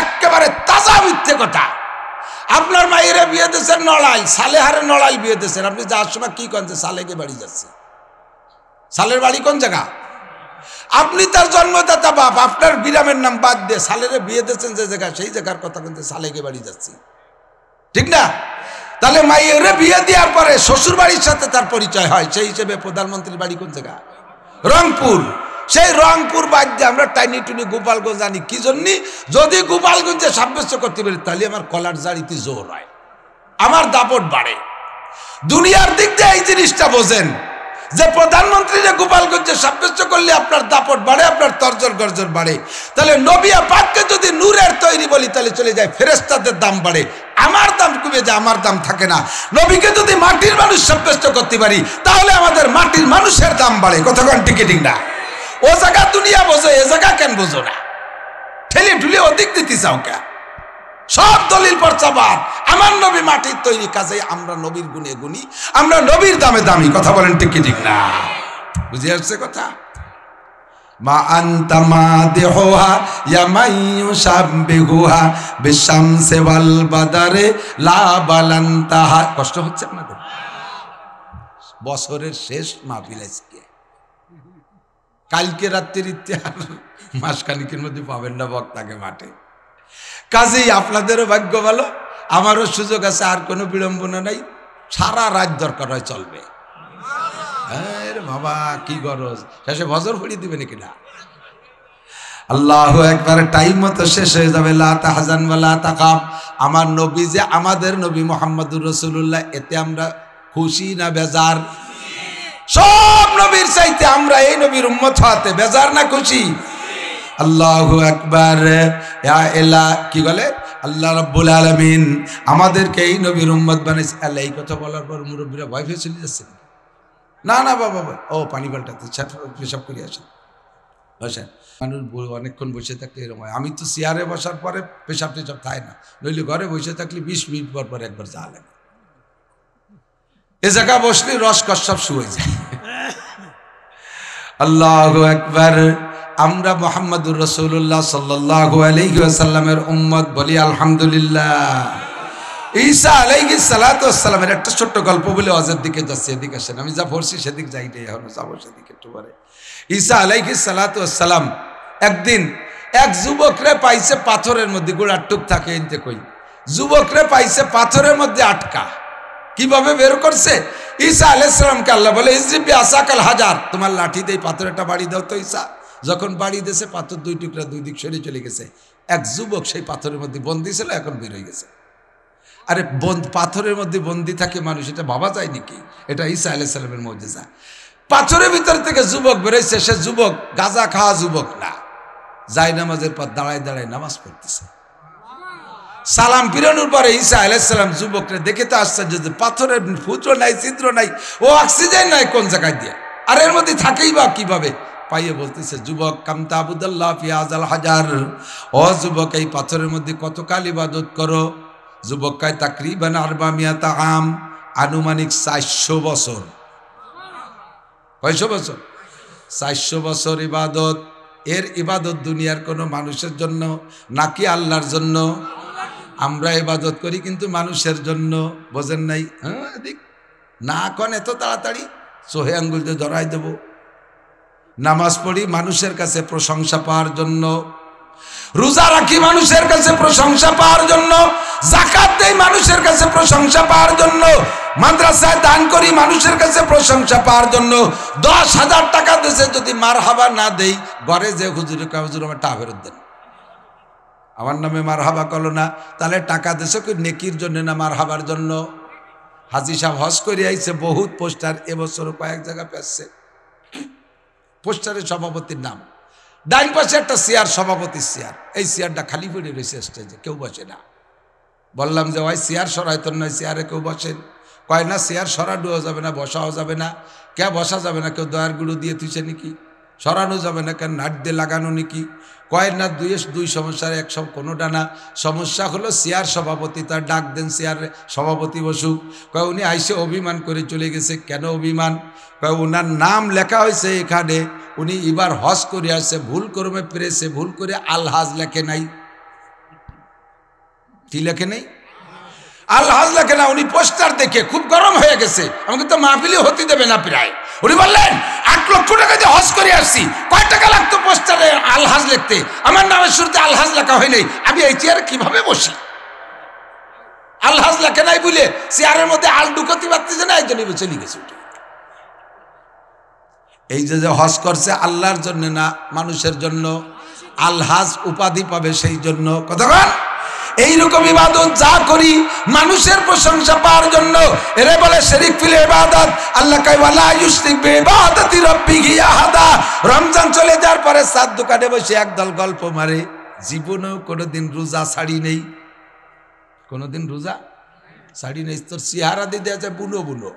একেবারে তাজা মিথ্যে কথা। আপনার মায়েরা বিয়ে দিয়েছেন নড়াইল, সালেহারে নড়াইল বিয়ে দিয়েছেন। আপনি যাওয়ার সময় কি করেন? সালেকে বাড়ি যাচ্ছে। সালের বাড়ি কোন জায়গা? আপনি তার জন্মদাতা বাপ, আপনার গ্রামের নাম বাদ দিয়ে সালেরে বিয়ে দিয়েছেন যে জায়গা, সেই জায়গার কথা কিন্তু সালেকে বাড়ি যাচ্ছি, ঠিক না? তাহলে মাইয়েরে বিয়ে দেওয়ার পরে শ্বশুর বাড়ির সাথে তার পরিচয় হয়, সেই হিসেবে প্রধানমন্ত্রীর বাড়ি কোন জায়গা? রংপুর। সেই রংপুর বাদ দিয়ে আমরা টাইনি টুনি গোপালগঞ্জ আনি কি জন্য? যদি গোপালগঞ্জে সাব্যস্ত করতে পারি তাহলে আমার কলার জারিতে জোর হয়, আমার দাপট বাড়ে। দুনিয়ার দিক দিয়ে এই জিনিসটা বোঝেন যে প্রধানমন্ত্রীরা গোপালগঞ্জে সাব্যস্ত করলে আপনার দাপট বাড়ে, আপনার তর্জর গর্জর বাড়ে। তাহলে নবী পাককে যদি নূরের তৈরি বলি তাহলে চলে যায় ফেরেশতাদের দাম বাড়ে, আমার দাম কমে যায়, আমার দাম থাকে না। নবীকে যদি মাটির মানুষ সাব্যস্ত করতে পারি তাহলে আমাদের মাটির মানুষের দাম বাড়ে। কতক্ষণ টিকিটিং না? ও জায়গা দুনিয়া বোঝো, এ জায়গা কেন বোঝো না? ঠেলে ঠুলে অধিক দিতে চাও কে? সব দলিল পর্চাবাদ। আমার নবী মাটির তৈরি, কাজেই আমরা নবীর গুণে গুণী, আমরা নবীর দামে দামি। কথা বলেন ঠিক কি ঠিক না? বুঝে আসছে কথা? মা আনতা মাদিহুহা ইয়া মাইয়ুশাব্বিহুহা বিশামসি ওয়াল বাদারে লা বালান্তাহা। কষ্ট হচ্ছে আপনাদের? বছরের শেষ মাহফিল আজকে, কালকে রাত্রির ইতিহাস মাসখানিকের মধ্যে পাবেন না বক্তাকে মাঠে। কাজেই আপনাদেরও ভাগ্য ভালো, আমারও সুযোগ আছে, আর কোনো বিড়ম্বনা নাই, সারা রাত দরকার হয় চলবে। আরে বাবা কি গরজ, শেষে ভজর পড়িয়ে দিবে নাকি না? আল্লাহু আকবার। টাইম মতো শেষ হয়ে যাবে। লা তাহজান ওয়া লা তাকাম। আমার নবী যে আমাদের নবী মুহাম্মদুর রাসূলুল্লাহ, এতে আমরা খুশি না বেজার? সব নবীর চাইতে আমরা এই নবীর উম্মত হতে বেজার না খুশি? আল্লাহু আকবার। ইয়া ইলা কি বলে আল্লাহ রাব্বুল আলামিন আমাদেরকে এই নবীর উম্মত বানাইছে। আল্লাহ এই কথা বলার পর মুরব্বীরা ভয় পেয়ে চলে যাচ্ছে। না না বাবা, ও পানি পাল্টাতে পেশাব করে আসেন, বসেন। মানুষ অনেকক্ষণ বসে থাকলে এরকম হয়। আমি তো চেয়ারে বসার পরে পেশাব টেশাব খাই না, নইলে ঘরে বসে থাকলে 20 মিনিট পর পর একবার যা লাগে। এ জায়গা বসলে রস কষ্ট শুয়ে যায়। আল্লাহু আকবার। আমরা মুহাম্মদুর রাসূলুল্লাহ সাল্লাল্লাহু আলাইহি ওয়াসাল্লামের উম্মত, বলি আলহামদুলিল্লাহ। ঈসা আলাইহিস সালাতু ওয়াস সালামের একটা ছোট্ট গল্প বলে অজের দিকে যাচ্ছে, এদিকে আসেন। আমি যা পড়ছি সেদিক যাই নাই, এখন যাবো সেদিকে একটু পরে। ঈসা আলাইহিস সালাতু ওয়াস সালাম একদিন এক যুবকরে পাইছে পাথরের মধ্যে, গোড়ার টুক থাকে এনতে কই, যুবকরে পাইছে পাথরের মধ্যে আটকা। কিভাবে বের করছে? ঈসা আলাইহিস সালামকে আল্লাহ বলে ইজরিবি আসাকাল হাজার, তোমার লাঠি দিয়ে পাথরটা বাড়ি দাও তো। ঈসা যখন বাড়ি দিয়েছে, পাথর দুই টুকরা দুই দিক সরে চলে গেছে। এক যুবক সেই পাথরের মধ্যে বন্দী ছিল, এখন বের হয়ে গেছে। আরে পাথরের মধ্যে বন্দী থাকে মানুষ, এটা ভাবা যায় নাকি? এটা ঈসা আলাইহিস সালামের মুজিজা। পাথরের ভিতর থেকে যুবক বেরোইছে, সে যুবক গাঁজা খাওয়া যুবক না, যায় নামাজের পর দাঁড়ায় দাঁড়ায় নামাজ পড়তেছে। সালাম ফিরানোর পরে ঈসা আলাইহিস সালাম যুবকরে দেখে তো আশ্চর্য, যে পাথরের ফুটো নাই, ছিদ্র নাই, ও অক্সিজেন নাই কোন জায়গায় দিয়ে, আর এর মধ্যে থাকেই বা কিভাবে? পাইয়ে বলতেছে, যুবক কামতা আবুদাল্লাহ ফি হাযাল হাজার, ও যুবক এই পাথরের মধ্যে কতকাল ইবাদত করো? যুবক কয় তাকরিবান 400 আম, আনুমানিক 400 বছর। কয়শো বছর? 400 বছর ইবাদত। এর ইবাদত দুনিয়ার কোনো মানুষের জন্য নাকি আল্লাহর জন্য? আমরা ইবাদত করি কিন্তু মানুষের জন্য, বোঝেন নাই? হ্যাঁ দেখ না, এখন এত তাড়াতাড়ি চোহে আঙ্গুল দিয়ে ধরাই দেব। নামাজ পড়ি মানুষের কাছে প্রশংসা পাওয়ার জন্য, রোজা রাখি মানুষের কাছে প্রশংসা পাওয়ার জন্য, যাকাত দেই মানুষের কাছে প্রশংসা পাওয়ার জন্য, মাদ্রাসায় দান করি মানুষের কাছে প্রশংসা পাওয়ার জন্য। 10,000 টাকা দেশে যদি মারহাবা না দেই, ঘরে যে হুজুরে কয় হুজুর আমার টাকা ফেরত দেন, আমার নামে মারহাবা করলো না, তাহলে টাকা দেশে কি নেকির জন্য না মারহাবার জন্য? হাজী সাহেব হজ করে আইছে, বহুত পোস্টার এবছরও কয়েক জায়গা পেয়েছে। পোস্টারের সভাপতির নাম, ডাইন পাশে একটা চেয়ার, সভাপতির চেয়ার, এই চেয়ারটা খালি পড়ে রয়েছে স্টেজে, কেউ বসে না। বললাম যে ওই চেয়ার সরাইতো নয়, চেয়ারে কেউ বসেন? কয় না চেয়ার সরানোও যাবে না, বসাও যাবে না। কে বসা যাবে না? কেউ দয়ার গুঁড়ো দিয়ে তুইছে নাকি? সরানো যাবে না কেন? নাট দিয়ে লাগানো নাকি? কয় না দুই সমস্যার এক সব কোনোটা না। সমস্যা হলো চেয়ার সভাপতি, তার ডাক দেন চেয়ারে সভাপতি বসুক। কয় উনি আইসে অভিমান করে চলে গেছে। কেন অভিমান? কয় ওনার নাম লেখা হয়েছে এখানে, উনি এবার হজ করে আসছে, ভুল করবে পেরেছে, ভুল করে আলহাজ লেখে নাই। কি লেখে নেই? আলহাজ লেখে না। উনি পোস্টার দেখে খুব গরম হয়ে গেছে, আমাকে তো মাহফিলে হতে দেবে না প্রায়। উনি বললেন 8 লক্ষ টাকা দিয়ে হজ করে আসছি, কয় টাকা লাগতো পোস্টারে আলহাজ লিখতে? আমার নামের শুরুতে আলহাজ লেখা হয় নাই, আমি এই চেয়ারে কিভাবে বসি? আলহাজ লেখে নাই বলে চেয়ারের মধ্যে আল ঢুকতে পারতেছে না, একজনই চলে গেছে। এই যে হজ করছে আল্লাহর জন্য না মানুষের জন্য, আলহাজ উপাধি পাবে সেই জন্য। কতক্ষণ এইরকম ইবাদত যা করি মানুষের প্রশংসা পাওয়ার জন্য, এরে বলে শিরক ফিল ইবাদত। আল্লাহ কয় ওয়ালা ইউশরিক বিইবাদাতি রাব্বিহি আহাদা। রমজান চলে যাওয়ার পরে সাত দোকানে বসে একদল গল্প মারে, জীবনেও কোনোদিন রোজা ছাড়ি নেই, কোনোদিন রোজা ছাড়ি নেই। তোর চেহারা দিতে আছে বুনো বুনো,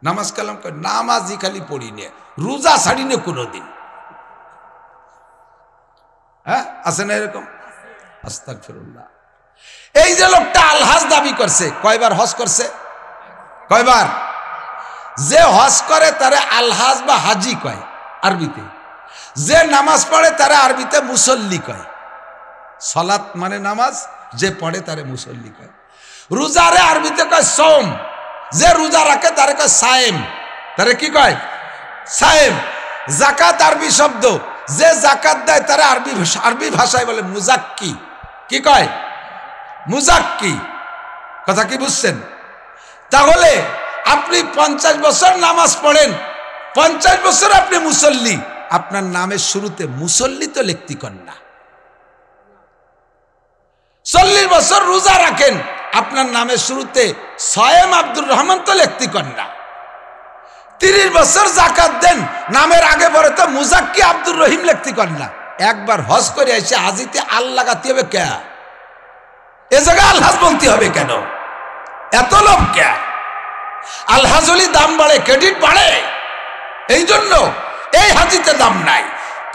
নামাজ কালাম করে নামাজই খালি পড়ি নে, রোজা ছাড়ি নে কোনোদিন। হ্যাঁ আছে না এরকম? আস্তাগফিরুল্লাহ। এই যে লোকটা আলহাজ দাবি করছে, কয়বার হজ করছে? কয়বার? যে হজ করে তারে আলহাজ বা হাজি কয় আরবিতে, যে নামাজ পড়ে তারা আরবিতে মুসল্লি কয়। সালাত মানে নামাজ, যে পড়ে তারে মুসল্লি কয়। রোজারে আরবিতে কয় সওম, যে রোজা রাখে তারে কয় সায়েম, তারে কি কয়? সায়েম। যাকাত আরবি শব্দ, যে যাকাত দেয় তারা আরবি ভাষায় বলে মুজাক্কি। কি কয়? মুজাক্কি। কথা কি বুঝছেন? তাহলে আপনি 50 বছর নামাজ পড়েন, 50 বছর আপনি মুসল্লি, আপনার নামের শুরুতে মুসল্লি তো লিখতে কর না। 40 বছর রোজা রাখেন, আপনার নামের শুরুতে সায়েম আব্দুর রহমান তো লিখতে কর না। 30 বছর যাকাত দেন, নামের আগে পরে তো মুজাক্কি আব্দুর রহিম লিখতে কর না। একবার হজ করে এসে হাজিতে আল লাগাতে হবে কে? এ জায়গায় আলহাজ বলতে হবে কেন? এত লোক কে? আলহাজ হলি দাম বাড়ে, ক্রেডিট বাড়ে, এই জন্য এই হাজিতে দাম নাই।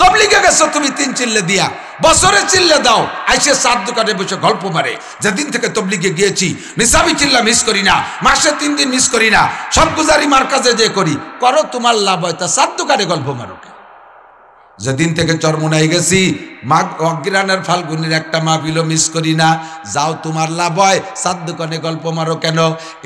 তবলিগে গেছো তুমি 3 চিল্লে দিয়া, বছরে চিল্লে দাও, আইসে 4 দোকানে বসে গল্প মারে। যেদিন থেকে তবলিগে গিয়েছি নিসাবি চিল্লা মিস করি না, মাসে 3 দিন মিস করি না, সব গুজারি মার্কাজে যে করি। করো, তোমার লাভ হয়, তা 4 দোকানে গল্প মারো। যেদিন থেকে চরমোনাই গেছি, মাঘ অগ্রানের ফাল্গুনের একটা মাহফিলও মিস করি না। যাও, তোমার লাভ হয়, 4 দোকানে গল্প মারো কেন?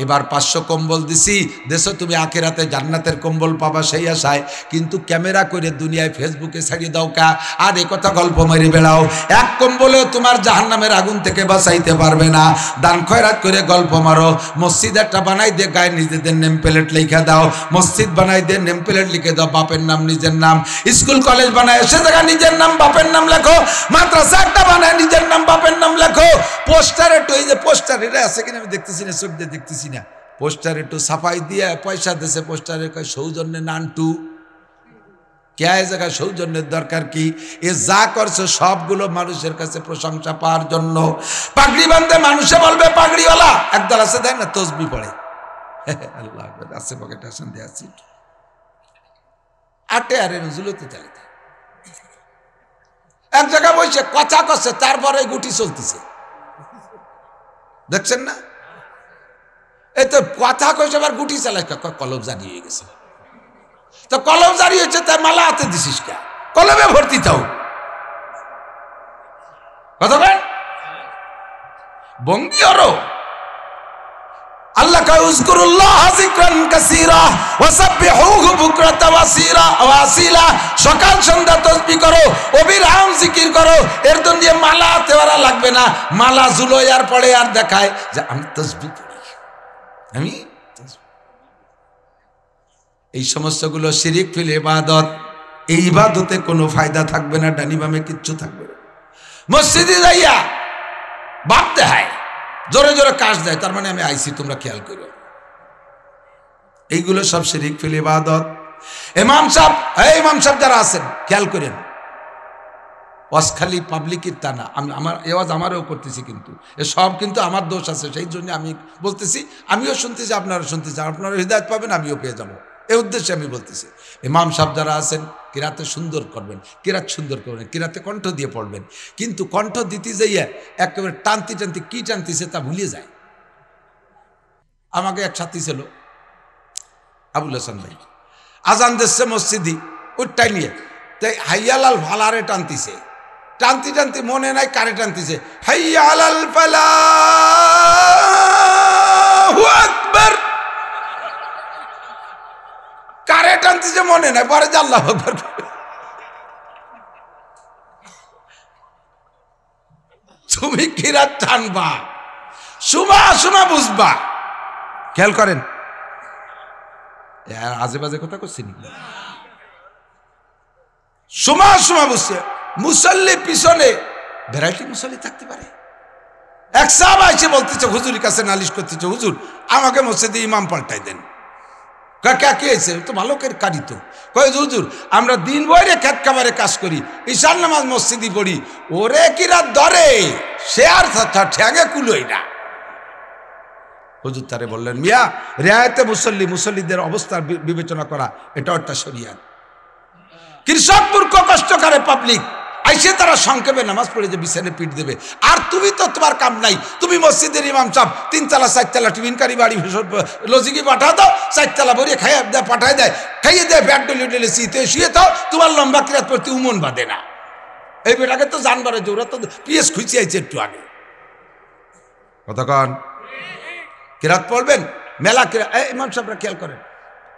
এবার 500 কম্বল দিছি, দেশো তুমি আখিরাতে জান্নাতের কম্বল পাবা সেই আশায়, কিন্তু ক্যামেরা করে দুনিয়ায় ফেসবুকে ছাড়িয়ে দাও কা, আর এ কথা গল্প মারি বেড়াও। এক কম্বলেও তোমার জাহান্নামের আগুন থেকে বাঁচাইতে পারবে না। দান খয়রাত করে গল্প মারো। মসজিদ একটা বানাই দিয়ে গায়ে নিজেদের নেম প্লেট লিখে দাও, মসজিদ বানাই দিয়ে নেম প্লেট লিখে দাও, বাপের নাম নিজের নাম। স্কুল কলেজ সে জায়গা নিজের নাম বাপের নাম লেখো, মাদ্রাসা একটা বানায় নিজের নাম বাপের নাম লেখো। পোস্টার একটু, এই যে পোস্টার এটা আছে কিনা আমি দেখতেছি না, চোখ দিয়ে দেখতেছি না, পোস্টার একটু সাফাই দিয়ে পয়সা দিয়েছে, পোস্টারে কয় সৌজন্যে নানটু। কে এই জায়গায় সৌজন্যের দরকার কি? এ যা করছে সবগুলো মানুষের কাছে প্রশংসা পাওয়ার জন্য। পাগড়ি বাঁধতে মানুষে বলবে পাগড়িওয়ালা, একদল আছে দেয় না তসবি পড়ে, আল্লাহ আছে পকেটে আসেন দিয়ে আসি আটে আরে নজুলতে চালিয়ে এক জায়গায় বসে কথা করছে, তারপরে গুটি চলতেছে, দেখছেন না? এই তো কথা কইছে, আবার গুটি চালায়, কলম জারি হয়ে গেছে। তো কলম জারি হয়েছে, তাই মালা হাতে দিছিস কে? কলমে ভর্তি তাও কথা বলেন বঙ্গি আরো। আল্লাহ কয় উযকুরুল্লাহ যিকরান কাসীরা ওয়াসাব্বিহুহু বুকরাতা ওয়াসিলা। সকাল সন্ধ্যা তাসবিহ করো, অবিরাম জিকির করো। এর জন্য মালা দেওয়া লাগবে না। মালা ঝুলোয়ার পড়ে আর দেখায় যে আমি তাসবিহ পড়ি, আমি এই সমস্তগুলো শিরিক ফিল ইবাদত। এই ইবাদতে কোনো ফায়দা থাকবে না, ডানি বামে কিচ্ছু থাকবে না। মসজিদে যাইয়া ভাবতে হয়, জোরে জোরে কাজ দেয়, তার মানে আমি আইছি, তোমরা খেয়াল করো। এইগুলো সব শিরিক ফিল ইবাদত। ইমাম সাহেব যারা আছেন খেয়াল করেন, ওয়াজখালি পাবলিকের তা না, আমি আমার এওয়াজ আমারও করতেছি, কিন্তু এসব কিন্তু আমার দোষ আছে, সেই জন্য আমি বলতেছি। আমিও শুনতেছি, আপনারা শুনতেছি, আপনারা হিদায়াত পাবেন, আমিও পেয়ে যাবো, এই উদ্দেশ্যে আমি বলতেছি। ইমাম সাহেব যারা আছেন কিরাতে সুন্দর করবেন, কিরাত সুন্দর করবেন, কিরাতে কণ্ঠ দিয়ে পড়বেন, কিন্তু কণ্ঠ দিতে যাইয়া একেবারে টানতে টানতে কি টানতেছে তা ভুলিয়ে যায়। আমাকে এক সাথী ছিল আবুল হাসান ভাই, আজান দিচ্ছে মসজিদি, ওইটাই নিয়ে তাই হাইয়ালাল ফালারে টানতিছে, টানতে টানতে মনে নাই কারে টানতেছে, হাইয়ালাল ফালাহু আকবার, কারে টানতেছে মনে নাই, পরে যে আল্লাহু আকবার। তুমি কিরাত টানবা, সুমা সুমা বুঝবা। খেয়াল করেন, আজে বাজে কথা করছি নি, সুমা সুমা বুঝছে। মুসল্লি পিছনে ভ্যারাইটি মুসল্লি থাকতে পারে। এক সাহাব আইসে বলতেছে, হুজুরের কাছে নালিশ করতেছে, হুজুর আমাকে মসজিদে ইমাম পাল্টাই দেন। কে হয়েছে? তো ভালো করে কারি তো। কয়ে হুজুর আমরা দিন বইরে খেত খাবারে কাজ করি, ঈশান নামাজ মসজিদে পড়ি, ওরে কিরা ধরে সে আর ঠ্যাঙে কুলোই না। হুজুর তারে বললেন, মিয়া রেয়ায়তে মুসল্লিদের অবস্থার বিবেচনা করা এটা একটা শরিয়াত। কৃষক মূর্খ কষ্ট করে পাবলিক, আইসে তারা সংক্ষেপে নামাজ পড়ে যে বিছানে পিঠ দেবে। আর তুমি তো তোমার কাম নাই, তুমি মসজিদের ইমাম সাহেব 3 তলা 4 তলা টিফিনকারী বাড়ি লজিকি পাঠা দাও, 4 তলা ভরিয়ে খাইয়ে দেয়, পাঠায় দেয়, খাইয়ে দেয়, ব্যাট ডলে ডলে শীতে শুয়ে দাও, তোমার লম্বা কিরাত পড়তে উমন বাঁধে না। এই বেটাকে তো জানবারে জোরা তো পিএস খুঁজে আইছে একটু আগে। কতক্ষণ কিরাত পড়বেন? মেলা কিরাত। ইমাম সাহেবরা খেয়াল করেন,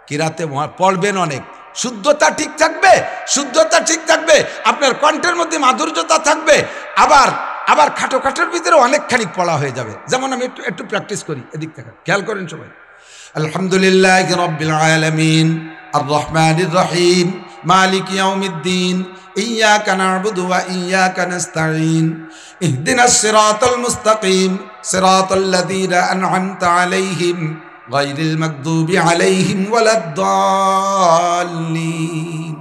কিরাতে পড়বেন অনেক, শুদ্ধতা ঠিক থাকবে, শুদ্ধতা ঠিক থাকবে, আপনার কণ্ঠের মধ্যে মাধুর্যতা থাকবে, আবার খাটো খাটোর ভিতরে অনেকখানি পড়া হয়ে যাবে। যেমন আমি একটু প্র্যাকটিস করি, এদিক থেকে খেয়াল করেন সবাই। আলহামদুলিল্লাহি রাব্বিল আলামিন আর রহমানির রহিম মালিক ইয়াউমিদ্দিন ইয়্যাকা না'বুদু ওয়া ইয়্যাকা নাস্তাঈন ইহদিনাস সিরাতাল মুস্তাকিম সিরাতাল লাযীনা আন'আমতা আলাইহিম গায়রিল মাগদুবি আলাইহিম ওয়ালাদ-দাল্লিন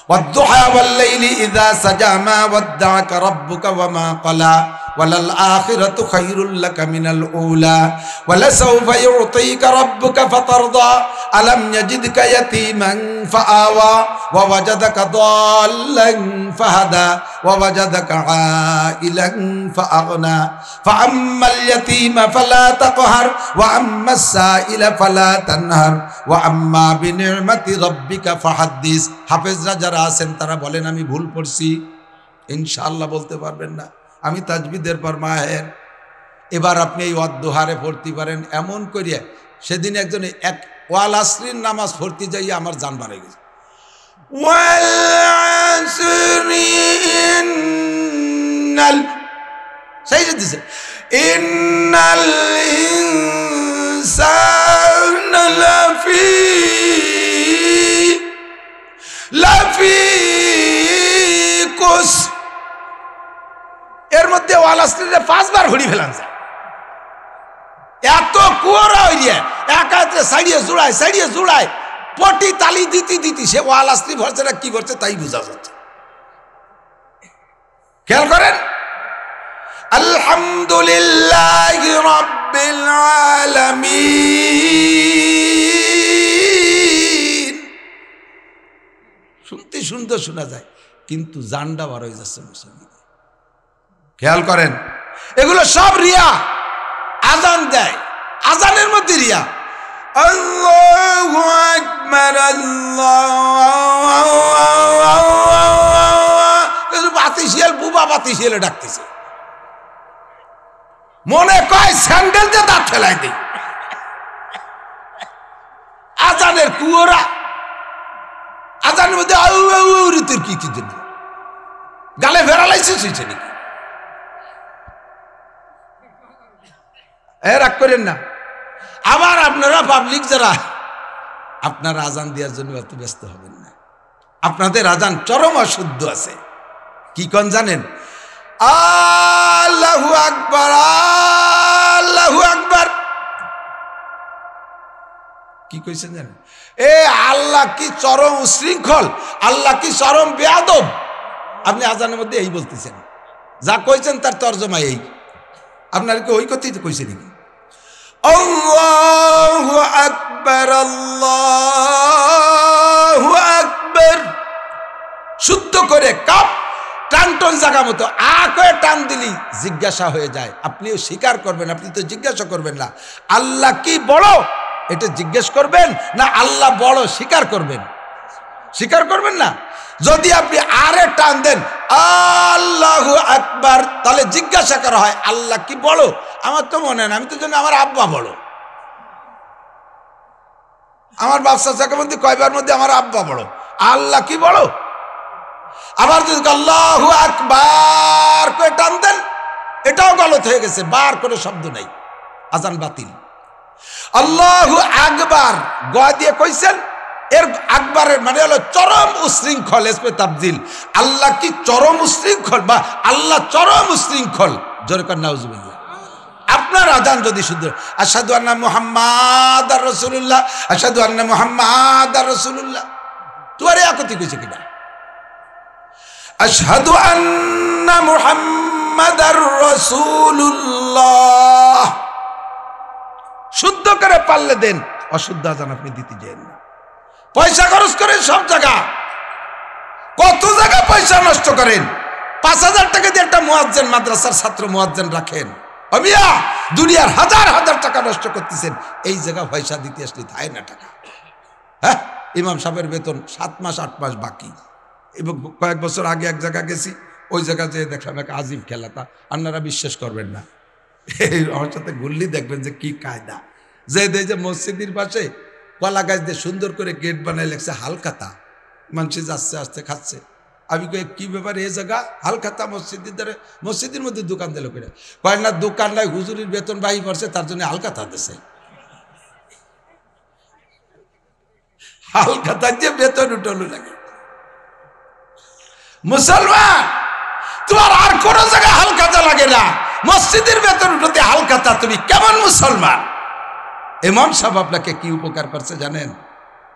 ওয়াদ-দুহা ওয়াল-লাইলি ইযা সাজা মা ওয়াদ্দা'আকা রাব্বুকা ওয়া মা ক্বালা ওয়ালাল-আখিরাতু খায়রুল লাকা মিনাল উলা ওয়ালাসাওফা ইউ'তিকা রাব্বুকা ফাতারদা আলাম ইয়াজিদকা ইয়াতীমান ফাআওয়া ওয়া ওয়াজাদাকা দাল্লান ফাহাদা ওয়া ওয়াজাদাকা আইলান ফাআগনা ফাআম্মাল ইয়াতীমা ফালা তাকহার ওয়া আম্মাস সাইলা ফালা তানহার ওয়া আম্মা বিনি'মাতি রাব্বিকা ফাহাদ্দিস। হাফেজরা যারা আছেন তারা বলেন আমি ভুল পড়ছি, ইনশাআল্লাহ বলতে পারবেন না, আমি তাজবিদের পর মাহের। এবার আপনি এই ওয়াদ-দুহারে পড়তে পারেন। এমন করিয়া সেদিন একজন এক ওয়াল আসরির নামাজ পড়তে যাইয়া আমার জান বাড়ে গেছে। ওয়াল আসরি ইন্নাল, সেই যে দিছে ইন্নাল ইনসানা লাফি কুস, এর মধ্যে ওয়াল আসরিরে 5 বার ঘুরি ফেলান যায়। এত কুয়ারা হইয়া একাতে সাইডে জুড়ায় পটি তালি দিতি সে ওয়াল আসরি ভরছে না কি ভরছে তাই বোঝা যাচ্ছে। খেয়াল করেন, আলহামদুলিল্লাহি রাব্বিল আলামিন। শুনতে সুন্দর শোনা যায়, কিন্তু জানডা বার হয়ে যাচ্ছে মুসলমান। খেয়াল করেন, এগুলো সব রিয়া। আজান দেয়, আজানের মধ্যে রিয়া। আল্লাহু আকবার, আল্লাহু বাতিশিয়াল বুবা বাতিশিয়ালে ডাকতেছে, মনে কয় স্যান্ডেল দিয়ে দাঁত ফেলাই দেই। আজানের কুয়োরা, আজানের মধ্যে তোর কি জন্য গালে ফেরালাইছিস হয়েছে নাকি? রাগ করেন না। আবার আপনারা পাবলিক যারা, আপনারা আজান দেওয়ার জন্য এত ব্যস্ত হবেন না। আপনাদের আজান চরম অশুদ্ধ আছে। কি কোন জানেন? আল্লাহু আকবার, আল্লাহু আকবার। কি কইছেন জানেন? আল্লাহ কি চরম উশৃঙ্খল, আল্লাহ কি চরম বেয়াদব। আপনি আজানের মধ্যে এই বলতেছেন, যা কইছেন তার তর্জমা এই। আপনার কি ওই কথাই তো কইছে নাকি? আল্লাহু আকবার, আল্লাহু আকবার। শুদ্ধ করে কাপ টান জায়গা মতো করে টান দিলি জিজ্ঞাসা হয়ে যায়। আপনিও স্বীকার করবেন, আপনি তো জিজ্ঞাসা করবেন না আল্লাহ কি বড় এটা জিজ্ঞেস করবেন, না আল্লাহ বড় স্বীকার করবেন? স্বীকার করবেন না। যদি আপনি আরে টান দেন আল্লাহু আকবার, তাহলে জিজ্ঞাসা করা হয় আল্লাহ কি বড়? আমার তো মনে হয় না, আমি তো জানি আমার আব্বা বড়। আমার বাচ্চা চাকের মধ্যে কয়বার মধ্যে আমার আব্বা বড়, আল্লাহ কি বড়? আবার যদি আল্লাহু আকবার করে টান দেন, এটাও গলত হয়ে গেছে, বার করে শব্দ নাই, আজান বাতিল। আল্লাহু আকবার গয়া দিয়ে কইছেন, এর আকবরের মানে হলো চরম উশৃঙ্খল, এসপে তাবজিল। আল্লাহ কি চরম উশৃঙ্খল বা আল্লাহ চরম উশৃঙ্খল? জোরে কর নাউজুবিল্লাহ। আপনার আজান যদি শুদ্ধ, আশহাদু আন্না মুহাম্মাদার রাসূলুল্লাহ, আশহাদু আন্না মুহাম্মাদার রাসূলুল্লাহ, তোরে একতি কইছে কিনা? আশহাদু আন্না মুহাম্মাদার রাসূলুল্লাহ শুদ্ধ করে পারলে দেন, অশুদ্ধ আজান আপনি দিতে যান না। পয়সা খরচ করেন সব জায়গা, কত জায়গা পয়সা নষ্ট করেন। 5,000 টাকা দিয়ে একটা মুয়াজ্জিন মাদ্রাসার ছাত্র মুয়াজ্জিন রাখেন, অমিয়া দুনিয়ার হাজার হাজার টাকা নষ্ট করতেছেন, এই জায়গা পয়সা দিতে আসলে তাই না টাকা। হ্যাঁ, ইমাম সাহেবের বেতন 7 মাস 8 মাস বাকি। এবং কয়েক বছর আগে এক জায়গা গেছি, ওই জায়গা যেয়ে দেখলাম এক আজিব খেলা, তা আপনারা বিশ্বাস করবেন না। আমার সাথে ঘুরলি দেখবেন যে কি কায়দা, যে মসজিদের পাশে কলা গাছ দিয়ে সুন্দর করে গেট বানায় লেখছে হালখাতা, মানুষ যাচ্ছে আসতে খাচ্ছে। আমি কই কি ব্যাপার এই জায়গা হালখাতা মসজিদের দ্বারা, মসজিদের মধ্যে দোকান দিল করে, কয় না দোকান নাই, হুজুরির বেতন বাহি পড়ছে তার জন্য হালখাতা দিছে। হালখাতা দিয়ে বেতন উঠলো লাগে। মুসলমান, তোমার আর কোন জায়গায় হালখাতা লাগে না, মসজিদের বেতন উঠতে হালখাতা, তুমি কেমন মুসলমান? ইমাম সাহেব আপনাকে কি উপকার করছে জানেন?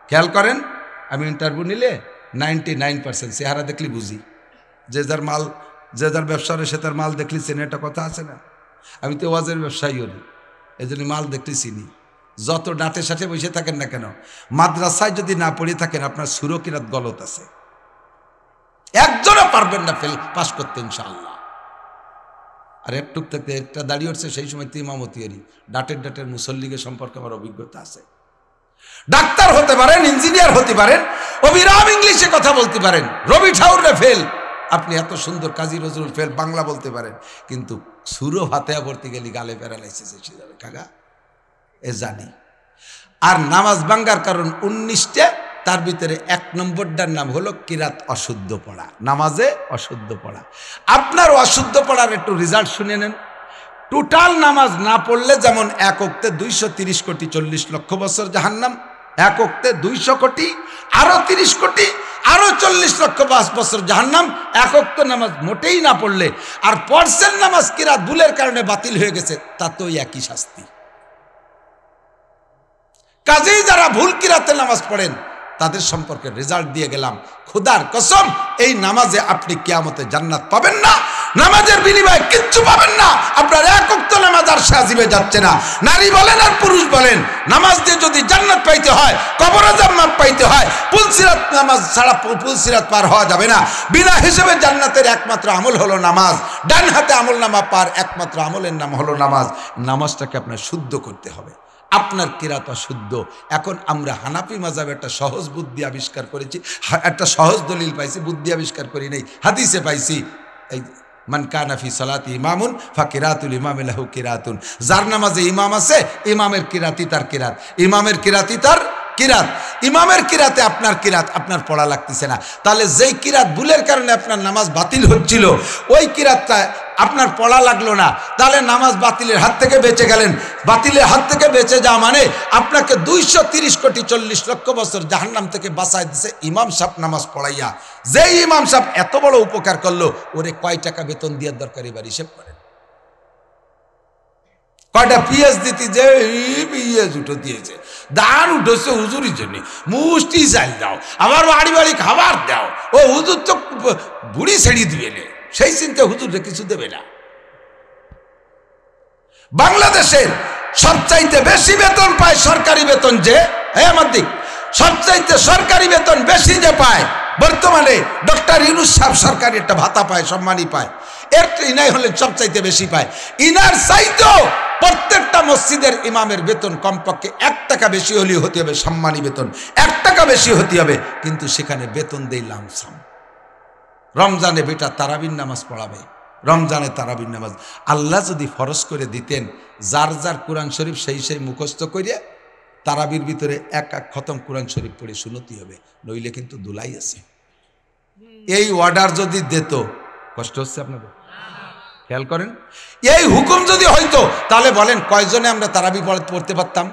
খেয়াল করেন, আমি ইন্টারভিউ নিলে 99% চেহারা দেখলি বুঝি, যে যার মাল, যে যার ব্যবসা সে তার মাল দেখলি চেনে, একটা কথা আছে না? আমি তো ওয়াজের ব্যবসায়ী হলি, এই জন্য মাল দেখলি চিনি। যত ডাঁটে সাথে বসে থাকেন না কেন, মাদ্রাসায় যদি না পড়ে থাকেন আপনার সুরকিরাত গলত আছে, একজনও পারবেন না পাস করতে ইনশাআল্লাহ। আর একটু থাকতে একটা দাঁড়িয়ে উঠছে, সেই সময় তো ইমামতি এরি ডাটের মুসল্লিকে সম্পর্কে আমার অভিজ্ঞতা আছে। ডাক্তার হতে পারেন, ইঞ্জিনিয়ার হতে পারেন, অবিরাম ইংলিশে কথা বলতে পারেন, রবি ঠাকুরে ফেল, আপনি এত সুন্দর কাজী নজরুল ফেল বাংলা বলতে পারেন, কিন্তু সুরো হাতে পড়তে গেলে গালে প্যারালাইসিস এসে যাবে কাকা, এ জানি। আর নামাজ ভাঙ্গার কারণ 19টা, তার ভিতরে 1 নম্বরটার নাম হলো কিরাত অশুদ্ধ পড়া, নামাজে অশুদ্ধ পড়া। আপনার অশুদ্ধ পড়ার একটু রেজাল্ট শুনে নেন। টোটাল নামাজ না পড়লে যেমন 1 ওয়াক্তে 230 কোটি 40 লক্ষ বছর জাহান্নাম, 1 ওয়াক্তে 200 কোটি, আরো 30 কোটি, আরো 40 লক্ষ বছর জাহান্নাম। 1 ওয়াক্ত নামাজ মোটেই না পড়লে, আর পড়ছেন নামাজ কিরাত ভুলের কারণে বাতিল হয়ে গেছে, তাতেই একই শাস্তি। কাজেই যারা ভুল কিরাতে নামাজ পড়েন তাদের সম্পর্কে রেজাল্ট দিয়ে গেলাম, খোদার কসম এই নামাজে আপনি কিয়ামতে জান্নাত পাবেন না, নামাজের বিনিময়ে কিচ্ছু পাবেন না। আপনার 1 ওয়াক্ত নামাজ আর সাজিবে যাচ্ছে না, নারী বলেন আর পুরুষ বলেন, নামাজ দিয়ে যদি জান্নাত পাইতে হয়, কবরে জান্নাত পাইতে হয়, পুলসিরাত নামাজ ছাড়া পুলসিরাত পার হওয়া যাবে না। বিনা হিসেবে জান্নাতের একমাত্র আমল হলো নামাজ, ডান হাতে আমল নামা পার একমাত্র আমলের নাম হলো নামাজ। নামাজটাকে আপনার শুদ্ধ করতে হবে, আপনার কিরাত অশুদ্ধ। এখন আমরা হানাফি মাযহাবে একটা সহজ বুদ্ধি আবিষ্কার করেছি, একটা সহজ দলিল পাইছি, বুদ্ধি আবিষ্কার করি নাই, হাদিসে পাইছি। এই মান কানা ফি সালাতি ইমামুন ফাকিরাতুল ইমামি লাহু কিরাতুন, যার নামাজে ইমাম আছে ইমামের কিরাতি তার কিরাত, ইমামের কিরাতি তার কিরাত, ইমামের কিরাতে আপনার কিরাত, আপনার পড়া লাগতেছে না। তাহলে যেই কিরাত ভুলের কারণে আপনার নামাজ বাতিল হচ্ছিল, ওই কিরাতটা আপনার পড়া লাগলো না, তাহলে নামাজ বাতিলের হাত থেকে বেঁচে গেলেন। বাতিলের হাত থেকে বেঁচে যাওয়া মানে আপনাকে 230 কোটি 40 লক্ষ বছর জাহান্নাম থেকে বাঁচাই দিছে ইমাম সাহেব নামাজ পড়াইয়া। যেই ইমাম সাহেব এত বড় উপকার করলো, ওরে কয় টাকা বেতন দেওয়ার দরকার এবার হিসেব করেন। কয়টা পিএস দিতে যে পিএস উঠো দিয়েছে, দান উঠেছে হুজুরির জন্য, মুষ্টি চাল দাও, আবার বাড়ি বাড়ি খাবার দাও, ও হুজুর তো বুড়ি ছেড়িয়ে দিবে না, সেই চিন্তা হুজুরে কিছু দেবে না। বাংলাদেশের সবচাইতে বেশি বেতন পায় সরকারি বেতন, যে আমার দিক সবচাইতে সরকারি বেতন বেশি যে পায় বর্তমানে ডক্টর ইউনূস সাহেব, সরকারি একটা ভাতা পায়, সম্মানী পায়, এর ইনাই হলেন সবচাইতে বেশি পায়। ইনার চাইতেও প্রত্যেকটা মসজিদের ইমামের বেতন কমপক্ষে 1 টাকা বেশি হলেও হতে হবে, সম্মানী বেতন 1 টাকা বেশি হতে হবে, কিন্তু সেখানে বেতন দেই লামসাম। রমজানে বেটা তারাবির নামাজ পড়াবে, রমজানে তারাবির নামাজ আল্লাহ যদি ফরজ করে দিতেন, যার যার কোরআন শরীফ সেই মুখস্থ করিয়া তারাবির ভিতরে 1 খতম কোরআন শরীফ পড়ে শুনতেই হবে, নইলে কিন্তু দুলাই আছে। এই অর্ডার যদি দিত, কষ্ট হচ্ছে আপনাদের? খেয়াল করেন, এই হুকুম যদি হইতো, তাহলে বলেন কয়জনে আমরা তারাবি পড়তে পারতাম?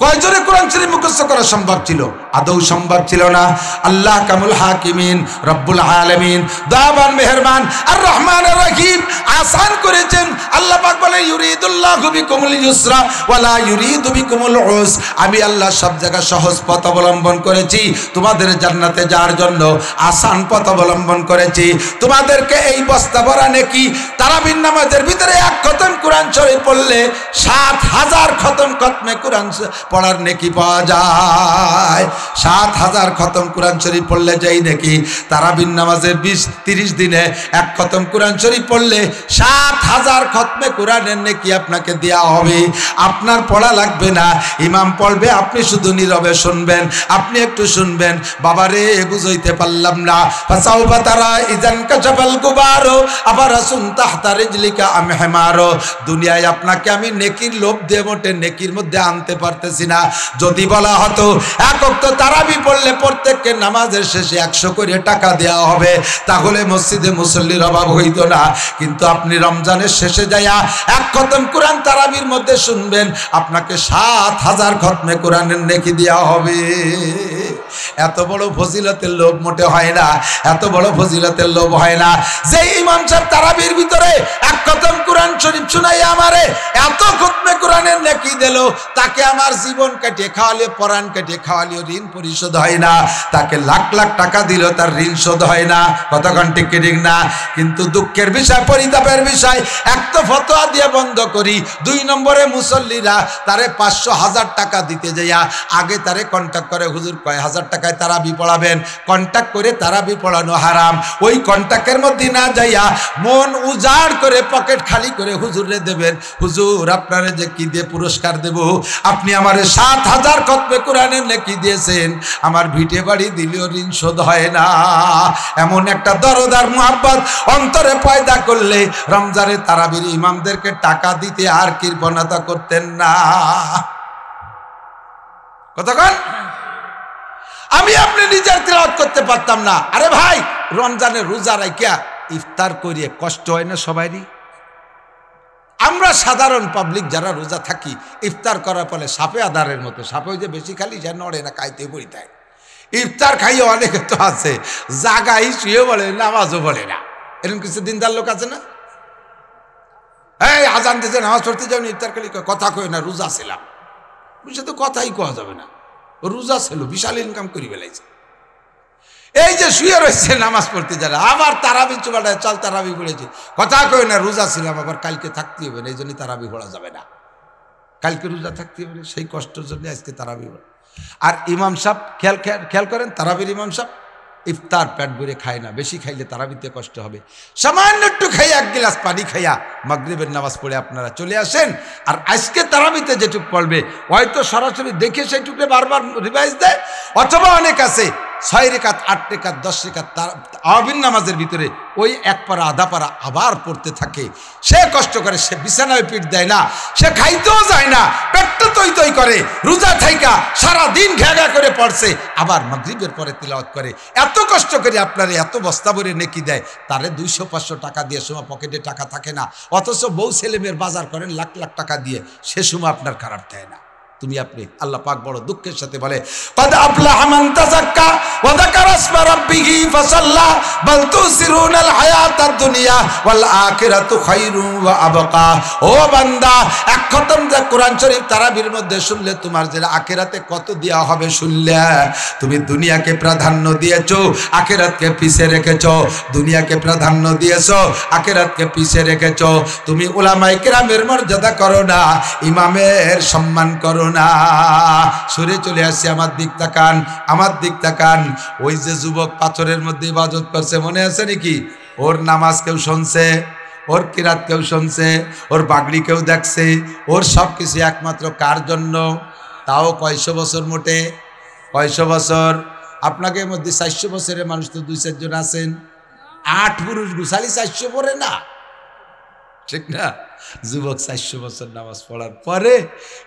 কয়জনে কোরআন শরীফ মুখস্থ করা সম্ভব ছিল? আদৌ সম্ভব ছিল না। আল্লাহ কামুল হাকিমিন রব্বুল আলামিন দয়াবান মেহেরবান আর রহমান আর রহিম আসান করেছেন। আল্লাহ পাক বলে ইউরিদুল্লাহ ইউরিদুল্লাহু বিকুমুল ইউসরা ওয়া লা ইউরিদু বিকুমুল উস। আমি আল্লাহ সব জায়গায় সহজ পথ অবলম্বন করেছি, তোমাদের জান্নাতে যাওয়ার জন্য আসান পথ অবলম্বন করেছি। তোমাদেরকে এই বস্তা ভরা নেকি, তারাবির নামাজের ভিতরে এক খতম কোরআন শরীফ পড়লে ৭,০০০ খতম খতমে কোরআন পড়ার নেকি পাওয়া যায়। ৭,০০০ খতম কোরআন শরীফ পড়লে যেই নেকি, তারাবির নামাজের ২০-৩০ দিনে এক খতম কোরআন শরীফ পড়লে ৭,০০০ খতমে কোরআনের নেকি আপনাকে দেয়া হবে। আপনার পড়া লাগবে না, ইমাম পড়বে, আপনি শুধু নীরবে শুনবেন। আপনি একটু শুনবেন, বাবারে বুঝাইতে পারলাম না, ফাসাউফা তারা ইযান কাশাফাল গুবারো আফারাসুন তাহতা রিজলিকা আম হিমারো। দুনিয়ায় আপনাকে আমি নেকির লোভ দিয়ে মোটে নেকির মধ্যে আনতে পারতেছি না। যদি বলা হতো এক ওয়াক্ত তারাবি পড়লে প্রত্যেককে নামাজের শেষে ১০০ করে টাকা দেওয়া হবে, তাহলে মসজিদে মুসল্লির অভাব হইতো না। কিন্তু আপনি রমজানের শেষে যাইয়া এক খতম কোরআন তারাবির মধ্যে শুনবেন, আপনাকে ৭,০০০ খতমে কোরআনের নেকি দেওয়া হবে। এত বড় ফজিলতের লোভ মোটে হয় না, এত বড় ফজিলতের লোভ হয় না। যে ইমাম সাহেব তারাবির ভিতরে এক খতম কোরআন শরীফ শুনাইয়া আমারে এত খতমে কোরআনের নেকি দিল, তাকে আমার জীবন কাটিয়ে খাওয়ালিও, পরাণ কাটিয়ে খাওয়ালিও ঋণ পরিশোধ হয় না। তাকে লাখ লাখ টাকা দিল, তার ঋণ শোধ হয় না। কতক্ষণ ঠিক ঠিক না? কিন্তু দুঃখের বিষয়, পরিতাপের বিষয়, এক তো ফতোয়া দিয়ে বন্ধ করি, ২ নম্বরে মুসল্লিরা তারে ৫০০-১০০০ টাকা দিতে যাইয়া আগে তারে কন্ট্যাক্ট করে, হুজুর কয় হাজার টাকায় তারাবি পড়াবেন। কন্ট্যাক্ট করে তারাবি পড়ানো হারাম। ওই কন্ট্যাক্টের মধ্যে না যাইয়া মন উজাড় করে পকেট খালি করে হুজুরে দেবেন, হুজুর আপনারে যে কি দিয়ে পুরস্কার দেব, আপনি আমারে ৭,০০০ খতমে কোরআনের নেকি দিয়েছেন, আমার ভিটে বাড়ি দিলেও ঋণ শোধ হয় না। এমন একটা দরদার মুহাব্বত অন্তরে পয়দা করলে রমজানে তারাবির ইমামদেরকে টাকা দিতে আর কৃপণতা করতেন না। কতক্ষণ? আমি আপনি নিজের তিলাওয়াত করতে পারতাম না। আরে ভাই, রমজানের রোজা রাখিয়া ইফতার করিয়ে কষ্ট হয় না সবারই? আমরা সাধারণ পাবলিক যারা রোজা থাকি, ইফতার করার ফলে সাপে আদারের মতো, সাপে যে বেশি খালি যা নড়ে না, খাইতে পড়ি থাকে। ইফতার খাইয়ে অনেকে তো আছে জাগাই শুয়ে বলে, নামাজও বলে না। এরকম কিছু দিনদার লোক আছে না? এই আজান দিতে নামাজ পড়তে যাও, ইফতার খালি কথা কই না, রোজা ছিলাম। বুঝছে তো, কথাই কোয়া যাবে না, রোজা ছিল, বিশাল ইনকাম করি বেলাইছে। এই যে শুয়ে রয়েছে নামাজ পড়তে যারা, আবার তারাবি চুবাটায় চল তারাবি পড়েছে, কথা কই না, রোজা ছিলাম, আবার কালকে থাকতে হবে না, এই জন্য তারাবি পড়া যাবে না, কালকে রোজা থাকতে হবে, সেই কষ্টের জন্য আজকে তারাবি পড়া। আর ইমাম সাহেব খেয়াল করেন, তারাবির ইমাম সাহেব ইফতার পেট ভরে খায় না, বেশি খাইলে তারাবিতে কষ্ট হবে। সামান্য একটু খাইয়া, ১ গিলাস পানি খাইয়া মাগরিবের নামাজ পড়ে আপনারা চলে আসেন। আর আজকে তারাবিতে যেটুক পড়বে হয়তো সরাসরি দেখে সেইটুকু বারবার রিভাইজ দেয়, অথবা অনেক আছে ৬ রেকাত, ৮ রেকাত, ১০ রেকাত তারাবির নামাজের ভিতরে ওই ১ পারা আধা পারা আবার পড়তে থাকে। সে কষ্ট করে, সে বিছানায় পিঠ দেয় না, সে খাইতেও যায় না, পেটটা তৈ তৈ করে, রোজা থাইকা সারাদিন ঘেঘা করে পড়ছে, আবার মাগরিবের পরে তিলাওয়াত করে। এত কষ্ট করে আপনারে এত বস্তা ভরে নেকি দেয়, তারে ২০০-৫০০ টাকা দিয়ে সময় পকেটে টাকা থাকে না, অথচ বউ ছেলে মেয়ের বাজার করেন লাখ লাখ টাকা দিয়ে, সে সময় আপনার খারাপ দেয় না। তুমি আপনি, আল্লাহ পাক বড় দুঃখের সাথে বলে, قد أفلح من تزكى وذكر اسم ربه فصلى بل تؤثرون الحياة الدنيا والآخرة خير وأبقى। ও বান্দা, এক খতম যে কোরআন শরীফ তারাবির মধ্যে শুনলে তোমার যে আখিরাতে কত দেওয়া হবে শুনলে, তুমি দুনিয়াকে প্রাধান্য দিয়েছো, আখিরাতকে পিছে রেখেছো। দুনিয়াকে প্রাধান্য দিয়েছো, আখিরাতকে পিছে রেখেছো। তুমি উলামায়ে কেরামের মর্যাদা করো না, ইমামের সম্মান করো না। সরে চলে আসছে, আমার দিক তাকান, আমার দিক তাকান। ওই যে যুবক পাথরের মধ্যে ইবাদত করছে, মনে আছে নাকি? ওর নামাজ কেউ শুনছে, ওর কিরাত কেউ শুনছে, ওর বাগড়ি কেউ দেখছে, ওর সব কিছু একমাত্র কার জন্য? তাও কয়শো বছর মোটে, কয়শো বছর? আপনাকে মধ্যে ৪০০ বছরের মানুষ তো ২-৪ জন আছেন। ৮ পুরুষ গুছালি ৪০০ পড়ে না, ঠিক না? যুবক ৪০০ বছর নামাজ পড়ার পরে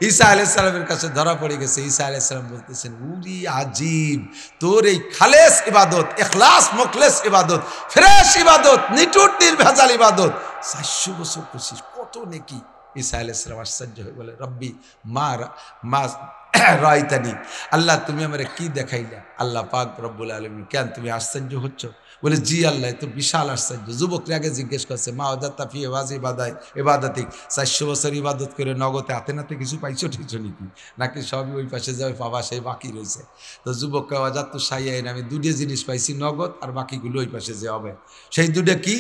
ঈসা আলাইহিস সালামের কাছে ধরা পড়ে গেছে। ঈসা আলাইহিস সালাম বলতেছেন, উরি আজিব, তোর এই খালেস ইবাদত, ইখলাস মুখলেস ইবাদত, ফ্রেশ ইবাদত, নিটুট নির্ভেজাল ইবাদত ৪০০ বছর করছিস, কত নেকি। ঈসা আলাইহিস সালাম আশ্চর্য হয়ে বলে, রব্বি মা রাইতানি, আল্লাহ তুমি আমারে কি দেখাইলা? আল্লাহ পাক রব্বুল আলামিন, কেন তুমি আশ্চর্য হচ্ছ? বলে জি আল্লাহ, তো বিশাল আশ্চর্য। যুবকরা আগে জিজ্ঞেস করছে, মা ওদাত্তা ফি ওয়াজি ইবাদাতিক, 400 বছর ইবাদত করে নগদে হাতে নাতে কিছু পাইছো ঠিকছো নাকি, নাকি সবই ওই পাশে যাবে পাবা, সেই বাকি রয়েছে? তো যুবকরা ওয়াজাত্তু সাইয়াইন, আমি দুটো জিনিস পাইছি, নগদ আর বাকিগুলো ওই পাশে যে হবে। সেই দুটো কি?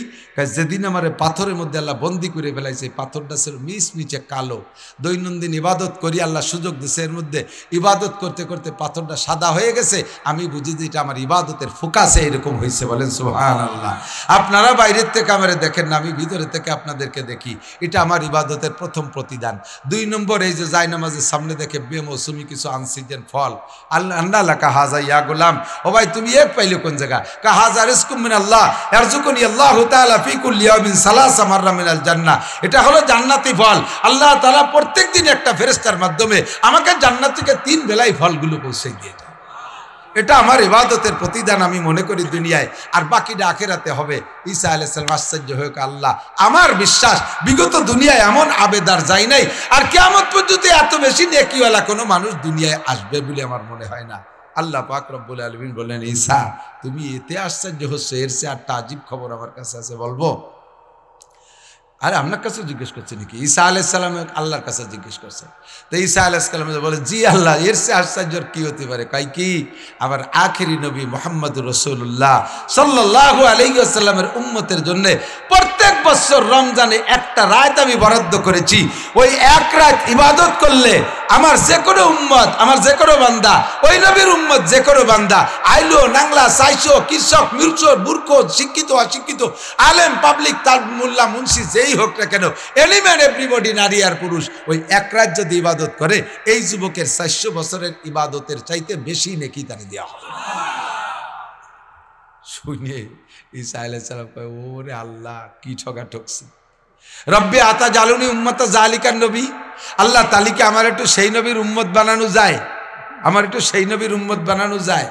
যেদিন আমার পাথরের মধ্যে আল্লাহ বন্দি করে ফেলাইছে, পাথরটা ছিল মিচমিচে কালো। দৈনন্দিন ইবাদত করি, আল্লাহ সুযোগ দিছে, এর মধ্যে ইবাদত করতে করতে পাথরটা সাদা হয়ে গেছে। আমি বুঝি যে এটা আমার ইবাদতের ফোকাসে এরকম হয়েছে। বলেন সুবহানাল্লাহ। আপনারা বাইরের থেকে আমারে দেখেন না, আমি ভিতরে থেকে আপনাদেরকে দেখি। এটা আমার ইবাদতের প্রথম প্রতিদান। 2 নম্বর, এই যে জায়নামাজের সামনে দেখে বেমৌসুমি কিছু আনসিজন ফল, আল্লাহ লাকা হাজা ইয়া গোলাম, ও ভাই তুমি এক পাইলে কোন জায়গা? কা হাজা রিজকুম মিনাল্লাহ ইয়ারযুকুনি আল্লাহু তাআলা ফি কুল্লি ইয়াউমিন সালাসা মাররা মিনাল জান্নাহ। এটা হলো জান্নাতি ফল। আল্লাহ তাআলা প্রত্যেকদিন একটা ফেরেশতার মাধ্যমে আমাকে জান্নাত থেকে 3 বেলায় ফলগুলো পৌঁছে দিয়ে যায়। এটা আমার ইবাদতের প্রতিদান আমি মনে করি দুনিয়ায়, আর বাকিটা আখিরাতে হবে। ঈসা আলাইহিস সালাম আশ্চর্য হয়ে, আল্লাহ আমার বিশ্বাস বিগত দুনিয়ায় এমন আবেদার যায় নাই, আর কিয়ামত পর্যন্ত এত বেশি নেকিওয়ালা কোনো মানুষ দুনিয়ায় আসবে বলে আমার মনে হয় না। আল্লাহ পাক রব্বুল আলামিন বললেন, ঈসা তুমি এতে আশ্চর্য হচ্ছে, এর চেয়ে একটা আজীব খবর আমার কাছে আছে, বলবো? আরে আপনার কাছে জিজ্ঞেস করছে নাকি? ঈসা আলাইহিস সালাম আল্লাহর কাছে জিজ্ঞেস করছে। তো ঈসা আলাইহিস সালাম বলে, জি আল্লাহ, এর চেয়ে আশ্চর্যের কি হতে পারে? কয় কি? আমার আখেরি নবী মুহাম্মদুর রাসূলুল্লাহ সাল্লাল্লাহু আলাইহি ওয়াসাল্লামের উম্মতের জন্য প্রত্যেক বছর রমজানে একটা রাত আমি বরাদ্দ করেছি। ওই এক রাত ইবাদত করলে আমার যে কোনো উম্মত, আমার যে কোনো বান্দা, ওই নবীর উম্মত যে কোনো বান্দা, আইলো নাংলা সাইশো কৃষক মির্চর মূর্খ শিক্ষিত অশিক্ষিত আলেম পাবলিক তার মোল্লা মুন্সি যেই হোক না কেন, এলিমেন্ট এভরিবডি, নারী আর পুরুষ, ওই এক রাত যদি ইবাদত করে, এই যুবকের 400 বছরের ইবাদতের চাইতে বেশি নেকি তাকে দেওয়া হবে। শুনে ঈসা আলাইহিস সালাম কয়, ওরে আল্লাহ কি ঠকা ঠকছি। রব্বি আতা জালুনি উম্মতা জালিকান নবী, আল্লাহ তালিকে আমার একটু সেই নবীর উম্মত বানানো যায়, আমার একটু সেই নবীর উম্মত বানানো যায়।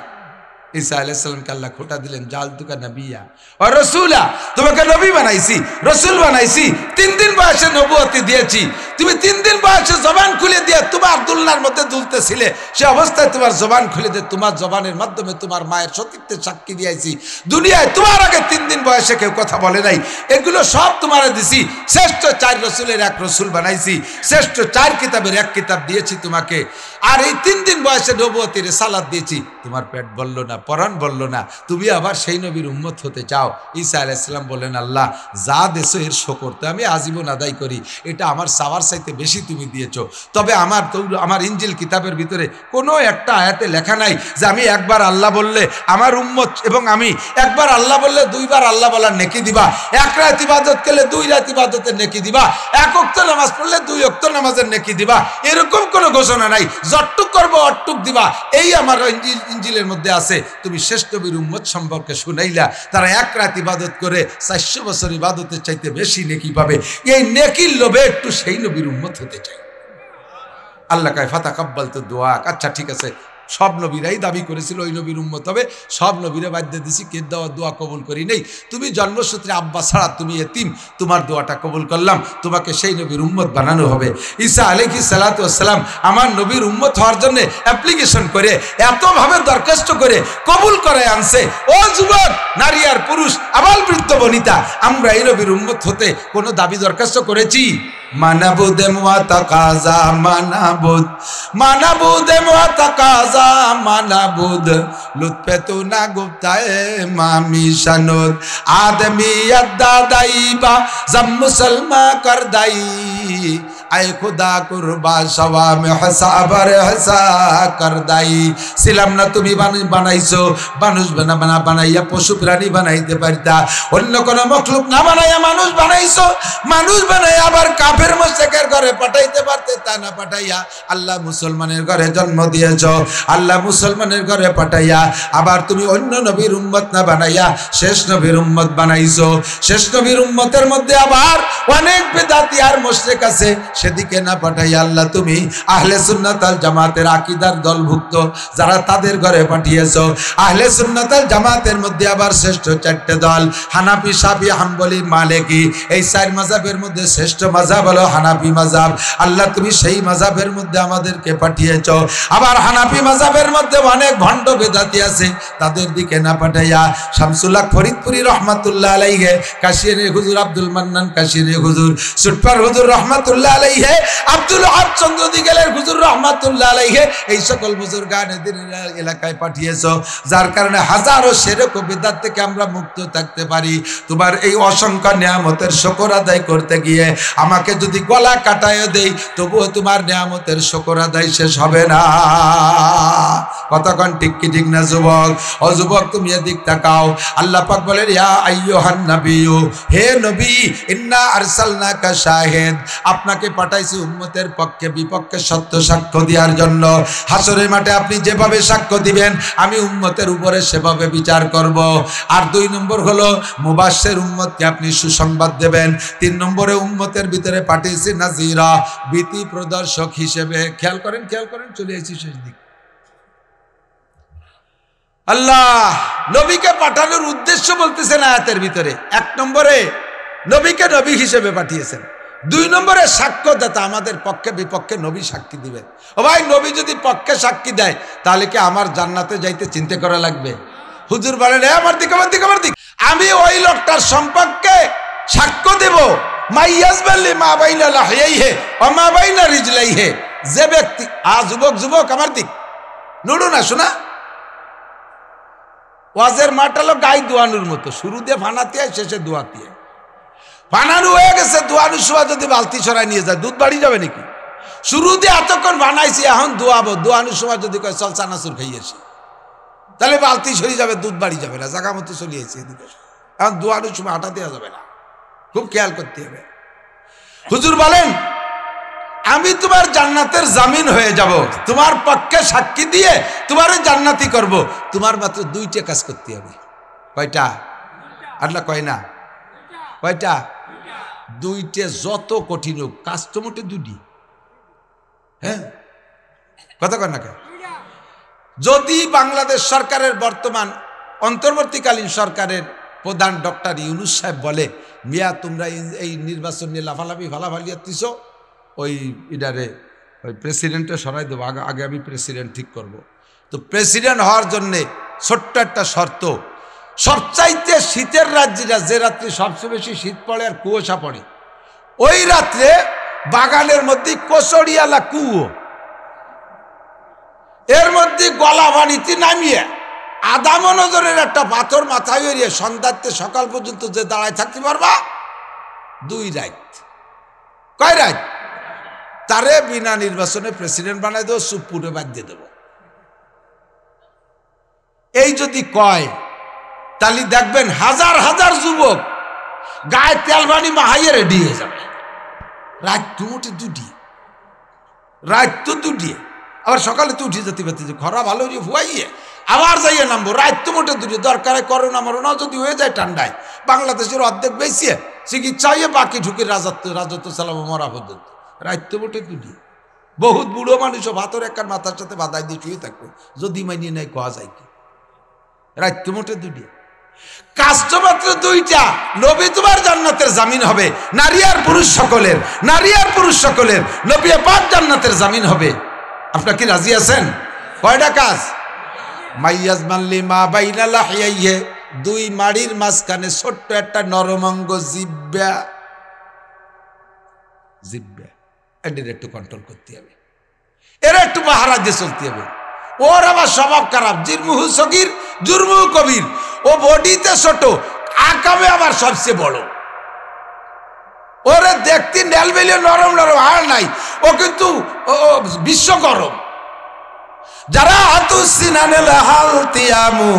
ঈসা আলাইহিস সালামকে আল্লাহ খোটা দিলেন, জালতুকা নবিয়্যা ওয়া রাসূলা, তোমাকে নবী বানাইছি, রাসূল বানাইছি, 3 দিন বয়সে নবুয়তি দিয়েছি। তুমি 3 দিন বয়সে জবান খুলে দিয়ে তোমার দুলনার মধ্যে দুলতেছিলে, সে অবস্থায় তোমার জবান খুলে দিয়ে তোমার জবানের মাধ্যমে তোমার মায়ের সতীত্বের সাক্ষী দিয়েছি। দুনিয়ায় তোমার আগে 3 দিন বয়সে কেউ কথা বলে নাই। এগুলো সব তোমার দিছি। শ্রেষ্ঠ 4 রসুলের 1 রসুল বানাইছি, শ্রেষ্ঠ 4 কিতাবের 1 কিতাব দিয়েছি তোমাকে। আর এই 3 দিন বয়সে নবুয়তির রিসালাত দিয়েছি। তোমার পেট বলল না, পরাণ বলল না, তুমি আবার সেই নবীর উম্মত হতে চাও। ঈসা আলাইহিস সালাম বলেন, আল্লাহ যা দেছো এর শুকর তো আমি আজীবন আদায় করি, এটা আমার চাওয়ার চাইতে বেশি তুমি দিয়েছো। তবে আমার ইনজিল কিতাবের ভিতরে কোনো একটা আয়াতে লেখা নাই যে আমি একবার আল্লাহ বললে আমার উম্মত এবং আমি একবার আল্লাহ বললে 2 বার আল্লাহ বলার নেকি দিবা, 1 রাত ইবাদত করলে 2 রাত ইবাদতের নেকি দিবা, 1 ওয়াক্ত নামাজ পড়লে 2 ওয়াক্ত নামাজের নেকি দিবা, এরকম কোনো ঘোষণা নাই। যতটুক করবো অটুক দিবা, এই আমার ইনজিলের মধ্যে আছে। তুমি শ্রেষ্ঠ নবীর উম্মত সম্পর্কে শুনাইলা, তারা 1 রাত ইবাদত করে 400 বছর ইবাদতের চাইতে বেশি নেকি পাবে। এই নেকির লোভে একটু সেই নবীর উম্মত হতে চাই। আল্লাহ কয় ফাতাকাব্বালতু দুআ। আচ্ছা ঠিক আছে, সব নবীরাই দাবি করেছিল ওই নবীর উম্মত হবে, সব নবীরা বাধ্য দিছি, কে দেওয়া দোয়া কবুল করি নেই। তুমি জন্মসূত্রে আব্বা ছাড়া, তুমি এতিম, তোমার দোয়াটা কবুল করলাম, তোমাকে সেই নবীর উম্মত বানানো হবে। ঈসা আলাইহিস সালাতু ওয়াস সালাম আমার নবীর উম্মত হওয়ার জন্য অ্যাপ্লিকেশন করে, এতভাবে দরখাস্ত করে কবুল করে আনছে। ও যুবক, নারী আর পুরুষ, আবাল বৃদ্ধ বনিতা, আমরা এই নবীর উম্মত হতে কোনো দাবি দরখাস্ত করেছি? মানাবুদে মুআতাকাজা মানাবুদ, মানাবুদে মুআতাকাজা মানাবুদ, লুৎফে তু না গুপ্তায়ে মামি শানুদ, আদমি আদাদাইবা জব মুসলমান কর দাই, আয় খুদা কুরবা সওয়া মে হিসাবার হিসা কর দাই। ছিলাম না তুমি বানাইছো, মানুষ বানাইয়া পশু প্রাণী বানাইতে পারতা, অন্য কোনো মখলুক না বানাইয়া মানুষ বানাইছো, মানুষ বানাইয়া আবার কাফের মুশরিকের ঘরে পাঠাইতে পারতে, তা না পাঠাইয়া আল্লাহ মুসলমানের ঘরে জন্ম দিয়েছো, আল্লাহ মুসলমানের ঘরে পাঠাইয়া আবার তুমি অন্য নবীর উম্মত না বানাইয়া শেষ নবীর উম্মত বানাইছো। শেষ নবীর উম্মতের মধ্যে আবার অনেক বেদাতি আর মুশরিক আছে, সেদিকে না পাঠাইয়া আল্লাহ তুমি আহলে সুন্নাত আল জামাতের আকীদার দলভুক্ত যারা তাদের ঘরে পাঠিয়েছো। আহলে সুন্নাত আল জামাতের মধ্যে আবার শ্রেষ্ঠ 4টে দল, হানাফি, শাফি, হাম্বলি, মালিকি। এই 4 মাযহাবের মধ্যে শ্রেষ্ঠ মাযহাব হলো হানাফি হানাফি মাযহাব, আল্লাহ তুমি সেই মাযহাবের মধ্যে আমাদেরকে পাঠিয়েছো। আবার হানাফি মাযহাবের মধ্যে অনেক ভণ্ড বেদাতি আছে, তাদের দিকে না পাঠাইয়া শামসুল হক ফরিদপুরি রহমাতুল্লাহ আলাইহি, কাশিয়ারে হুজুর আব্দুল মান্নান কাশিয়ারে হুজুর, সুটপার হুজুর রহমাতুল্লাহ আলাইহি, আব্দুল হক চন্দ্র দিগেলের হুজুর রহমাতুল্লাহ আলাইহি, এই সকল বুজুর্গানের এলাকায় পাঠিয়েছো, যার কারণে হাজারো শিরক ও বিদআত থেকে আমরা মুক্ত থাকতে পারি। তোমার এই অসংখ্য নিয়ামতের শুকর আদায় করতে গিয়ে আমাকে যদি গলা কাটায় দেই, তবুও তোমার নিয়ামতের শুকর আদায় শেষ হবে না। কতক্ষণ ঠিক কি ঠিক না যুবক? ও যুবক, তুমি এদিক তাকাও। আল্লাহ পাক বলেন, ইয়া আইয়ুহান নাবিয়্যু, হে নবী, ইন্না আরসালনাকা শাহিদ, আপনাকে পাঠাইছি উম্মতের পক্ষে বিপক্ষে সত্য সাক্ষ্য দেওয়ার জন্য। হাসরের মাঠে আপনি যেভাবে সাক্ষ্য দিবেন, আমি উম্মতের উপরে সেভাবে বিচার করব। আর 2 নম্বর হলো মুবাশশির, উম্মতকে আপনি সুসংবাদ দেবেন। 3 নম্বরে উম্মতের ভিতরে পাঠিয়েছি নাজিরা, ভীতি প্রদর্শক হিসেবে। খেয়াল করেন, চলে এসেছি শেষ দিক। আল্লাহ নবীকে পাঠানোর উদ্দেশ্য বলতেছেন আয়াতের ভিতরে। 1 নম্বরে নবীকে নবী হিসেবে পাঠিয়েছেন। 2 নম্বরে সাক্ষ্যদাতা, আমাদের পক্ষে বিপক্ষে নবী সাক্ষী দিবেন। ও ভাই, নবী যদি পক্ষে সাক্ষী দেয়, তাহলে কি আমার জান্নাতে যাইতে চিন্তা করা লাগবে? হুজুর বলেন, আমার দিক। আমি ওই লোকটার সম্পর্কে সাক্ষ্য দেব, মাইয়াজবাল্লি মা বাইনা লাহিয়াইহি ওয়া মা বাইনা রিজলাইহি, যে ব্যক্তি যুবক আমার দিক নড়ো না, শোনা। ওয়াজের মাটালো গাই দোয়ানুর মতো, শুরু দিয়ে ফানাতে হয়, শেষে দোয়াতে হয়। বানানো হয়ে গেছে, দোয়ানোর সময় যদি বালতি ছড়াই নিয়ে যায়, দুধ বাড়ি যাবে নাকি? শুরু দিয়ে এতক্ষণ বানাইছি, এখন দোয়াবো, দোয়ানোর সময় যদি কয় চল চানাচুর খাইয়েছি, তাহলে বালতি সরি যাবে, দুধ বাড়ি যাবে না, জায়গা মতো চলিয়েছি এদিকে। এখন দোয়ানোর সময় আটা দেওয়া যাবে না, খুব খেয়াল করতে হবে। হুজুর বলেন, আমি তোমার জান্নাতের জামিন হয়ে যাব, তোমার পক্ষে সাক্ষী দিয়ে তোমার জান্নাতি করব। তোমার মাত্র 2টা কাজ করতে হবে। কয়টা? আল্লাহ কয় না, কয়টা? 2টে। যত কঠিন হোক, কাজ তো মোটে 2টি। হ্যাঁ, কথা কয় না কেন? যদি বাংলাদেশ সরকারের বর্তমান অন্তর্বর্তীকালীন সরকারের প্রধান ডক্টর ইউনূস সাহেব বলে, মিয়া তোমরা এই নির্বাচন নিয়ে লাফালাফি ফালাফালিয়াতিস, ওই ইডারে ওই প্রেসিডেন্টে সরাই দেবো, আগে আমি প্রেসিডেন্ট ঠিক করব। তো প্রেসিডেন্ট হওয়ার জন্যে ছোট্ট একটা শর্ত, সবচাইতে শীতের রাজ্যটা, যে রাত্রে সবচেয়ে বেশি শীত পড়ে আর কুয়াশা পড়ে, ওই রাত্রে বাগানের মধ্যে কচড়িয়ালা কুয়ো, এর মধ্যে গলা পানিতে নামিয়ে আধা মনোজনের একটা পাথর মাথায় এড়িয়ে সন্ধ্যাতে সকাল পর্যন্ত যে দাঁড়ায় থাকতে পারবা, 2 রাত। কয় রাত? তারে বিনা নির্বাচনে প্রেসিডেন্ট বানাই দেবো, সুপুরে বাদ দিয়ে দেবো। এই যদি কয়, তাহলে দেখবেন হাজার হাজার যুবক গায়ে তেল পানি মাহাইয়ে রেডি হয়ে যাবে। রাত তো মোটে 2টি, রাত তো 2টি, আবার সকালে তো উঠে যেতে পারতেছে, খরা ভালো হয়ে ফুয়াইয়ে আবার যাইয়ে নামবো। রাত তো মোটে 2টি, দরকারে করোনা মরোনা যদি হয়ে যায় ঠান্ডায়, বাংলাদেশের অর্ধেক বেশিয়ে চিকিৎসা হয়ে বাকি ঢুকে রাজত্ব চালাবো মরা পর্যন্ত। রাত তো মোটে 2টি। বহুত বুড়ো মানুষও ভাতর একখান মাথার সাথে বাধাই দিয়ে শুয়ে থাকবে, যদি মানিয়ে নেয় কোয়া যায় কি? রাত তো মোটে 2টি, কাজ তো মাত্র 2টা। নবী তোমার জান্নাতের জামিন হবে, নারী আর পুরুষ সকলের নবী পাক জান্নাতের জামিন হবে। আপনারা কি রাজি আছেন? কয়টা কাজ? মাইয়াজমাল্লি মা বাইনা লাহিয়াইহি, 2 মাড়ির মাঝখানে ছোট্ট একটা নরমাঙ্গ জিব্বা, এদের একটু কন্ট্রোল করতে হবে, এর একটু পাহারা দিয়ে চলতে হবে। ওর আবার স্বভাব খারাপ, জিরমুহু সগীর জুরমুহু কবির। ও বডিতে ছোট, আকামে আবার সবচেয়ে বড়। ওরে দেখতে নেলবেলিয়ে নরম হাড় নাই, ও কিন্তু বিশ্ব গরম। যারা আতুসিনানে লাহাল তিয়ামু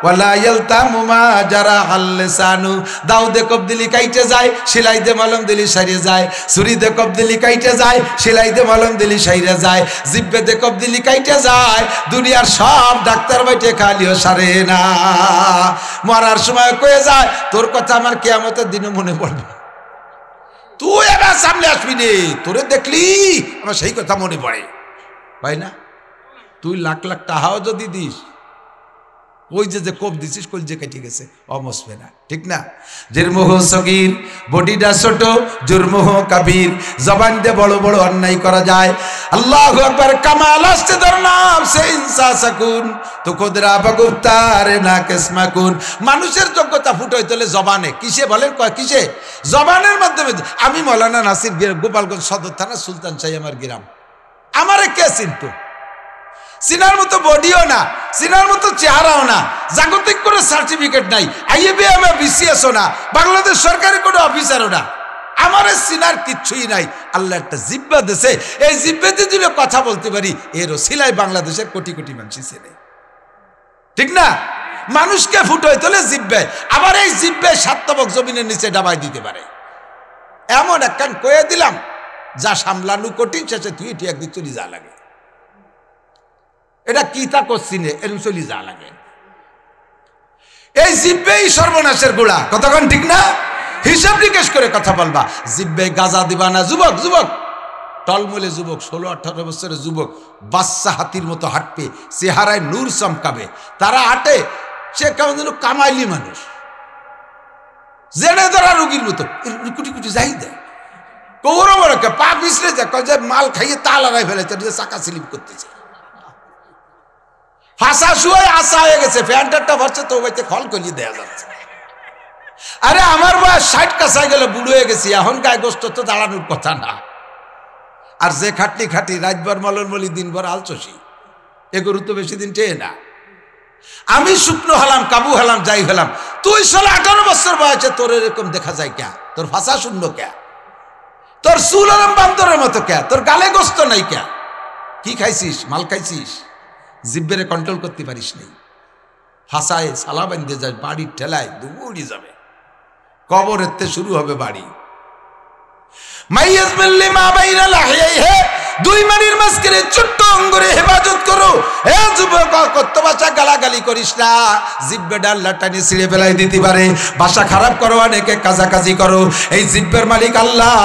ওয়ালা ইয়ালতামু মা যারা হাল্লিসানু, দাউদে কবদিলি কাইটে যায়, সেলাইতে মলম দিলি সাইরে যায়, ছুরিতে কবদিলি কাইটে যায়, সেলাইতে মলম দিলি সাইরে যায়, জিব্বেতে কবদিলি কাইটে যায়, দুনিয়ার সব ডাক্তার বাইটে খালিও সারে না। মরার সময় কয়ে যায়, তোর কথা আমার কিয়ামতের দিনে মনে পড়বে, তুই এবার সামনে আসবি রে, তোরে দেখলি আমার সেই কথা মনে পড়ে। ভাই না, তুই লাখ লাখ টাকাও যদি দিস, ওই যে কোপ দিছিস কল যে কেটে গেছে অমসবে না, ঠিক না? জিরমুহু সগীর, বডিটা ছোট, জুরমুহ কাবীর, জবান দিয়ে বড় বড় অন্যায় করা যায়। আল্লাহু আকবার। কামাল আসতে ধর নাম সে ইনসা সাকুন তো খুদরা বগুফতারে না কিসমাকুন। মানুষের যোগ্যতা ফুটোয় তোলে জবানে। কিসে বলেন? কয় কিসে? জবানের মাধ্যমে। আমি মৌলানা নাসির, গোপালগঞ্জ সদর থানা, সুলতান শাহী আমার গ্রাম। আমারে কে চিনতো? চিনার মতো বডিও না, চিনার মতো চেহারাও না, জাগতিক কোনো সার্টিফিকেট নাই, IABM BCSও না, বাংলাদেশ সরকারি কোনো অফিসারও না। আমার চিনার কিচ্ছুই নাই। আল্লাহ একটা জিব্বা দেশে, এই জিব্বাতে যদি কথা বলতে পারি, এর ওসিলায় বাংলাদেশের কোটি কোটি মানুষই চেনে, ঠিক না? মানুষকে ফুটোয় তোলে জিব্বে, আবার এই জিব্বে সাতবক জমিনের নিচে ডাবাই দিতে পারে। এমন একখান কয়ে দিলাম যা সামলানো কঠিন, শেষে তুই এটি একদিন চলি যা লাগে। এটা কি তা করছি নে, এরকম চলি যা লাগে। এই জিব্বেই সর্বনাশের গোড়া, কতক্ষণ ঠিক না? হিসাব নিকেশ করে কথা বলবা। জিব্বে গাজা দিবা না। যুবক যুবক টলমলে যুবক, 16-18 বছরের যুবক, বাচ্চা হাতির মতো হাঁটবে, চেহারায় নূর চমকাবে, তারা হাঁটে, সে কেমন যেন কামাইলি মানুষ, জেনে ধরা রোগীর মতো কুটি কুটি যাই দেয়। কৌরবরকে পা পিছলে যে মাল খাইয়ে তাল আড়াই ফেলেছে, চাকা স্লিপ করতেছে, ফাঁসা শুয়ে আসা হয়ে গেছে, প্যান্টারটা ভরছে তো বাইতে খল কলিয়ে দেয়া যাচ্ছে। আরে আমার বয়স 60 কাছাই গেলে, বুড়ো হয়ে গেছি, এখন গায়ে গোস্ত তো দাঁড়ানোর কথা না। আর যে খাটনি খাটি, রাতভর মলন মলি, দিনভর আলচসি, এ গরু তো বেশি দিন চেয়ে না। আমি শুকনো হলাম, কাবু হলাম, যাই হলাম, তুই 16-18 বছর বয়সে তোর এরকম দেখা যায় ক্যা? তোর ভাষা শূন্য ক্যা? তোর চুল আরাম বান্দরের মতো ক্যা? তোর গালে গোস্ত নাই ক্যা? কি খাইছিস? মাল খাইছিস? জিব্বেরে কন্ট্রোল করতে পারিস নাই, হাসায় সালা বান্ধে যায়, বাড়ির ঠেলায় দৌড়ি যাবে, কবরেতে শুরু হবে বাড়ি। দুই মানির মাঝখানে ছোট্ট অঙ্গরে হেফাজত করো। হে যুবক, কত ভাষা গালাগালি করিস না, জিব্বেটা আল্লাহ টানি ছিঁড়ে ফেলাই দিতে পারে। ভাষা খারাপ করো, অনেকে কাজাকাজি করো, এই জিব্বের মালিক আল্লাহ।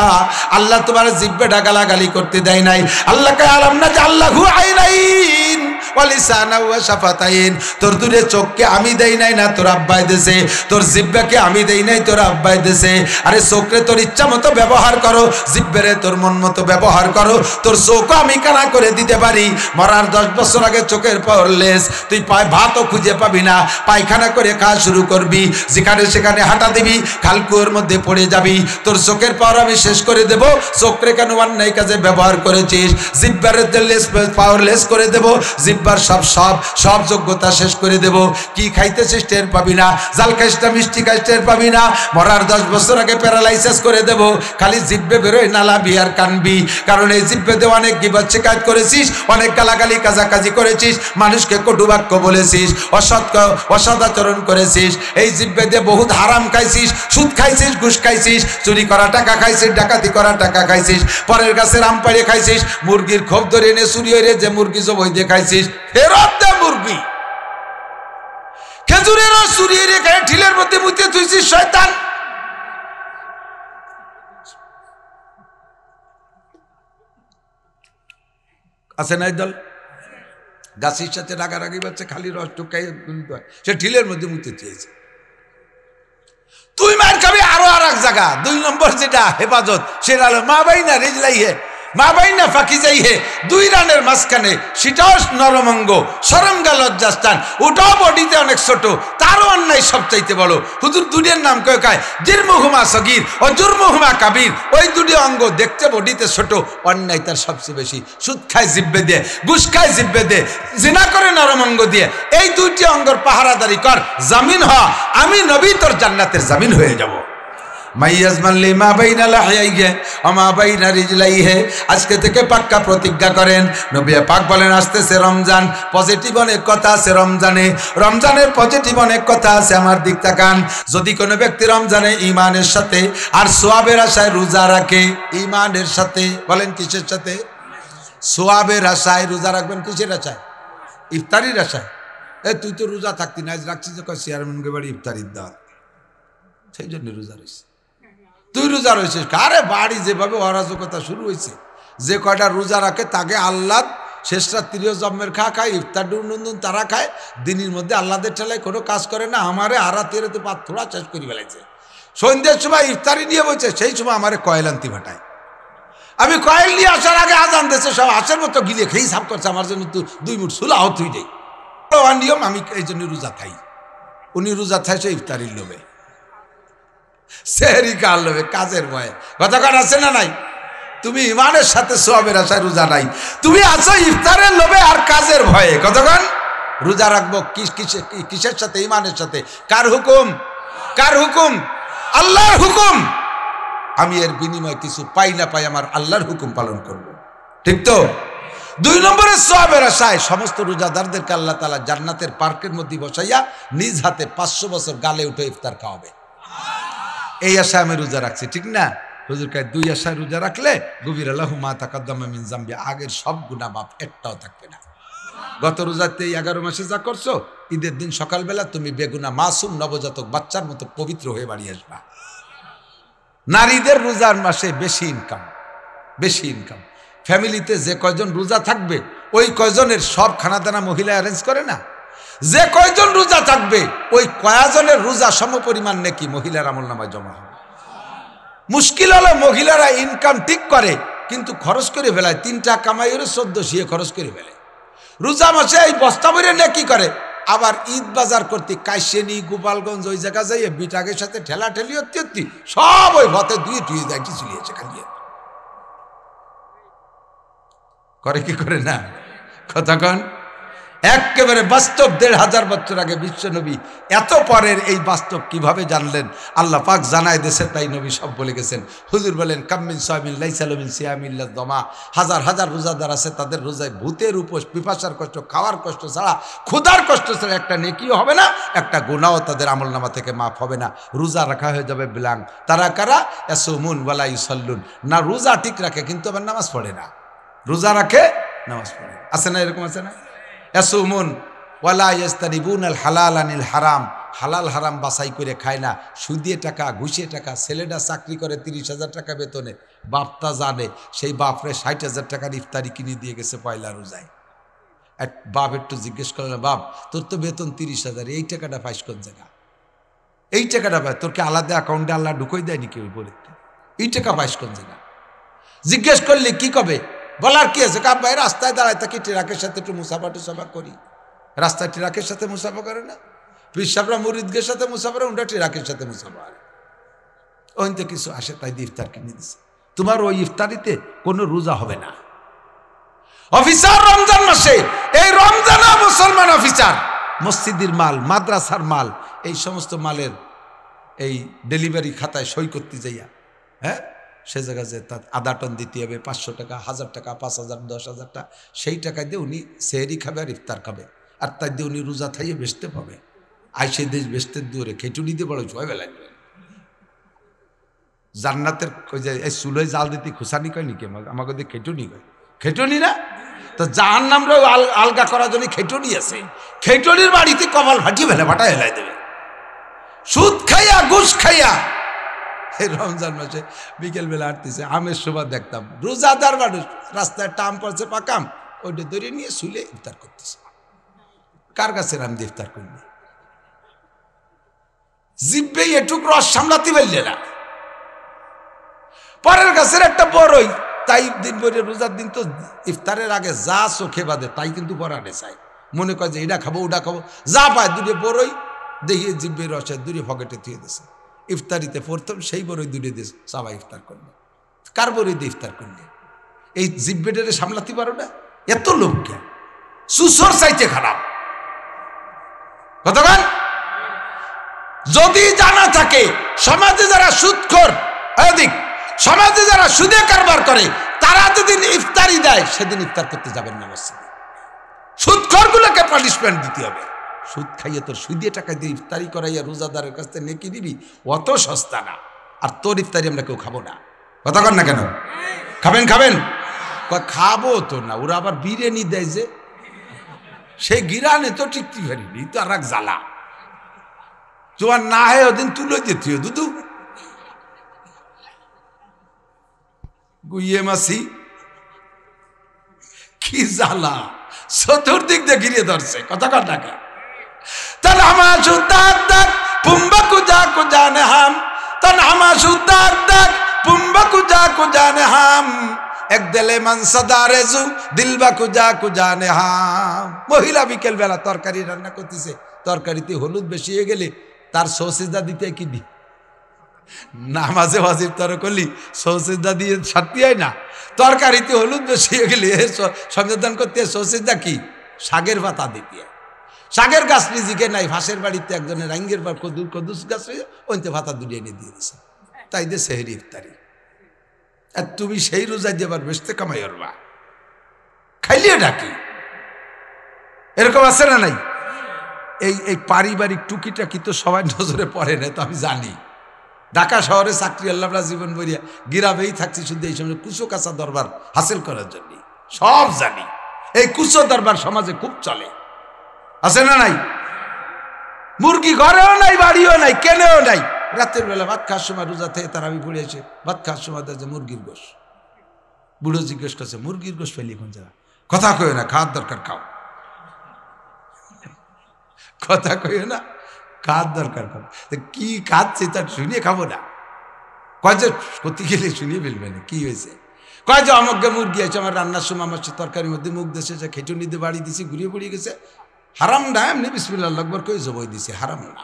আল্লাহ তোমার জিব্বেটা গালাগালি করতে দেয় নাই। আল্লাহকে আলাম না যে আল্লাহু আইনাইন ওয়ালিসানা ওয়া শাফাতাইন। তোর দুটো চোখকে আমি দেই নাই না, তোর আব্বাই দেছে। তোর জিব্বাকে আমি দেই নাই, তোর আব্বাই দেছে। আরে চোখরে তোর ইচ্ছা মতো ব্যবহার করো, জিব্বেরে তোর মন মতো ব্যবহার করো। তোর চোখও আমি কানা করে দিতে পারি। মরার 10 বছর আগে চোখের পাওয়ার লেস, তুই ভাতও খুঁজে পাবি না, পায়খানা করে খাওয়া শুরু করবি, যেখানে সেখানে হাঁটা দিবি, খালকুয়োর মধ্যে পড়ে যাবি। তোর চোখের পাওয়ার আমি শেষ করে দেব। চোখরে কেন অন্যায় কাজে ব্যবহার করেছিস, জিব্বারে পাওয়ারলেস করে দেব, জিব্বার সব যোগ্যতা শেষ করে দেব। কি খাইতেছিস টের পাবি না, জাল খাইস না, মিষ্টি খাইস টের পাবি না। মরার 10 বছর আগে প্যারালাইসিস করে দেব। খালি জিব্বে বেরোয় নালাবি আর কানবি, কারণ এই জিব্বেতে অনেক গীবত শিকায়ত করেছিস, অনেক গালাগালি কাজাকাজি করেছিস, মানুষকে কটু বাক্য বলেছিস, অসদাচরণ করেছিস। এই জিব্বেতে বহুত হারাম খাইছিস, সুদ খাইছিস, ঘুষ খাইছিস, চুরি করা টাকা খাইছিস, ডাকাতি করা টাকা খাইছিস, পরের গাছের আম পাড়ে খাইছিস, মুরগির খোপ ধরে এনে চুরি হয়ে যে মুরগি জবাই দিয়ে খাইছিস, ফেরত দে মুরগি। খেজুরের রস চুরি রেখে ঠিলের মধ্যে মুতে তুইছিস, শয়তান। আছে নাই দল? গাছের সাথে রাগারাগি বাচ্চা, খালি রস ঢুকাই সে ঠিলের মধ্যে মুতে চেয়েছে। তুই মার খাবি আরো আর এক জায়গা। 2 নম্বর যেটা হেফাজত, সেটা হলো মা বাইনা রিজলাই হে, মা বাইনা ফাঁকি যাই হে, 2 রানের মাঝখানে, সেটাও নরমঙ্গ, সরঙ্গা লজ্জাস্থান, ওটাও বডিতে অনেক ছোট, তারও অন্যায় সবচাইতে বড়। হুজুর দুটির নাম কয়ে খায়, জিরমুহুমা সগীর ও জুরমুহুমা কাবির। ওই 2টি অঙ্গ দেখতে বডিতে ছোট, অন্যায় তার সবচেয়ে বেশি। সুদ খায় জিব্বে দিয়ে, ঘুষ খায় জিব্বে দিয়ে, জিনা করে নরমঙ্গ দিয়ে। এই 2টি অঙ্গর পাহারাদারি কর, জামিন হ, আমি নবী তোর জান্নাতের জামিন হয়ে যাব। আজকে থেকে পাক্কা প্রতিজ্ঞা করেন। নবী পাক বলেন, আসতেছে রমজান, পজিটিভ অনেক কথা আছে রমজানে, রমজানের পজিটিভ অনেক কথা আছে। আমার দিক তাকান। যদি কোনো ব্যক্তি রমজানে ঈমানের সাথে আর সোয়াবের আশায় রোজা রাখে, ঈমানের সাথে, বলেন কিসের সাথে? সোয়াবের আশায় রোজা রাখবেন। কিসের আশায়? ইফতারির আশায়। তুই তো রোজা থাকতি না, আজ রাখছিস চেয়ারম্যানকে বাড়ি ইফতারির দাওয়াত, সেই জন্য রোজা রয়েছে। তুই রোজা রয়েছিস, কারে বাড়ি যেভাবে অরাজকতা শুরু হয়েছে, যে কয়টা রোজা রাখে তাকে আল্লাহ শেষ রাত্রিও জম্মের খায়, ইফতার নুন তারা খায়, দিনের মধ্যে আল্লাহদের ঠেলায় কোনো কাজ করে না। আমারে আরাতের তো পাত থোড়া শেষ করে ফেলাইছে। সন্ধ্যের সময় ইফতারি নিয়ে বলছে, সেই সময় আমারে কয়েল আনতে পাঠায়। আমি কয়েল নিয়ে আসার আগে আজান দিয়েছে, সব আসের মতো গিলে খেয়ে সাফ করছে, আমার জন্য তো 2 মুঠ সুলা আহত হয়ে যাই। নিয়ম আমি এই জন্য রোজা খাই। উনি রোজা খাইছে ইফতারির লোভে, সেহরি কার লোভে, কাজের ভয়ে। কথাকার আছে না নাই? তুমি ইমানের সাথে সওয়াবের আশায় রোজা নাই, তুমি আছো ইফতারের লোভে আর কাজের ভয়ে। কতক্ষণ রোজা রাখবো কিসের সাথে? ইমানের সাথে। কার হুকুম? কার হুকুম? আল্লাহর হুকুম। আমি এর বিনিময়ে কিছু পাই না পাই, আমার আল্লাহর হুকুম পালন করব, ঠিক তো? 2 নম্বরের সওয়াবের আশায় সমস্ত রোজাদারদেরকে আল্লাহ তাআলা জান্নাতের পার্কের মধ্যে বসাইয়া নিজ হাতে 500 বছর গালে উঠে ইফতার খাওয়াবে। এই আশায় আমি রোজা রাখছি, ঠিক না? হুজুর কয় 2 আশায় রোজা রাখলে গুফিরা লাহু মা তাকাদ্দামা মিন যামবি, আগের সব গুনাহ মাফ, একটাও থাকবে না। গত রোজাতে 11 মাসে যা করছো, ঈদের দিন সকালবেলা তুমি বেগুনা মাসুম নবজাতক বাচ্চার মতো পবিত্র হয়ে বাড়ি আসবা। নারীদের রোজার মাসে বেশি ইনকাম, বেশি ইনকাম। ফ্যামিলিতে যে কয়জন রোজা থাকবে, ওই কয়জনের সব খানাদানা মহিলা অ্যারেঞ্জ করে না? যে কয়জন রোজা থাকবে, ওই কয়জনের রোজা সমপরিমাণ নাকি মহিলার আমলনামায় জমা হবে। মুশকিল হলো মহিলারা ইনকাম ঠিক করে, কিন্তু খরচ করে ফেলায়। 3 টাকা কামাই করে 1400 খরচ করে ফেলে। রোজা মাসে এই বস্তা ভরে নেকি করে, আবার ঈদ বাজার করতে কাইসেনি গোপালগঞ্জ ওই জায়গা যাইয়ে বিটাকের সাথে ঠেলা ঠেলি হতে সব ওই ভতে ধুয়ে যাইতে চলিয়েছে। খালি করে কি করে না? কতক্ষণ একেবারে বাস্তব। 1500 বছর আগে বিশ্বনবী এত পরের এই বাস্তব কিভাবে জানলেন? আল্লাহ পাক জানায় দেশে, তাই নবী সব বলে গেছেন। হুজুর বলেন, কাম্মিন সামিন লাইসা মিন সিয়ামিল্লাহ দমা, হাজার হাজার রোজাদার আছে, তাদের রোজায় ভূতের উপোস, পিপাসার কষ্ট, খাওয়ার কষ্ট ছাড়া, ক্ষুধার কষ্ট ছাড়া একটা নেকিও হবে না, একটা গুনাহও তাদের আমলনামা থেকে মাফ হবে না। রোজা রাখা হয়ে যাবে ব্ল্যাঙ্ক। তারা কারা? ইয়াসুমুন ওয়ালা ইউসাল্লুন, না রোজা ঠিক রাখে কিন্তু আবার নামাজ পড়ে না। রোজা রাখে, নামাজ পড়ে। আছে না? এরকম আছে না? ইয়াসুমুন ওয়ালা ইয়াস্তানিবুনাল হালাল আনিল হারাম, হালাল হারাম বাছাই করে খায় না। সুদিয়ে টাকা, ঘুষিয়ে টাকা। ছেলেটা চাকরি করে 30,000 টাকা বেতনে, বাপটা জানে সেই বাপরে 60,000 টাকার ইফতারি কিনে দিয়ে গেছে পয়লা রোজায়। এক বাপ একটু জিজ্ঞেস করলেন, বাপ তোর তো বেতন 30,000, এই টাকাটা পাইস কোন জায়গা? এই টাকাটা পাই তোর কি আলাদা অ্যাকাউন্টে আল্লাহ ঢুকোই দেয়নি কেউ? বলে এই টাকা পাইস কোন জায়গা? জিজ্ঞেস করলে কি কবে? বলার কি আছে? কাপ ভাই রাস্তায় দাঁড়ায় থাকি, ট্রাকের সাথে একটু মুসাফা টুসাফা করি। রাস্তায় ট্রাকের সাথে মুসাফা করে না? পিসাবরা মুরিদদের সাথে মুসাফা, ওটা ট্রাকের সাথে মুসাফা। ওইতে কিছু আসে, তাই দিয়ে ইফতার কিনে দিচ্ছে। তোমার ওই ইফতারিতে কোনো রোজা হবে না। অফিসার রমজান মাসে, এই রমজানা মুসলমান অফিসার মসজিদের মাল, মাদ্রাসার মাল, এই সমস্ত মালের এই ডেলিভারি খাতায় সই করতে যাইয়া, হ্যাঁ, সে জায়গায় যে তার 1/2 টন দিতে হবে, 500 টাকা, 1000 টাকা, 5000, 10,000 টাকা, সেই টাকায় দিয়ে উনি সেহরি খাবে আর ইফতার খাবে। আর তাই দিয়ে উনি রোজা থাইয়ে বেচতে পাবে। আই সেই দেশ বেচতে দূরে খেটুনি দিয়ে বড় ছয় বেলায় জান্নাতের এই চুলোয় জাল দিতে খুশানি কয় নাকি? আমাকে দিয়ে খেটুনি কয়। খেটুনি না তো জাহান্নামরা আলগা করার জন্য খেটুনি আছে। খেটুনির বাড়িতে কপাল ফাটিয়ে ফেলে, ফাটা হেলাই দেবে। সুদ খাইয়া, ঘুষ খাইয়া। এই রমজান মাসে বিকেলবেলা হাঁটতেছে, আমের সময় দেখতাম রোজাদার মানুষ রাস্তায় টাম পড়ছে পাকাম, ওইটা ধরে নিয়ে শুলে ইফতার করতেছে। কার কাছে রাম দিয়ে ইফতার করবে? জিব্বে এটুক রস সামলাতে পারলে না। পরের গাছের একটা বড়ই, তাই দিন ভরে রোজার দিন তো ইফতারের আগে যা চোখে বাঁধে তাই কিন্তু পরানে চাই। মনে করে যে এটা খাবো ওটা খাবো, যা পায় দূরে বড়ই দেখিয়ে জিব্বে রসে দূরে পকেটে থুয়ে দিয়েছে। ইফতারিতে প্রথম সেই বড়ই দূরে দিয়েছে, সবাই ইফতার করবে। কার বড়ই দিয়ে ইফতার করলে? এই জিব্বেটারে সামলাতে পারো না? এত লোককে সুসর চাইতে খারাপ। কতক্ষণ যদি জানা থাকে সমাজে যারা সুদখোর, অধিক সমাজে যারা সুদে কারবার করে, তারা যেদিন ইফতারি দেয় সেদিন ইফতার করতে যাবেন না মসজিদে। সুদখোরগুলোকে পানিশমেন্ট দিতে হবে। সুদ খাইয়ে তোর সুদিয়ে টাকা দিয়ে ইফতারি করাইয়া রোজাদারের কাছ থেকে নেকি দিবি, অত সস্তা না। আর তোর ইফতারি আমরা কেউ খাবো না। কথা কন না কেন? খাবেন খাবেন? খাবো তো না, ওরা আবার বিরিয়ানি দেয় যে, সেই গিরানে তো টিকতে পারিনি, তো আর এক জ্বালা। তোমার না হয় ওদিন তুলে যেতে দুদু গুইয়ে মাসি কি জ্বালা, চতুর্দিক দিয়ে ঘিরে ধরছে। কথা টাকা তান আমাশু দাগ দাগ পুম্বা কুজা কুজানে হাম, তান আমাশু দাগ দাগ পুম্বা কুজা কুজানে হাম, এক দিলে মানসাদারেজু দিলবা কুজা কুজানে হাম। মহিলা বিকেল বেলা তরকারি রান্না করতেছে, তরকারিতে হলুদ বেশি হয়ে গেলে তার সৌসিজা দিতে কি দি, নামাজে ওয়াজিব তর করলি সৌসিজা দিয়ে সারতে হয় না, তরকারিতে হলুদ বেশি হয়ে গেলে সংযোজন করতে সৌসিজা কি শাকের পাতা দিতে হয়। শাকের গাছ নিজেকে নাই, ফাঁসের বাড়িতে একজনের রাঙ্গের পর কদুস গাছ ওইতে ভাতা দুলিয়ে এনে দিয়ে দিছে, তাই দিয়ে সেহরি ইফতারি। আর তুমি সেই রোজা দিয়ে আবার বেসতে কামাই করবা, খাইলিয়ে ডাকি। এরকম আছে না নাই? এই পারিবারিক টুকিটাকি তো সবাই নজরে পড়ে না, তো আমি জানি। ঢাকা শহরে চাকরি আল্লাহ জীবন বইয়া গিরাবেই থাকছি শুধু এই সময় কুচো কাঁচা দরবার হাসিল করার জন্য। সব জানি এই কুচো দরবার সমাজে খুব চলে, আছে না নাই? মুরগি ঘরেও নাই, বাড়িও নাই, কেনেও নাই। রাতের বেলা ভাত খাওয়ার সময় রোজা থেকে তারা আমি পড়েছে, ভাত খাওয়ার সময় দেখছে মুরগির গোশ। বুড়ো জিজ্ঞেস করছে মুরগির গোশ ফেলি কোন জায়গা? কথা কই না, খাওয়ার দরকার খাও। কথা কই না, খাওয়ার দরকার খাও। কি খাচ্ছে তার শুনিয়ে খাবো না। কয় যে ক্ষতি গেলে শুনিয়ে ফেলবে না, কি হয়েছে? কয় যে আমাকে মুরগি আছে, আমার রান্নার সময় আমার তরকারির মধ্যে মুখ দেশে খেটুনি দিয়ে বাড়ি দিছি, ঘুরিয়ে পড়িয়ে গেছে। হারাম না, এমনি বিসমিল্লাহ আকবার কই জবাই দিছে, হারাম না।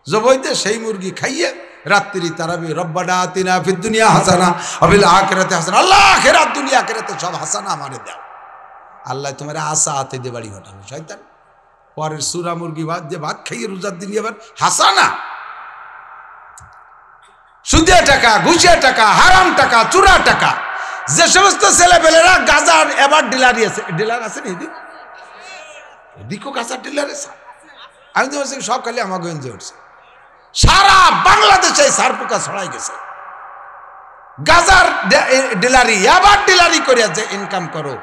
জবাই দিয়ে সেই মুরগি খাইয়ে রাত্রি তারাবি রব্বানা আতিনা ফিদ দুনিয়া হাসানা ওয়া ফিল আখিরাতি হাসানা, আল্লাহ আখিরাত দুনিয়া আখিরাতে সব হাসানা আমারে দাও। আল্লাহ তোমার আশা হাতে দিয়ে বাড়ি ঘটাবে শয়তান। পরের সুরা মুরগি ভাত যে ভাত খাইয়ে রোজার দিন আবার হাসানা। সুদে টাকা, ঘুষে টাকা, হারাম টাকা, চুরা টাকা। যে সমস্ত ছেলেপেলেরা গাজার এবার ডিলারি আছে, ডিলার আছে না এদিক এদিকও গাজার ডিলার আছে। আমি তো বলছি সব খালি আমার গঞ্জে উঠছে, সারা বাংলাদেশে সারপোকা ছড়াই গেছে। গাজার ডিলারি, এবার ডিলারি করে যে ইনকাম করো,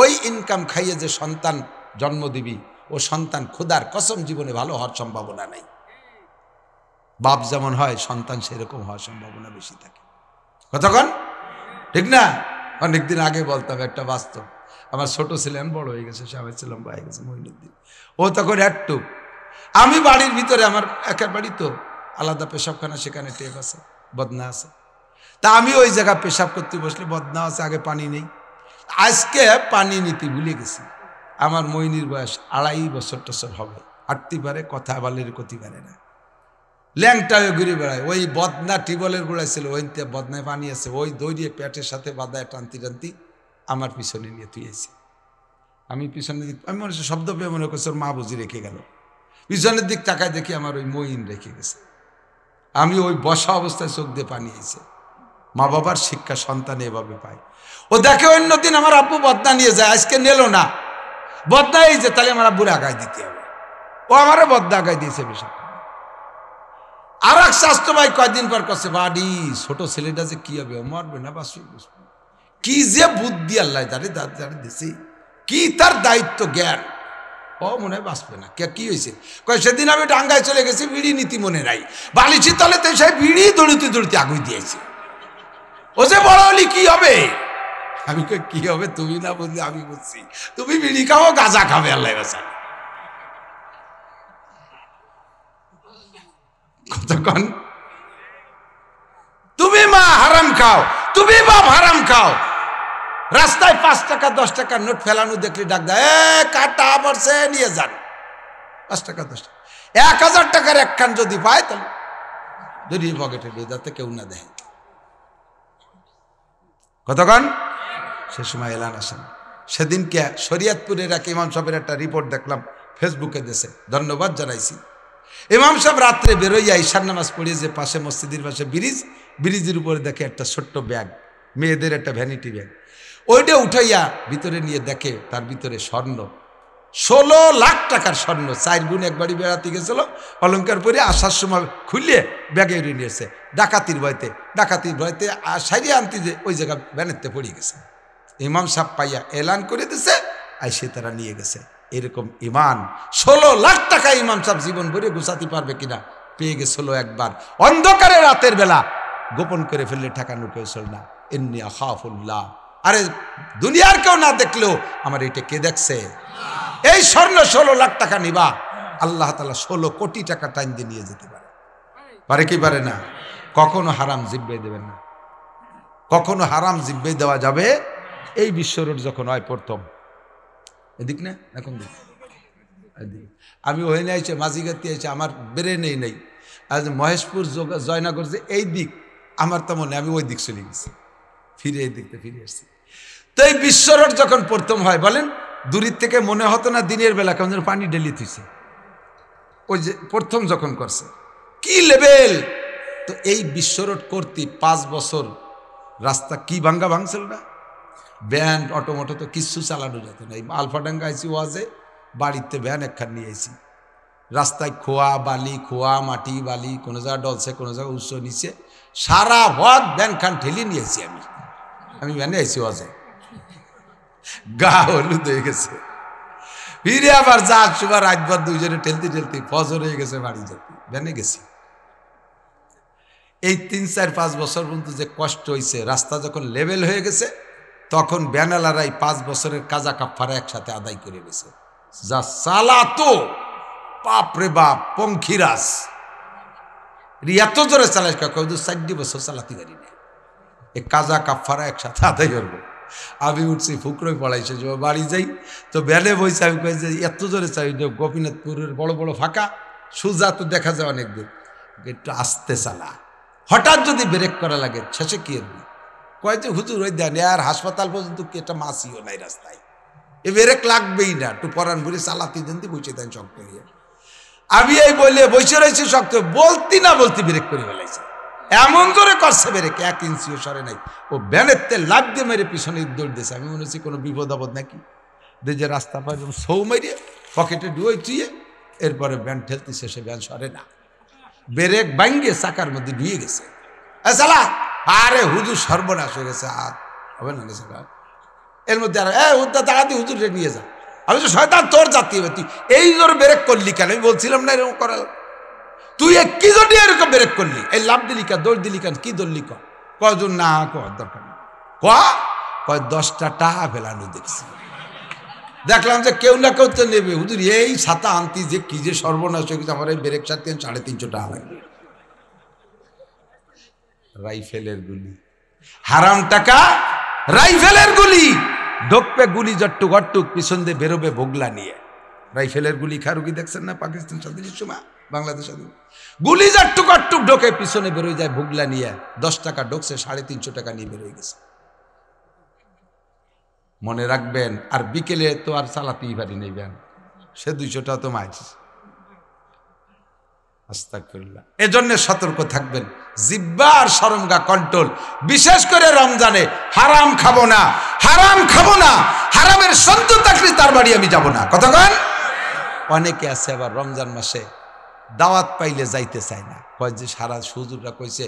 ওই ইনকাম খাইয়ে যে সন্তান জন্ম দিবি, ও সন্তান খোদার কসম জীবনে ভালো হওয়ার সম্ভাবনা নাই। বাপ যেমন হয় সন্তান সেরকম হওয়ার সম্ভাবনা বেশি থাকে। কতক্ষণ ঠিক না? অনেকদিন আগে বলতাম একটা বাস্তব। আমার ছোট ছিলেন, বড় হয়ে গেছে, সবাই ছিলাম হয়ে গেছে মঈনুদ্দিন। ও তখন একটু, আমি বাড়ির ভিতরে, আমার একের বাড়ি তো আলাদা পেশাবখানা, সেখানে টেপ আছে, বদনা আছে। তা আমি ওই জায়গায় পেশাব করতে বসলে বদনা আছে, আগে পানি নেই। আজকে পানি নিতে ভুলে গেছি। আমার মইনির বয়স 2.5 বছর টছর হবে, হাঁটতে পারে, কথা বালের কতি পারে না, ল্যাংটায় ঘুরে বেড়ায়। ওই বদনা টিবলের গোড়ায় ছিল, ওইতে বদনায় পানি আছে, ওই দৌড়িয়ে পেটের সাথে বাদায় টানতি টানতি আমার পিছনে নিয়ে তুইছে। আমি পিছনের দিক, আমি মনে হচ্ছে শব্দ পেয়ে মনে করছি ওর মা বুঝি রেখে গেল। পিছনের দিক তাকায় দেখি আমার ওই মইন রেখে গেছে। আমি ওই বসা অবস্থায় চোখ দিয়ে পানি আইছে। মা বাবার শিক্ষা সন্তান এভাবে পায়। ও দেখে অন্যদিন আমার আব্বু বদনা নিয়ে যায়, আজকে নিল না, বদনা এই যে, তাহলে আমার আব্বুর আগায় দিতে হবে। ও আমারও বদনা আগায় দিয়েছে বিষয়। আর এক স্বাস্থ্য ভাই কয়েকদিন পর করছে, বাড়ি ছোট ছেলেটা যে কি হবে, ও মরবে না বাঁচবে, কি যে বুদ্ধি আল্লাহ তারে দিছে, কি তার দায়িত্ব জ্ঞান, ও মনে হয় বাঁচবে না। কি হয়েছে? কয় সেদিন আমি ডাঙ্গায় চলে গেছি, বিড়ি নীতি মনে নাই, বালিশি তলে তো সেই বিড়ি দৌড়িতে দৌড়িতে আগুই দিয়েছে। ও যে বড় হলি কি হবে? আমি কই কি হবে তুমি না বুঝলি, আমি বুঝছি, তুমি বিড়ি খাও, গাঁজা খাবে, আল্লাহ বাঁচা। কতক্ষণ তুমি মা হারাম খাও, তুমি বাপ হারাম খাও। রাস্তায় 5 টাকা 10 টাকার নোট ফেলানো দেখলে ডাক দেয়, কাটা পড়ছে, নিয়ে যান। 5 টাকা 10 টাকা, 1000 টাকার একখান যদি পায় তাহলে যদি পকেটে দিয়ে, যাতে কেউ না দেয়। কতক্ষণ? সে সময় এলান আসেন। সেদিনকে শরীয়তপুরের এক ইমাম সাহেবের একটা রিপোর্ট দেখলাম ফেসবুকে দেশে, ধন্যবাদ জানাইছি। ইমাম সাহেব রাত্রে বেরোইয়া ঈশান নামাজ পড়িয়ে যে পাশে মসজিদের পাশে ব্রিজের উপরে দেখে একটা ছোট্ট ব্যাগ, মেয়েদের একটা ভ্যানিটি ব্যাগ, ওইটা উঠাইয়া ভিতরে নিয়ে দেখে তার ভিতরে স্বর্ণ, 16 লাখ টাকার স্বর্ণ। 4 গুণ একবারই বেড়াতে গেছিল, অলঙ্কার পরে আসার সময় খুললে ব্যাগে উড়ে নিয়েছে। ডাকাতির ভয়তে সারিয়ে আনতে যে ওই জায়গা ভ্যানেতে পড়ে গেছে। ইমাম সাহেব পাইয়া এলান করে দিছে, আর সে তারা নিয়ে গেছে। এরকম ইমান 16 লাখ টাকা ইমাম সাহেব জীবন ভরে গুছাতে পারবে কিনা, পেয়ে গেছিল একবার অন্ধকারে রাতের বেলা, গোপন করে ফেললে টাকা নুকে চল না। এমনি আখাফুল্লাহ, আরে দুনিয়ার কেউ না দেখলেও আমার এটা কে দেখছে? এই স্বর্ণ 16 লাখ টাকা নিবা, আল্লাহ তাআলা 16 কোটি টাকা টাইম দিয়ে নিয়ে যেতে পারে। পারে কি পারে না? কখনো হারাম জিব্বে দেবেন না, কখনো হারাম জিব্বে দেওয়া যাবে। এই বিশ্ব রোড যখন হয় প্রথম, এদিক না এখন দিক, আমি ওই নিয়ে আইছে মাঝিগাতি আইছে, আমার বেড়ে নেই আজ মহেশপুর জয়নগর যে এই দিক, আমার তো মনে আমি ওই দিক চলে গেছি, ফিরে এই দিকতে ফিরে আসছি। তো এই বিশ্ব রোড যখন প্রথম হয় বলেন, দূরের থেকে মনে হতো না দিনের বেলা কেমন যেন পানি ঢেলে থুইছে, ওই যে প্রথম যখন করছে কি লেভেল। তো এই বিশ্ব রোড করতে 5 বছর রাস্তা কি ভাঙ্গা ভাঙছিল না, ভ্যান অটোমোটো তো কিচ্ছু চালানো যেত না। এই আলফাডাঙ্গা আইসি ওয়াজে, বাড়িতে ভ্যান একখান নিয়ে আইসি, রাস্তায় খোয়া বালি, খোয়া মাটি বালি, কোনো জায়গায় ডলছে, কোনো জায়গায় উৎস নিচে, সারা ভদ ভ্যান খান ঠেলি নিয়েছি আমি ভ্যানে আইসি ওয়াজে, গা হলুদ হয়ে গেছে। ফিরে আবার যা সুবার রাতভর দুইজনে ঠেলতে ঠেলতে ফজর হয়ে গেছে, বাড়ি যেতে ভ্যানে গেছি। এই 3, 4, 5 বছর পর্যন্ত যে কষ্ট হয়েছে, রাস্তা যখন লেভেল হয়ে গেছে তখন ব্যানালারাই 5 বছরের কাজা কাফারা একসাথে আদায় করে গেছে। যা চালাতো বাপরে বাপ, পঙ্খিরাজ এত জোরে চালাই, 4 বছর চালাতে পারি না, এই কাজা কাফারা একসাথে আদায় করবো। আমি উঠছি ফুকরোই পড়াইছে, যে বাড়ি যাই তো ভ্যানে বইছে, আমি কই যে এত জোরে চাই, গোপীনাথপুরের বড় বড় ফাঁকা সোজা তো দেখা যায় অনেক দূর, একটু আস্তে চালা, হঠাৎ যদি ব্রেক করা লাগে শেষে কি এরবি, কয় যে হুজুর ওই দেন আর হাসপাতাল পর্যন্ত কি একটা মাসিও নাই রাস্তায়, এ ব্রেক লাগবেই না, একটু পরান ভরে চালাতে দেন, বসে দেন শক্ত হয়ে। আমি এই বলে বসে রয়েছি শক্ত, বলতি না বলতি ব্রেক করে ফেলাইছে, এমন জোরে করছে ব্রেক 1 ইঞ্চিও সরে নাই, ও ভ্যানের তেল লাভ দিয়ে মেরে পিছনে দৌড় দিয়েছে। আমি মনে হচ্ছি কোনো বিপদ আপদ নাকি, যে রাস্তা পাই সৌ মেরে পকেটে ডুয়ে চুয়ে, এরপরে ভ্যান ঠেলতে শেষে ভ্যান সরে না, ব্রেক ভাঙ্গে চাকার মধ্যে ডুয়ে গেছে। চালা, আরে হুজুর সর্বনাশ হয়ে গেছে, আর হবে না চালা, এর মধ্যে আর দাঁড়াতে হুজুর নিয়ে যা। আমি তো শয়তান তোর জাতি হবে, তুই এই জোর ব্রেক করলি কেন? আমি বলছিলাম না এরকম করাল, তুই কি জন্য এরকম ব্রেক করলি, এই লাভ দিলি কেন, দৌড় দিলি কেন, কি দৌড়লি কজন না দরকার নেই, কয় 10টা টাকা ফেলানো দেখছি, দেখলাম যে কেউ না কেউ তো নেবে। হুজুর এই ছাতা আনতি যে কি যে সর্বনাশ হয়ে গেছে, আমার এই ব্রেক সাথে 350 টাকা লাগবে। রাইফেলের গুলি, হারাম টাকা রাইফেলের গুলি, ঢোকবে গুলি জট্টুক অট্টুক, পিছন দিয়ে বেরোবে ভোগলা নিয়ে। রাইফেলের গুলি খারুকি দেখছেন না, পাকিস্তান স্বাধীনের সময়, বাংলাদেশ স্বাধীন, গুলি জট্টুক অট্টুক ঢোকে, পিছনে বেরোয় যায় ভোগলা নিয়ে। 10 টাকা ঢোকছে, 350 টাকা নিয়ে বেরোয় গেছে। মনে রাখবেন, আর বিকেলে তো আর চালাতেই পারি নেই ভ্যান, সে 200 টাকা তো মাইস। আস্তাগফিরুল্লাহ। এজন্য সতর্ক থাকবেন, জিহ্বা আর শরমগা কন্ট্রোল, বিশেষ করে রমজানে হারাম খাবো না, হারাম খাবো না, হারামের সন্ত থাকলে তার বাড়ি আমি যাব না। কথা কন। অনেকে আছে আবার রমজান মাসে দাওয়াত পাইলে যাইতে চায় না, কয় যে সারা হুজুররা কইছে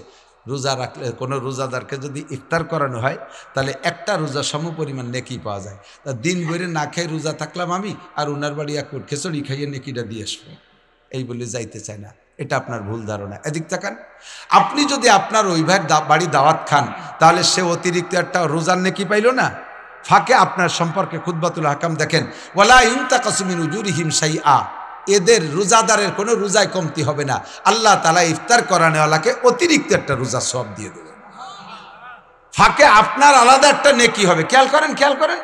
রোজা রাখলে, কোনো রোজাদারকে যদি ইফতার করানো হয় তাহলে একটা রোজা সমপরিমাণ নেকি পাওয়া যায়, তা দিন ভরে না খেয়ে রোজা থাকলাম আমি, আর ওনার বাড়ি 1 ফুট খিচুড়ি খাইয়ে নেকিটা দিয়ে আসবো, এই বলে যাইতে চায় না। এটা আপনার ভুল ধারণা। এদিক তাকান, আপনি যদি আপনার ওই ভাইয়ের বাড়ি দাওয়াত খান, তাহলে সে অতিরিক্ত একটা রোজার নেকি পাইল না। ফাঁকে আপনার সম্পর্কে খুতবাতুল হাকাম দেখেন, ওয়ালা ইনতাকাসু মিন উজুরিহিম শাইআ, এদের রোজাদারের কোনো রোজায় কমতি হবে না, আল্লাহ তাআলা ইফতার করানোওয়ালাকে অতিরিক্ত একটা রোজার সওয়াব দিয়ে দেবেন। ফাঁকে আপনার আলাদা একটা নেকি হবে। খেয়াল করেন, খেয়াল করেন,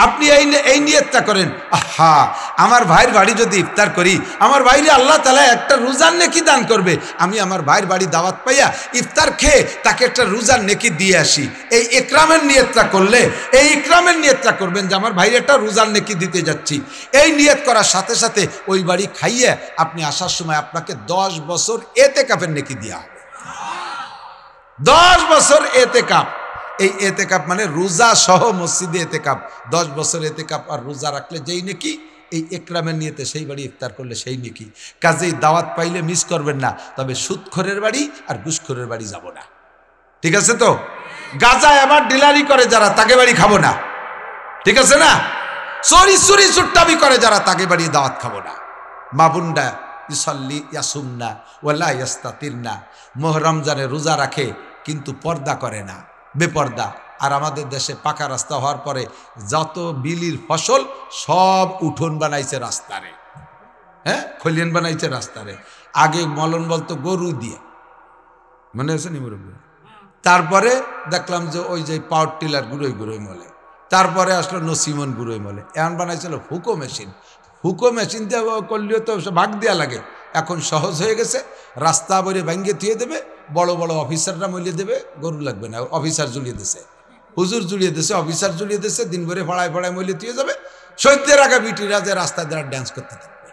আপনি এই নিয়তটা করেন, আহা আমার ভাইয়ের বাড়ি যদি ইফতার করি, আমার ভাইরে আল্লাহ তাআলা একটা রোজার নেকি দান করবে, আমি আমার ভাইয়ের বাড়ি দাওয়াত পাইয়া ইফতার খেয়ে তাকে একটা রোজার নেকি দিয়ে আসি। এই ইকরামের নিয়তটা করলে, এই ইকরামের নিয়তটা করবেন যে আমার ভাইরে একটা রোজার নেকি দিতে যাচ্ছি, এই নিয়ত করার সাথে সাথে ওই বাড়ি খাইয়ে আপনি আসার সময় আপনাকে 10 বছর এতেকাফের নেকি দেওয়া হবে। 10 বছর এতেকাফ। এই এতেকাপ মানে রোজা সহ মসজিদে এতেকাপ, 10 বছর এতেকাপ আর রোজা রাখলে যেই নেকি, এই ইকরামের নিয়তে সেই বাড়ি ইফতার করলে সেই নেকি। কাজেই দাওয়াত পাইলে মিস করবেন না, তবে সুদখোরের বাড়ি আর ঘুষখোরের বাড়ি যাব না, ঠিক আছে তো? গাঁজা এবার ডিলারি করে যারা, তাকে বাড়ি খাবো না, ঠিক আছে না? চুরি চুট্টামি করে যারা, তাকে বাড়ি দাওয়াত খাবো না। মা বোনরা ইসল্লি ইয়াসুমনা ওয়ালা ইয়াস্তাতিরনা, রমজানে রোজা রাখে কিন্তু পর্দা করে না, বেপর্দা, আর আমাদের দেশে পাকা রাস্তা হওয়ার পরে যত বিলির ফসল সব উঠোন বানাইছে রাস্তারে, হ্যাঁ খলিয়ান বানাইছে রাস্তারে। আগে মলন বলতো গরু দিয়ে, মনে হচ্ছে নি মুরব্বী? তারপরে দেখলাম যে ওই যে পাওয়ার টিলার গুঁড়োই গুঁড়োই মলে, তারপরে আসলো নসিমন গুঁড়োই মলে, এখন বানাইছিল হুকো মেশিন। হুকো মেশিন দিয়ে করলেও তো ভাগ দেওয়া লাগে, এখন সহজ হয়ে গেছে। রাস্তা বলে ভাঙ্গে থুয়ে দেবে, বড় বড় অফিসাররা মলিয়ে দেবে, গরু লাগবে না, অফিসার জুড়িয়ে দিছে, হুজুর জুড়িয়ে দিছে, অফিসার জুড়িয়ে দিছে, দিন ভরে ফাড়ায় ফাড়ায় মলিয়ে থুয়ে যাবে। শহীদদের আগে বিটিরা যে রাস্তায় দ্বারা ড্যান্স করতে থাকবে।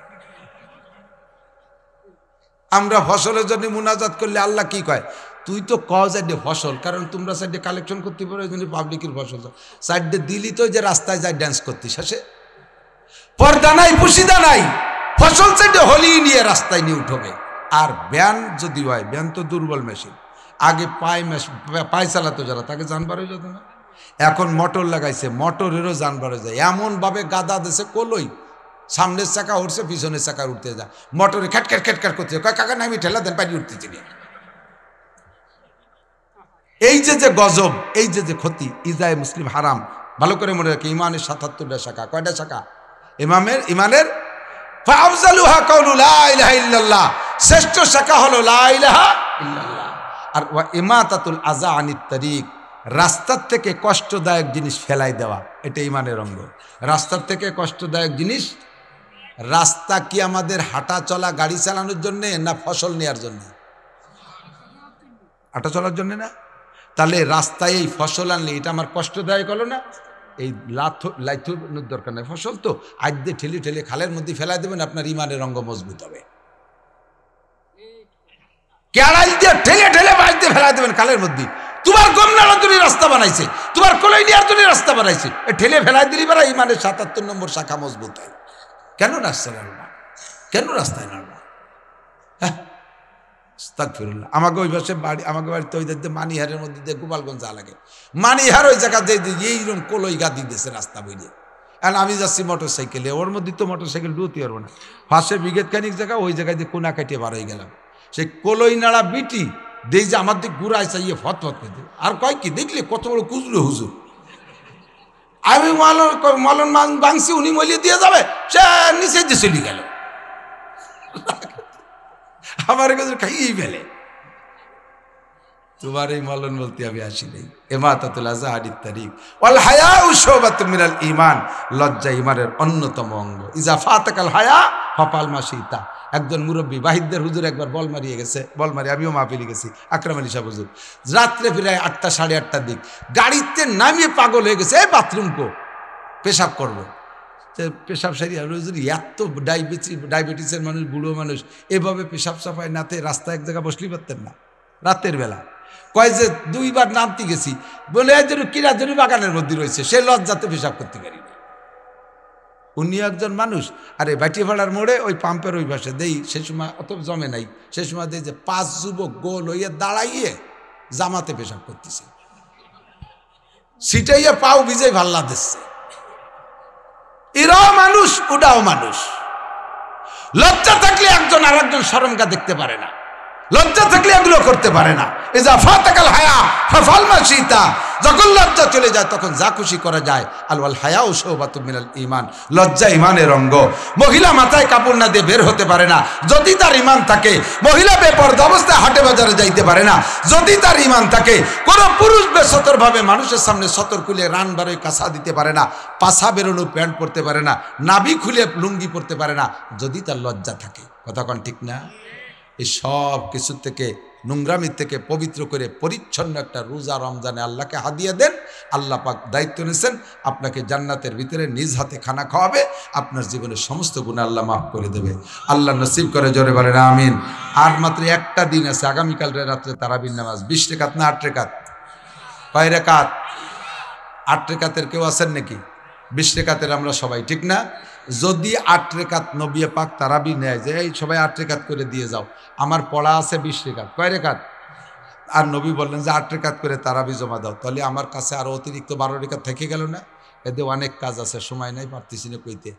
আমরা ফসলের জন্য মুনাজাত করলে আল্লাহ কি কয়, তুই তো সাইডে ফসল, কারণ তোমরা সাইডে কালেকশন করতে পারো, এই জন্য পাবলিকের ফসল সাইডে দিলি তো যে রাস্তায় যায় ড্যান্স করতে, শেষে পর্দা নাই পুশিদা নাই, ফসল সাইডে হোলি নিয়ে রাস্তায় নিয়ে উঠবে। আর ব্যান যদি হয়, ব্যান তো দুর্বল মেশিন, আগে পায়ে চালাতো যারা, তাকে জানবার হয়ে যেত না, এখন মোটর লাগাইছে, মোটরেরও জানবার হয়ে যায়। এমনভাবে গাদা দেশে কলই, সামনের চাকা উঠছে, পিছনের চাকা উঠতে যায়, মোটরে খ্যাটখ্যাট খ্যাটখ্যাট করতে, কয় কাকা নামি ঠেলা দেন, পানি উঠতেছি না। এই যে গজব, এই যে ক্ষতি, ইজায় মুসলিম হারাম। ভালো করে মনে রাখি, ইমানের ৭৭টা শাখা। কয়টা শাখা ইমানের? ফাআফজালুহা কাউলু লা ইলাহা ইল্লাল্লাহ, শ্রেষ্ঠ শাখা হলো লা ইলাহা ইল্লাল্লাহ। আর ওয়া ইমাতাতুল আযা আনিত তারিক, রাস্তার থেকে কষ্টদায়ক জিনিস ফেলাই দেওয়া, এটা ইমানের অঙ্গ। রাস্তার থেকে কষ্টদায়ক জিনিস, রাস্তা কি আমাদের হাঁটা চলা গাড়ি চালানোর জন্যে না ফসল নেওয়ার জন্য? হাঁটা চলার জন্য না? তাহলে রাস্তায় এই ফসল আনলে এটা আমার কষ্টদায়ক হলো না? এই লাইথুর দরকার নাই, ফসল তো আজ দিয়ে ঠেলে ঠেলে খালের মধ্যে ফেলাই দেবেন, আপনার ইমানের অঙ্গ মজবুত হবে। কেড়াল দিয়ে ঠেলে ঠেলে বাজ দিয়ে ফেলাই দেবেন খালের মধ্যে, তোমার গম নাড়ার জন্য রাস্তা বানাইছে, তোমার কলই নেওয়ার জন্য রাস্তা বানাইছে, ঠেলে ফেলাই দিলি বেড়া ইমানের ৭৭ নম্বর শাখা মজবুত হয়। কেন রাস্তা নাড়বা? কেন রাস্তায় নাড়বা? হ্যাঁ, আস্তাগফিরুল্লাহ। আমাকে ওই পাশে বাড়ি, আমাকে বাড়িতে ওই দেখতে মানিহারের মধ্যে দিয়ে গোপালগঞ্জ যা লাগে, মানিহার ওই জায়গা দিয়ে এইরকম কলই গা দিয়ে দিয়েছে রাস্তা বইয়ে। এখন আমি যাচ্ছি মোটর সাইকেলে, ওর মধ্যে তো মোটর সাইকেল ডুতে পারবো না, ফাঁসে বিঘেত খানিক জায়গা, ওই জায়গায় দিয়ে কোনা কাটিয়ে বার হয়ে গেলাম। সেই কলই নাড়া বিটি দেই যে আমার দিক ঘুরায় চাইয়ে ফত ফত করে দেবে। আর কয় কি দেখলে কত বড় কুজলো হুজুর, আমি মলন ভাঙছি, উনি মলিয়ে দিয়ে যাবে, সে নিচে দিয়ে চলে গেল, আমার কাছে খাইয়েই ফেলে। তোমার এই মলন বলতে আমি আসি নাই। ইমাতাতুল আযা আনিত তারিক ওয়াল হায়াউ শুবাতুম মিনাল ঈমান, লজ্জা ঈমানের অন্যতম অঙ্গ। ইজা ফাতাকাল হায়া ফাফাল মাশিতা। একজন মুরব্বী বাহিদদের হুজুর একবার বল মারিয়ে গেছে, বল মারি আমিও মাহফিলে গেছি, আকরাম আলী সাহেব হুজুর, রাত্রে প্রায় ৮টা সাড়ে ৮টার দিক, গাড়িতে নামিয়ে পাগল হয়ে গেছে, এই বাথরুম কো, পেশাব করবো। পেশাব সারি হুজুর, এত ডায়াবেটিসের মানুষ, বুড়ো মানুষ, এভাবে পেশাব সাফাই নাতে রাস্তায় এক জায়গায় বসলেই পারতেন না রাতের বেলা। কয় যে 2বার নামতে গেছি, বলে একজন কিরাজনী বাগানের মধ্যে রয়েছে, সে লজ্জাতে পেশাব করতে পারি না। উনি একজন মানুষ, আরে বাটিয়াপাড়ার মোড়ে ওই পাম্পের ওই পাশে দেই, সে সময় অত জমে নাই, সে সময় দেই যে 5 যুবক গোল হইয়ে দাঁড়াইয়ে জামাতে পেশাব করতেছে, সিটাইয়া পাও ভিজে ভাল্লা দিচ্ছে। এরাও মানুষ, ওটাও মানুষ। লজ্জা থাকলে একজন আর একজন শরমগা দেখতে পারে না, লজ্জা থাকলে এগুলো করতে পারে না। ইজা ফাতাকাল হায়া ফাফাল মাশিতা, যখন লজ্জা চলে যায় তখন যা খুশি করা যায়। আল হায়াউ শুবাতুম মিনাল ঈমান, লজ্জা ঈমানের অঙ্গ। মহিলা মাথায় কাপড় না দিয়ে বের হতে পারে না যদি তার ঈমান থাকে। মহিলা বেপরদা অবস্থায় হাটে বাজারে যাইতে পারে না যদি তার ঈমান থাকে। কোন পুরুষ বেসতরভাবে মানুষের সামনে সতর খুলে রান বারোয় কাঁচা দিতে পারে না, পাছা বেরোনো প্যান্ট পরতে পারে না, নাভি খুলে লুঙ্গি পরতে পারে না যদি তার লজ্জা থাকে। কথা কোন ঠিক না? এই সব কিছু থেকে, নোংরামি থেকে পবিত্র করে পরিচ্ছন্ন একটা রোজা রমজানে আল্লাহকে হাদিয়া দেন। আল্লাহ পাক দায়িত্ব নিয়েছেন, আপনাকে জান্নাতের ভিতরে নিজ হাতে খানা খাওয়াবে, আপনার জীবনের সমস্ত গুনাহ আল্লাহ মাফ করে দেবে। আল্লাহ নসিব করে, জোরে বলেন আমিন। আর মাত্র একটা দিন আছে, আগামীকাল রাত্রে তারাবির নামাজ। 20 রাকাত না 8 রাকাত? কয় রাকাত? 8 রাকাতের কেউ আছেন নাকি? 20 রাকাতের আমরা সবাই, ঠিক না? যদি 8 রাকাত নবী পাক তারাবি নেয় যে এই সবাই 8 রাকাত করে দিয়ে যাও, আমার পড়া আছে 20 রাকাত, কয় রাকাত? আর নবী বললেন যে 8 রাকাত করে তারাবি জমা দাও, তাহলে আমার কাছে আরো অতিরিক্ত 12 রাকাত থেকে গেল না? এতে অনেক কাজ আছে, সময় নাই, পারতেছি না কইতে।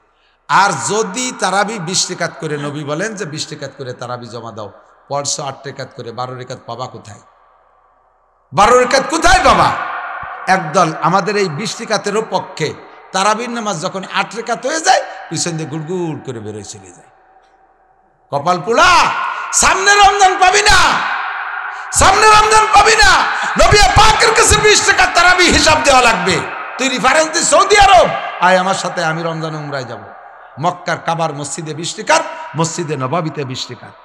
আর যদি তারাবি 20 রাকাত করে, নবী বলেন যে 20 রাকাত করে তারাবি জমা দাও, পড়ছো 8 রাকাত করে, 12 রাকাত পাবা কোথায়? 12 রাকাত কোথায় পাবা? একদল আমাদের এই 20 রাকাতেরও পক্ষে তারাবির নামাজ যখন 8 রাকাত হয়ে যায় পিছন দিয়ে গুড়গুড় করে বেরোয় চলে যায়। কপাল পোড়া, সামনে রমজান পাবি না, সামনে রমজান পাবি না। নবী পাকের কাছে 20 রাকাত তারাবি হিসাব দেওয়া লাগবে। তুই রেফারেন্স দি সৌদি আরব, আয় আমার সাথে, আমি রমজানে উমরায় যাব। মক্কার কাবার মসজিদে 20 রাকাত, মসজিদে নববীতে 20 রাকাত।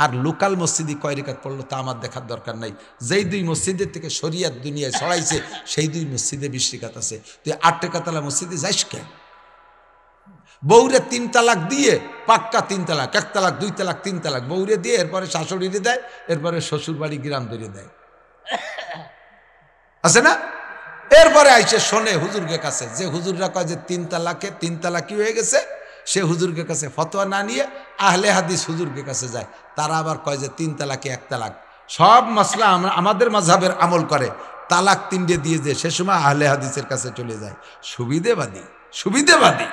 আর লোকাল মসজিদে কয় রাকাত পড়লো তা আমার দেখার দরকার নাই। যেই 2 মসজিদের থেকে শরিয়াত দুনিয়ায় ছড়াইছে সেই 2 মসজিদে 20 রাকাত আছে। তুই 8 রাকাতওয়ালা মসজিদে যাইস কেন? বউরে 3 তালাক দিয়ে, পাক্কা 3 তালাক, 1 তালাক 2 তালাক 3 তালাক বউরে দিয়ে এরপরে শাশুড়িরে দেয়, এরপরে শ্বশুর বাড়ি গ্রাম ধরে দেয়, আছে না? এরপরে আইসে শোনে হুজুরকে কাছে, যে হুজুররা কয় যে 3 তালাকি হয়ে গেছে, সে হুজুরকে কাছে ফতোয়া না নিয়ে আহলে হাদিস হুজুরকে কাছে যায়। তারা আবার কয় যে 3 তালাকি 1 তালাক। সব মাসলা আমাদের মাযহাবের আমল করে, তালাক 3টে দিয়ে যে সে সময় আহলে হাদিসের কাছে চলে যায়। সুবিধেবাদী, সুবিধেবাদী।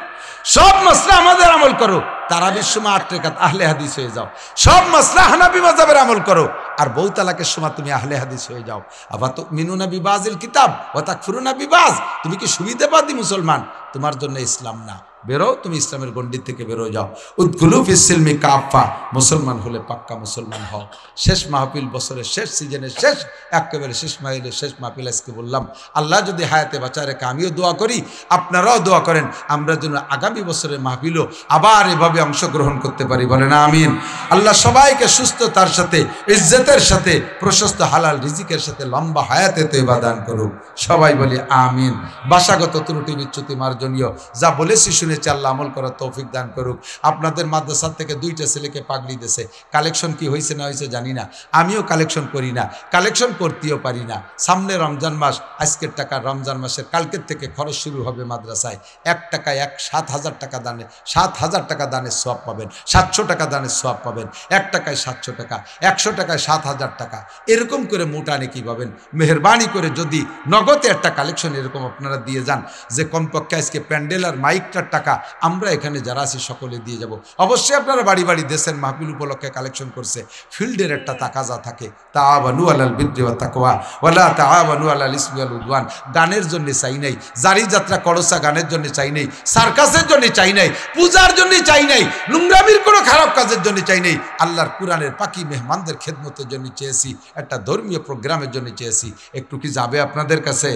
সব মাসলা আমাদের আমল করো, তারাবির সময় 8 রাকাত আহলে হাদিস হয়ে যাও। সব মাসলা হানাফি মাযহাবের আমল করো, আর বউ তালাকের সময় তুমি আহলে হাদিস হয়ে যাও। আবার তো মিনুনা বিবাজিল কিতাব ওয়া তাকফুরুনা বিবাজ। তুমি কি সুবিধাবাদী মুসলমান? তোমার জন্য ইসলাম না। বেরো, তুমি ইসলামের গণ্ডি থেকে বেরো যাও। উদখুলু ফিস সিলমি কাফা। মুসলমান হলে পাক্কা মুসলমান হও। শেষ মাহফিল, বছরের শেষ সিজনের শেষ, একেবারে শেষ মাহফিলের শেষ মাহফিল আজকে বললাম। আল্লাহ যদি হায়াতে বাঁচায় রেখে আমিও দোয়া করি, আপনারাও দোয়া করেন, আমরা যেন আগামী বছরের মাহফিলও আবার এভাবে অংশগ্রহণ করতে পারি। বলেন আমিন। আল্লাহ সবাইকে সুস্থতার সাথে, ইজ্জতের সাথে, প্রশস্ত হালাল রিজিকের সাথে লম্বা হায়াতে তয়বা দান করুক। সবাই বলি আমিন। ভাষাগত ত্রুটি বিচ্যুতি মার্জনীয়, যা বলেছি শুনেছি, আল্লাহ আমল করার তৌফিক দান করুক। আপনাদের মাদ্রাসা থেকে 2টা ছেলেকে পাগড়ি দিয়েছে। কালেকশন কি হয়েছে না হয়েছে জানি না, আমিও কালেকশন করি না, কালেকশন করতেও পারি না। সামনে রমজান মাস, আজকের টাকা রমজান মাসের কালকের থেকে খরচ শুরু হবে মাদ্রাসায়। 1 টাকায় 7,000 টাকা দানে, 7,000 টাকা দানের সওয়াব পাবেন, 700 টাকা দানের সওয়াব পাবেন। 1 টাকায় 700 টাকা, 100 টাকায় 7,000 টাকা, এরকম করে মোটা নাকি পাবেন। মেহরবানি করে যদি নগদে একটা কালেকশন এরকম আপনারা দিয়ে যান, যে কমপক্ষে আজকে প্যান্ডেল আর মাইকটার টাকা আমরা এখানে যারা আছি সকলে দিয়ে যাব। অবশ্যই আপনারা বাড়ি বাড়ি দেশের মাহফিল উপলক্ষে কালেকশন করছে, ফিল্ডের একটা তাকাজা থাকে। তাআওয়ানু আলাল বিররি ওয়াত তাকওয়া ওয়ালা তাআওয়ানু আলাল ইসমি ওয়াল উদওয়ান। গানের জন্য চাই নাই, জারি যাত্রা করসা গানের জন্য চাই নাই, সার্কাসের জন্য চাই নাই, পূজার জন্য চাই নাই, নোংরামির কোনো খারাপ কাজের জন্য চাই নাই। আল্লাহর কুরআনের পাকি মেহমানদের খেদমতের জন্য চেয়েছি, একটা ধর্মীয় প্রোগ্রামের জন্য চেয়েছি। একটু কি যাবে আপনাদের কাছে?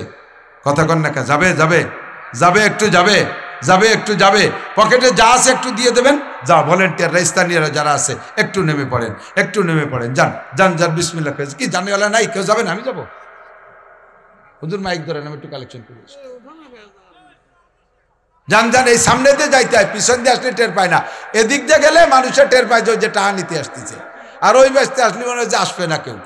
কথা কন না, যাবে? যাবে, যাবে, একটু যাবে, যাবে, একটু যাবে। পকেটে যা আছে একটু দিয়ে দেবেন। যা ভলেন্টিয়াররা, স্থানীয়রা যারা আছে একটু নেমে পড়েন, একটু নেমে পড়েন। যান যান যান, বিসমিল্লাহ। কি জানেওয়ালা নাই? কেউ যাবেন? আমি যাবো। হুজুর মাইক ধরেন, আমি একটু কালেকশন করি। যান যান, এই সামনে দিয়ে যাইতে হয়, পিছন দিয়ে আসলে টের পায় না। এদিক দিয়ে গেলে মানুষের টের পায় যে টাকা নিতে আসতেছে, আর ওই ব্যস্তে আসলে মনে হয় যে আসবে না কেউ।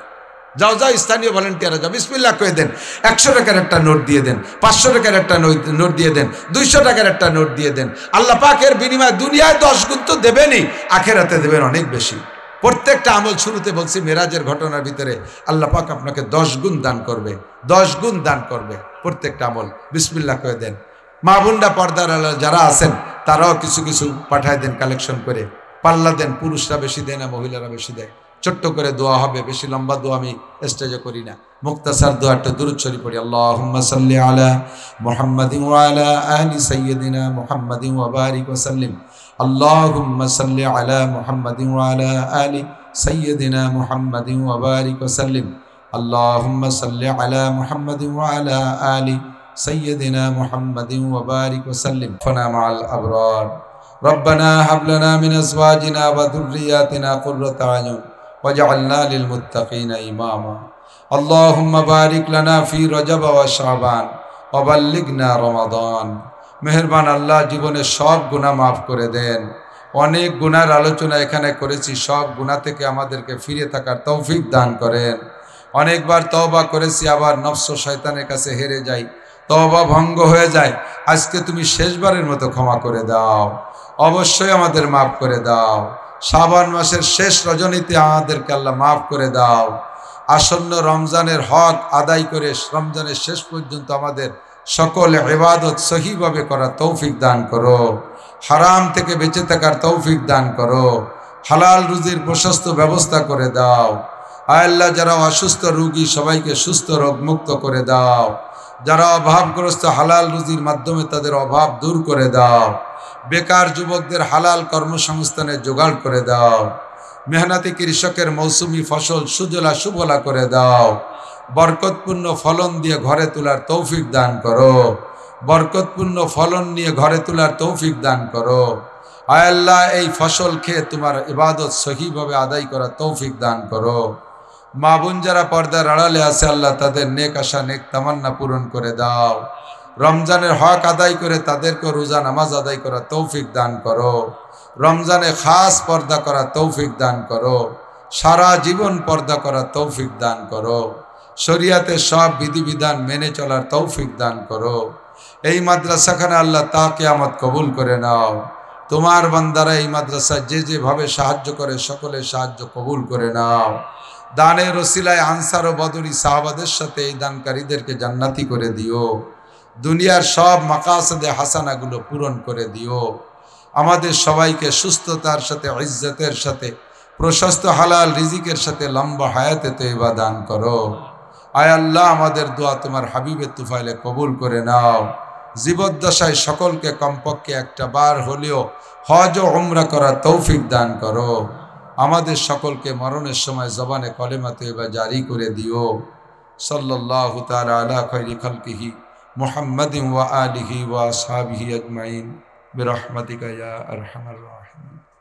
যাও যাও, স্থানীয় ভলেন্টিয়াররা যাও, বিসমিল্লাহ করে দেন। 100 টাকার একটা নোট দিয়ে দেন, 500 টাকার একটা নোট দিয়ে দেন, 200 টাকার একটা নোট দিয়ে দেন। আল্লাহ পাকের বিনিময়ে দুনিয়ায় 10 গুণ তো দেবেনই, আখেরাতে দেবেন অনেক বেশি। প্রত্যেকটা আমল শুরুতে বলছি মেরাজের ঘটনার ভিতরে আল্লাহ পাক আপনাকে 10 গুণ দান করবে, 10 গুণ দান করবে প্রত্যেকটা আমল। বিসমিল্লাহ করে দেন। মা বোনরা, পর্দার যারা আছেন তারাও কিছু কিছু পাঠায় দেন কালেকশন করে। পাল্লা দেন, পুরুষরা বেশি দেয় না, মহিলারা বেশি দেয়। ছোট্ট করে দোয়া হবে, বেশি লম্বা দোয়া আমি স্টেজে করি না। মুক্তাসার দোয়াটা দুরূদ শরীফ পড়ি। আল্লাহুম্মা সাল্লি আলা মুহাম্মাদিন ওয়া আলা আলি সাইয়্যিদিনা মুহাম্মাদিন ওয়া বারিক ওয়া সাল্লিম। আল্লাহুম্মা সাল্লি আলা মুহাম্মাদিন ওয়া আলা আলি সাইয়্যিদিনা মুহাম্মাদিন ওয়া বারিক ওয়া সাল্লিম। আল্লাহুম্মা সাল্লি আলা মুহাম্মাদিন ওয়া আলা আলি সাইয়্যিদিনা মুহাম্মাদিন ওয়া বারিক ওয়া সাল্লিম। ফানা মাআল আবরার। রব্বানা হাব লানা মিন আজওয়াজিনা ওয়া যুররিয়াতিনা কুররাতা আয়ুন ওয়াজআলনা লিল মুত্তাকিনা ইমামা। আল্লাহুম্মা বারিক লানা ফি রজব ওয়া শাবান ওয়া বাল্লিগনা রমাদান। মেহেরবান আল্লাহ, জীবনের সব গুনাহ মাফ করে দেন। অনেক গুনার আলোচনা এখানে করেছি, সব গুনাহ থেকে আমাদেরকে ফিরে থাকার তৌফিক দান করেন। অনেকবার তওবা করেছি, আবার নফস ও শয়তানের কাছে হেরে যাই, তওবা ভঙ্গ হয়ে যায়। আজকে তুমি শেষবারের মতো ক্ষমা করে দাও, অবশ্যই আমাদের মাফ করে দাও। শাবান মাসের শেষ রজনীতে আমাদেরকে আল্লাহ মাফ করে দাও। আসন্ন রমজানের হক আদায় করে রমজানের শেষ পর্যন্ত আমাদের সকল ইবাদত সহিভাবে করার তৌফিক দান করো। হারাম থেকে বেঁচে থাকার তৌফিক দান করো। হালাল রুজির প্রশস্ত ব্যবস্থা করে দাও। আয় আল্লাহ, যারা অসুস্থ রোগী সবাইকে সুস্থ রোগ মুক্ত করে দাও। যারা অভাবগ্রস্ত হালাল রুজির মাধ্যমে তাদের অভাব দূর করে দাও। বেকার যুবকদের হালাল কর্মসংস্থানের জোগাড় করে দাও। মেহনতি কৃষকের মৌসুমি ফসল সুজলা সুফলা করে দাও। বরকতপূর্ণ ফলন দিয়ে ঘরে তোলার তৌফিক দান করো। বরকতপূর্ণ ফলন নিয়ে ঘরে তোলার তৌফিক দান করো। আয় আল্লাহ, এই ফসল খেয়ে তোমার ইবাদত সহিভাবে আদায় করার তৌফিক দান করো। মা বোন যারা পর্দার আড়ালে আছে আল্লাহ, তাদের নেক আশা নেক তামান্না পূরণ করে দাও। রমজানের হক আদায় করে তাদেরকে রোজা নামাজ আদায় করার তৌফিক দান করো। রমজানে খাস পর্দা করার তৌফিক দান করো। সারা জীবন পর্দা করার তৌফিক দান করো। শরিয়াতের সব বিধিবিধান মেনে চলার তৌফিক দান করো। এই মাদ্রাসাখানে আল্লাহ তা কিয়ামত কবুল করে নাও। তোমার বান্দারা এই মাদ্রাসায় যে যেভাবে সাহায্য করে সকলের সাহায্য কবুল করে নাও। দানের ওসিলায় আনসার ও বদরি সাহাবাদের সাথে এই দানকারীদেরকে জান্নাতি করে দিও। দুনিয়ার সব মাকাসদে হাসানাগুলো পূরণ করে দিও। আমাদের সবাইকে সুস্থতার সাথে ইজ্জতের সাথে প্রশস্ত হালাল রিজিকের সাথে লম্বা হায়াতে তৈবা দান করো। আয় আল্লাহ, আমাদের দোয়া তোমার হাবিবের তুফাইলে কবুল করে নাও। জীবদ্দশায় সকলকে কমপক্ষে একটা বার হলেও হজ ও উমরা করার তৌফিক দান করো। আমাদের সকলকে মরণের সময় জবানে কলেমা তৈবা জারি করে দিও। সাল্লাল্লাহু তাআলা আলা খায়রি খালকিহি মুহাম্মাদিন ওয়া আলিহি ওয়া আসহাবিহি আজমাইন বিরহমাতিকা ইয়া আরহামার রাহিমিন।